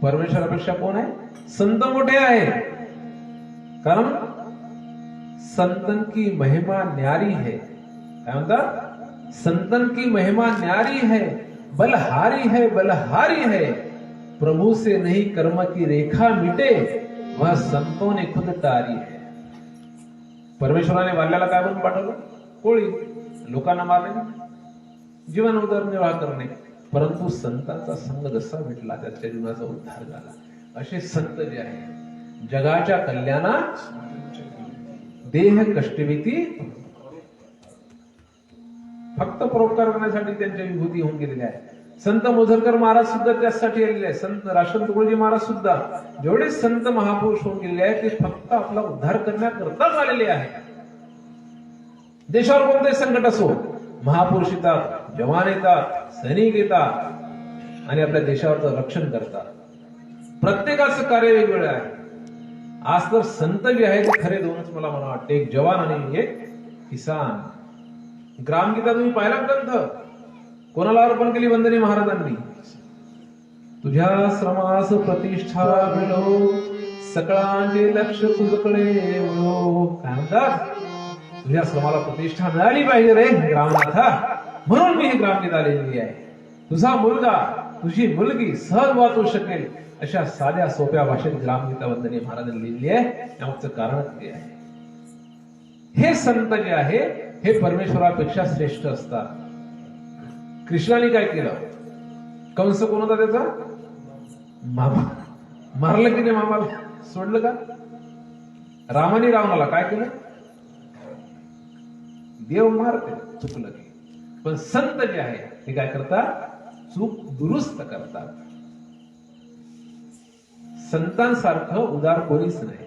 परमेश्वरापेक्षा कोण आहे? संत मोठे आहे. कारण संतन की महिमा न्यारी है. काय म्हणतात? संतन की महिमा न्यारी है, बलहारी है, बलहारी है. प्रभु से नहीं कर्म की रेखा मिटे, वह संतों ने खुद तारी है. परमेश्वराने वाल्याला काय म्हणून पाठवलं? कोळी. लोकांना मारणे, जीवन उदरनिर्वाह करणे. परंतु संतांचा संघ जसा भेटला त्याच्या जीवनाचा उद्धार झाला. असे संत जे आहे जगाच्या कल्याणात देह कष्टभीती फक्त परोपकार करण्यासाठी त्यांच्या विभूती होऊन गेलेल्या आहे. संत मोझरकर महाराज सुद्धा त्यासाठी आलेले आहे. संत राशन तुकडोजी महाराज सुद्धा, जेवढे संत महापुरुष होऊन गेलेले आहेत ते फक्त आपला उद्धार करण्याकरताच आलेले आहेत. देशावर कोणते संकट असो, महापुरुष येतात, जवान येतात, सैनिक येतात आणि आपल्या देशावरचं रक्षण करतात. प्रत्येकाचं कार्य वेगवेगळं आहे. आज तर संत जे आहे ते खरे दोनच मला वाटते, एक जवान आणि एक किसान. ग्रामगीता तुम्ही पाहिला ग्रंथ कोणाला अर्पण केली? वंदनी महाराजांनी. तुझ्या श्रमास प्रतिष्ठा मिळो, सकळांचे लक्ष तुझकडे वळो. काय म्हणतात? तुझ्या श्रमाला प्रतिष्ठा मिळाली पाहिजे रे ग्रामनाथा, म्हणून मी ही ग्रामगीता लिहिली आहे. तुझा मुलगा, तुझी मुलगी सहज वाचू शकेल अशा साध्या सोप्या भाषेत ग्रामगीता वंदनी महाराजांनी लिहिली आहे. त्यामागचं कारण ते आहे. हे संत जे आहे हे परमेश्वरापेक्षा श्रेष्ठ असतात. कृष्णाने काय केलं? कंस कोण होता त्याचा? मामा. मारलं की नाही मामाला? सोडलं का? रामाने रावणाला काय केलं? देव मारते चुकलं की. पण संत जे आहे ते काय करतात? चूक दुरुस्त करतात. संतांसारखं उदार कोणीच नाही.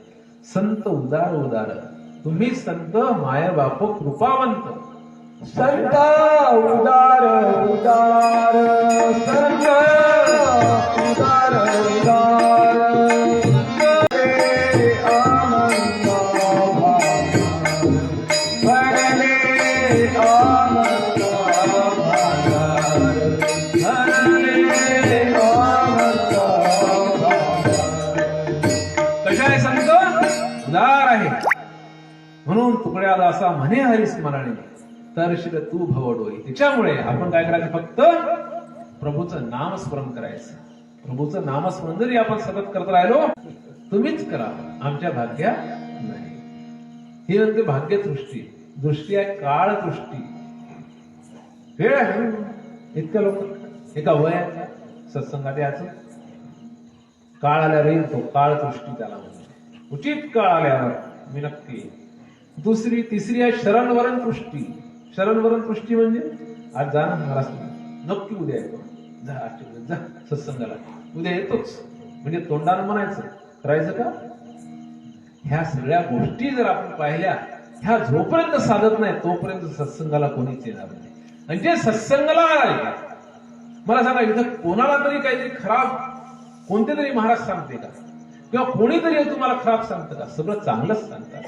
संत उदार उदार. तुम्ही संत माय बाप कृपावंत. संत उदार उदार, संत उदार उदार, आनंद भरले आनंद भांडार, भरले आनंद भांडार. कशा आहे संत? उदार आहे. म्हणून तुकड्या दासा म्हणे हरिस्मरणे, तरशील तू भवडोई. त्याच्यामुळे आपण काय करायचं? फक्त प्रभूचं नामस्मरण करायचं. प्रभूचं नामस्मरण जरी आपण सतत करत राहिलो, तुम्हीच करा, आमच्या भाग्या नाही. ही म्हणते भाग्य दृष्टी. दृष्टी आहे काळ दृष्टी. वेळ आहे. इतक्या लोक एका वयाच्या सत्संगात यायचं, काळ आल्या राहील तो काळ दृष्टी त्याला म्हणजे. उचित काळ आल्यावर मी नक्की येईन. दुसरी तिसरी आहे शरणवरण पुष्टी. शरणवरण पुष्टी म्हणजे आज जा ना महाराज नक्की उद्या येतो, जा आजच्या दिवस जा सत्संगाला, उद्या येतोच म्हणजे तोंडानं म्हणायचं, करायचं का? ह्या सगळ्या गोष्टी जर आपण पाहिल्या, ह्या जोपर्यंत साधत नाही तोपर्यंत सत्संगाला कोणीच येणार नाही. आणि जे सत्संगाला आलाय, मला सांगा इथं कोणाला तरी काहीतरी खराब कोणते तरी महाराज सांगते का? किंवा कोणीतरी तुम्हाला खराब सांगतं का? सगळं चांगलंच सांगतात.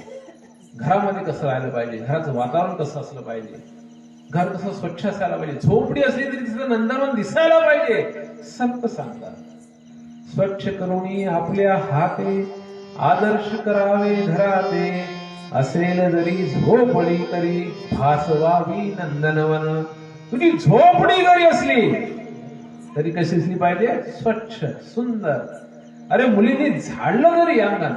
घरामध्ये कसं राहिलं पाहिजे, घराचं वातावरण कसं असलं पाहिजे, घर कसं स्वच्छ असायला पाहिजे, झोपडी असली तरी तिचं नंदनवन दिसायला पाहिजे, संत सांगतात. स्वच्छ करुणी आपल्या हाते आदर्श करावे घराते, असेल जरी झोपडी तरी भासवावी नंदनवन. तुझी झोपडी जरी असली तरी कशी असली पाहिजे? स्वच्छ सुंदर. अरे मुलींनी झाडलं जरी अंगण,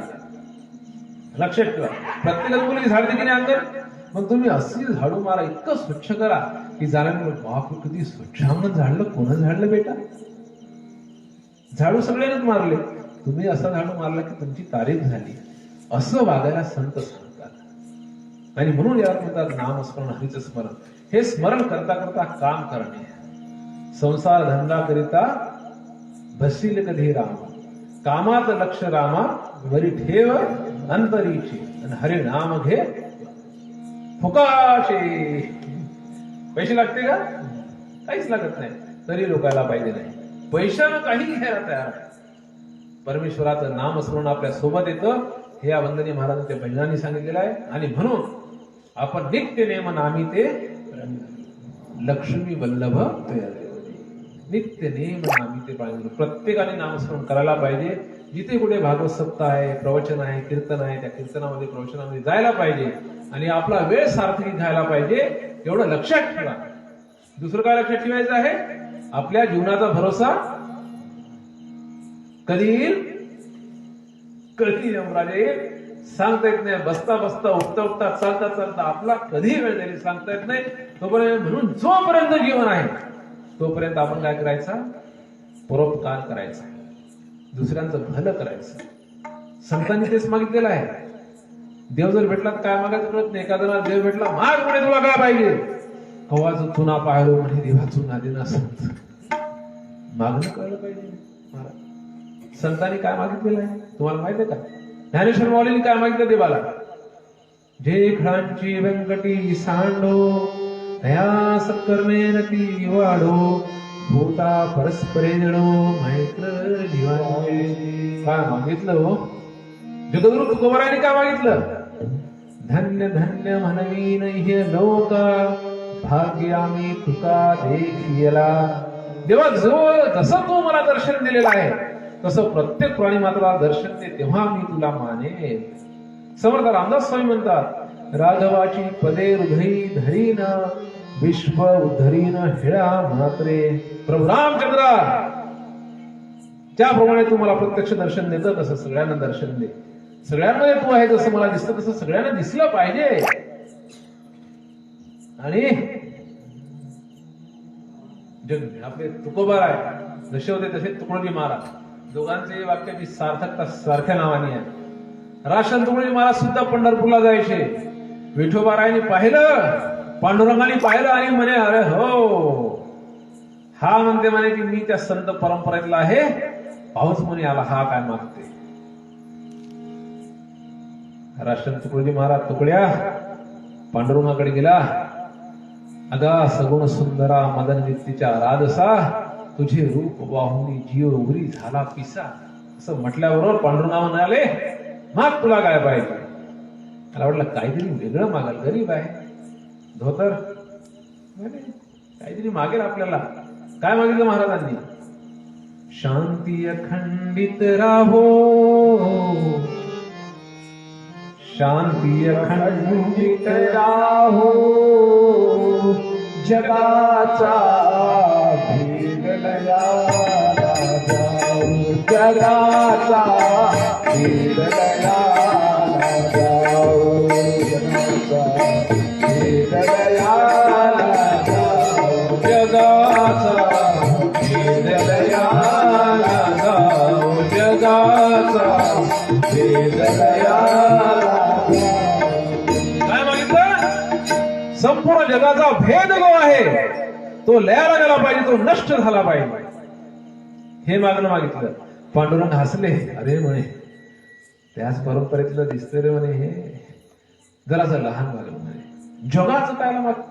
लक्षात ठेवा, प्रत्येकाची मुलगी झाडते की नाही अंगण, मग तुम्ही अशी झाडू मारा, इतकं स्वच्छ करा की जाण्यामुळे बाप कधी स्वच्छ अंगण झाडलं, कोण झाडलं बेटा? झाडू सगळ्यांनाच मारले, तुम्ही असा झाडू मारला की तुमची तारीफ झाली. असं वागायला संत सांगतात. आणि म्हणून यावर म्हणतात नामस्मरण, हरीचं स्मरण. हे स्मरण करता करता काम करणे. संसार धंदा करिता बसील कधी राम, कामात लक्ष रामा, वरी ठेव अंतरीची, आणि हरी नाम घे फुकाशे. पैसे लागते का? काहीच लागत नाही, तरी लोकायला पाहिजे नाही. पैशानं काही घ्यायला तयार आहे. परमेश्वराचं नामस्मरण आपल्या सोबत येतं, हे या वंदनीय महाराजांच्या भजनांनी सांगितलेलं आहे. आणि म्हणून आपण नित्य नेम नामी ते लक्ष्मी वल्लभ, नित्य नेम नामी ते पाहिजे. प्रत्येकाने नामस्मरण करायला पाहिजे. जिथे कुठे भागवत सप्ताह आहे, प्रवचन आहे, कीर्तन आहे, त्या कीर्तनामध्ये प्रवचनामध्ये जायला पाहिजे आणि आपला वेळ सार्थकी घ्यायला पाहिजे. एवढं लक्षात ठेवा. दुसरं काय लक्षात ठेवायचं आहे? आपल्या जीवनाचा भरोसा कधी येईल, कधी यमराज येईल सांगता येत नाही. बसता बसता, उठता उठता, चालता चालता आपला कधी वेळ जाईल सांगता येत नाही. तोपर्यंत म्हणून जोपर्यंत जीवन आहे तोपर्यंत आपण काय करायचा? परोपकार करायचा, दुसऱ्यांचं भलं करायचं. संतांनी तेच मागितलेलं आहे. देव जर भेटला तर काय मागायचं कळत नाही. एखाद्याला देव भेटला, माग म्हणे तुला काय पाहिजे? कवाच तुना पाहिलो म्हणे देवाचून आदिना संत. मागणं कळलं पाहिजे. संतांनी काय मागितलेलं आहे तुम्हाला माहित आहे का? ज्ञानेश्वर माऊलींनी काय मागितलं देवाला? जे खळांची व्यंकटी सांडो, दया सत्कर्मेन ती वाढो, भूता परस्परे जणो मैत्र जीवांचे. काय मागितलं हो? जगद्गुरु तुकोबारायांनी काय मागितलं? धन्य धन्य म्हणवीन ह्य लोका, भाग्य आम्ही तुका देखियला. देवा जसं तू मला दर्शन दिलेलं आहे तसं प्रत्येक प्राणी मात्र दर्शन दे, तेव्हा मी तुला माने. समर्थ रामदास स्वामी म्हणतात, राघवाची पदे हृदयी धरीन, विश्व उद्धरीन हिळा मात्रे. प्रभू रामचंद्र ज्याप्रमाणे तू मला प्रत्यक्ष दर्शन देतं तसं सगळ्यांना दर्शन दे. सगळ्यांमध्ये तू आहे जसं मला दिसतं तसं सगळ्यांना दिसलं पाहिजे. आणि आपले तुकोबार आहे, जसे होते तसे तुकडोजी महाराज, दोघांचे वाक्याची सार्थकता सारख्या नावाने आहे. राशन तुकडोजी महाराज सुद्धा पंढरपूरला जायचे. विठोबारायांनी पाहिलं, पांडुरंगाने पाहिलं आणि म्हणे अरे हो, हा म्हणते म्हणे की मी त्या संत परंपरेतला आहे, पाऊस म्हणे आला, हा काय मागते. राशन तुकडोजी महाराज तुकड्या पांडुरंगाकडे गेला. अगा सगुण सुंदरा मदन नित्तीच्या राजसा, तुझे रूप वाहुनी जीव उरी झाला पिसा. असं म्हटल्याबरोबर पांडुरंगा म्हणाले, माग तुला काय पाहिजे? मला वाटलं काहीतरी वेगळं मागाल, गरीब आहे, धोतर काहीतरी मागेल आपल्याला. काय मागितलं महाराजांनी? शांती अखंडित राहो, शांती अखंडित राहो, जगाचा भेद लयाला जाऊ, जगाचा भेद लयाला जाऊ, जगाचा भेद लयाला जाऊ, जगाचा भेद लयाला जाऊ, जगाचा भेद लयाला जगाचा भेद जो आहे तो लयाला गेला पाहिजे, तो नष्ट झाला पाहिजे, हे मागणं मागितलं. पांडुरंग हसले. अरे म्हणे त्याच परंपरेतलं दिसतंय रे म्हणे, हे जरासं लहान मागणं म्हणे. जगाचं काय माग,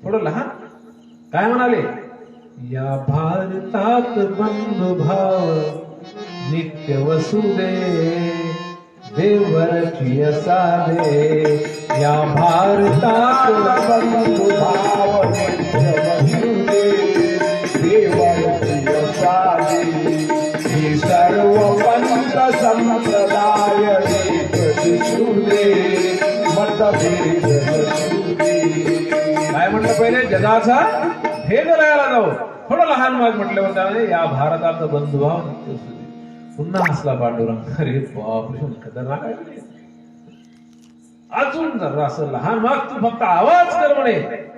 थोडं लहान. काय म्हणाले? या भारतात बंधुभाव नित्य वसुदे देवरची असावे. या भारतात बंधुभाव नित्य वसुदे देवरची असावे. ही सर्व पंथ संप्रदाय एक दिसुदे मतभेद नसुदे. काय म्हटलं पहिले? जगाचा भेद लयाला जाऊ. थोडं लहान माग म्हटल्यावर त्याने या भारताचा बंधुभाव नित्य वसुदे. पुन्हा हसला पांडुरंग. अरे बापरे, खतरनाक आहे. अजून जरा असं लहान माग, तू फक्त आवाज कर म्हणे,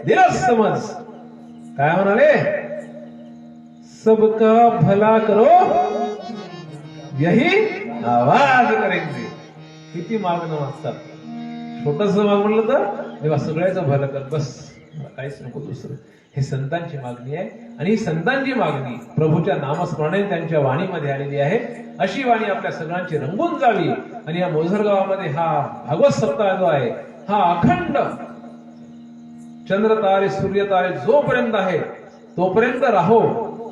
दिलंच समज. काय म्हणाले? सबका भला करो यही आवाज करेंगे. किती मागणं मागतात. छोटस माग म्हणलं तर तेव्हा सगळ्याचं भलं कर, बस मला काहीच नको दुसरं. हे संतांची मागणी आहे. आणि ही संतांची मागणी प्रभूच्या नामस्मरणाने त्यांच्या वाणीमध्ये आलेली आहे. अशी वाणी आपल्या सगळ्यांची रंगून जावी. आणि या मोझर गावामध्ये हा भागवत सप्ताह जो आहे हा अखंड चंद्र तारे सूर्य तारे जोपर्यंत आहे तोपर्यंत राहो.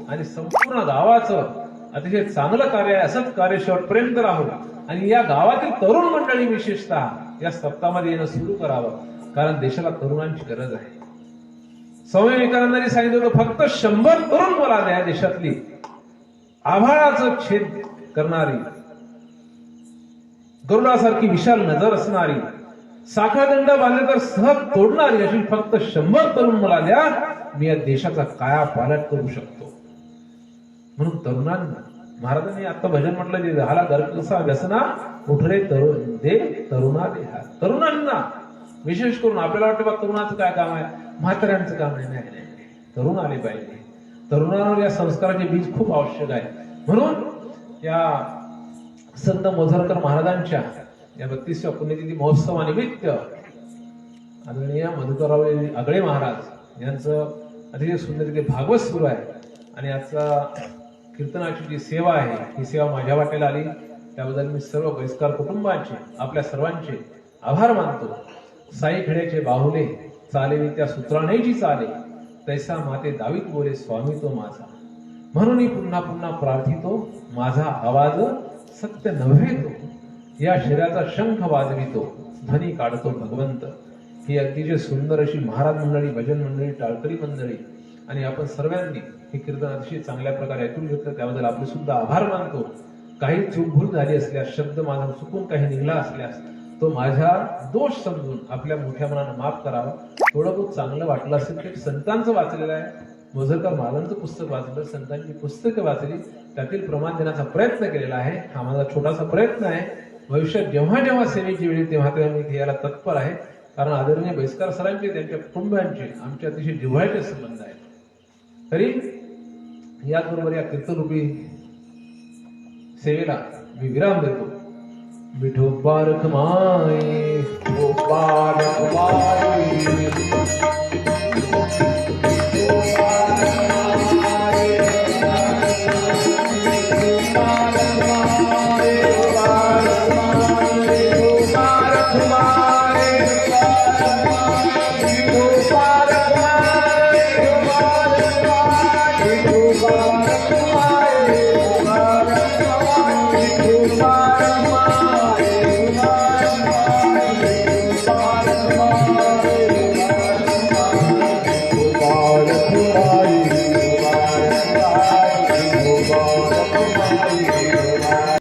आणि संपूर्ण गावाचं अतिशय चांगलं कार्य आहे, असंच कार्य शेवटपर्यंत राहो. आणि या गावातील तरुण मंडळी विशेषतः या सप्ताहामध्ये येणं सुरू करावं, कारण देशाला तरुणांची गरज आहे. स्वामी विवेकानंदांनी सांगितलं होतं, फक्त 100 तरुण मला द्या देशातली, आभाळाचं छेद करणारी, गरुडासारखी विशाल नजर असणारी, साखळदंड बांधले तर सहज तोडणारी अशी फक्त 100 तरुण मला द्या, मी या देशाचा कायापालट करू शकतो. म्हणून तरुणांना महाराजांनी आता भजन म्हटलं, जे झाला गर्कसा व्यसना उठरे तरुण दे तरुणा देहा. तरुणांना विशेष करून आपल्याला वाटतं बा तरुणाचं काय काम आहे, म्हाताऱ्यांचं काम आहे. नाही, तरुण आले पाहिजे. तरुणांवर या संस्काराचे बीज खूप आवश्यक आहे. म्हणून या संत मोझरकर महाराजांच्या या 32व्या पुण्यतिथी महोत्सवानिमित्त आदरणीय मधुकरराव आगळे महाराज यांचं अतिशय सुंदर तिथे भागवत सुरू आहे. आणि आजचा कीर्तनाची जी सेवा आहे ही सेवा माझ्या वाटेला आली, त्याबद्दल मी सर्व वयस्कर कुटुंबांचे, आपल्या सर्वांचे आभार मानतो. साई खेड्याचे बाहुले चालेवी त्या सूत्रानेची चाले, तैसा माते दावीत बोले स्वामी तो माझा. म्हणून पुन्हा पुन्हा प्रार्थितो, माझा आवाज सत्य नव्हे तो, या शरीराचा शंख वाजवितो, ध्वनी काढतो भगवंत. ही अतिशय सुंदर अशी महाराज मंडळी, भजन मंडळी, टाळकरी मंडळी आणि आपण सर्वांनी हे कीर्तन अतिशय चांगल्या प्रकारे ऐकून घेतलं, त्याबद्दल आपले सुद्धा आभार मानतो. काही चूकभूल झाली असल्यास, शब्द माझा चुकून काही निघला असल्यास तो माझा दोष समजून आपल्या मोठ्या मनानं माफ करावा. थोडं खूप चांगलं वाटलं असेल तर संतांचं वाचलेलं आहे, मोझरकर महाराजांचं पुस्तक वाचलं, संतांची पुस्तकं वाचली, त्यातील प्रमाण देण्याचा प्रयत्न केलेला आहे. हा माझा छोटासा प्रयत्न आहे. भविष्यात जेव्हा जेव्हा सेवेची वेळ तेव्हा तेव्हा मी घ्यायला तत्पर आहे, कारण आदरणीय बैसकर सरांचे, त्यांच्या कुटुंबांचे आमचे अतिशय जिव्हाळ्याचे संबंध आहेत. तरी याचबरोबर या कीर्तनरूपी सेवेला मी विराम देतो. विठोबा रखमाई, विठोबा रखमाई.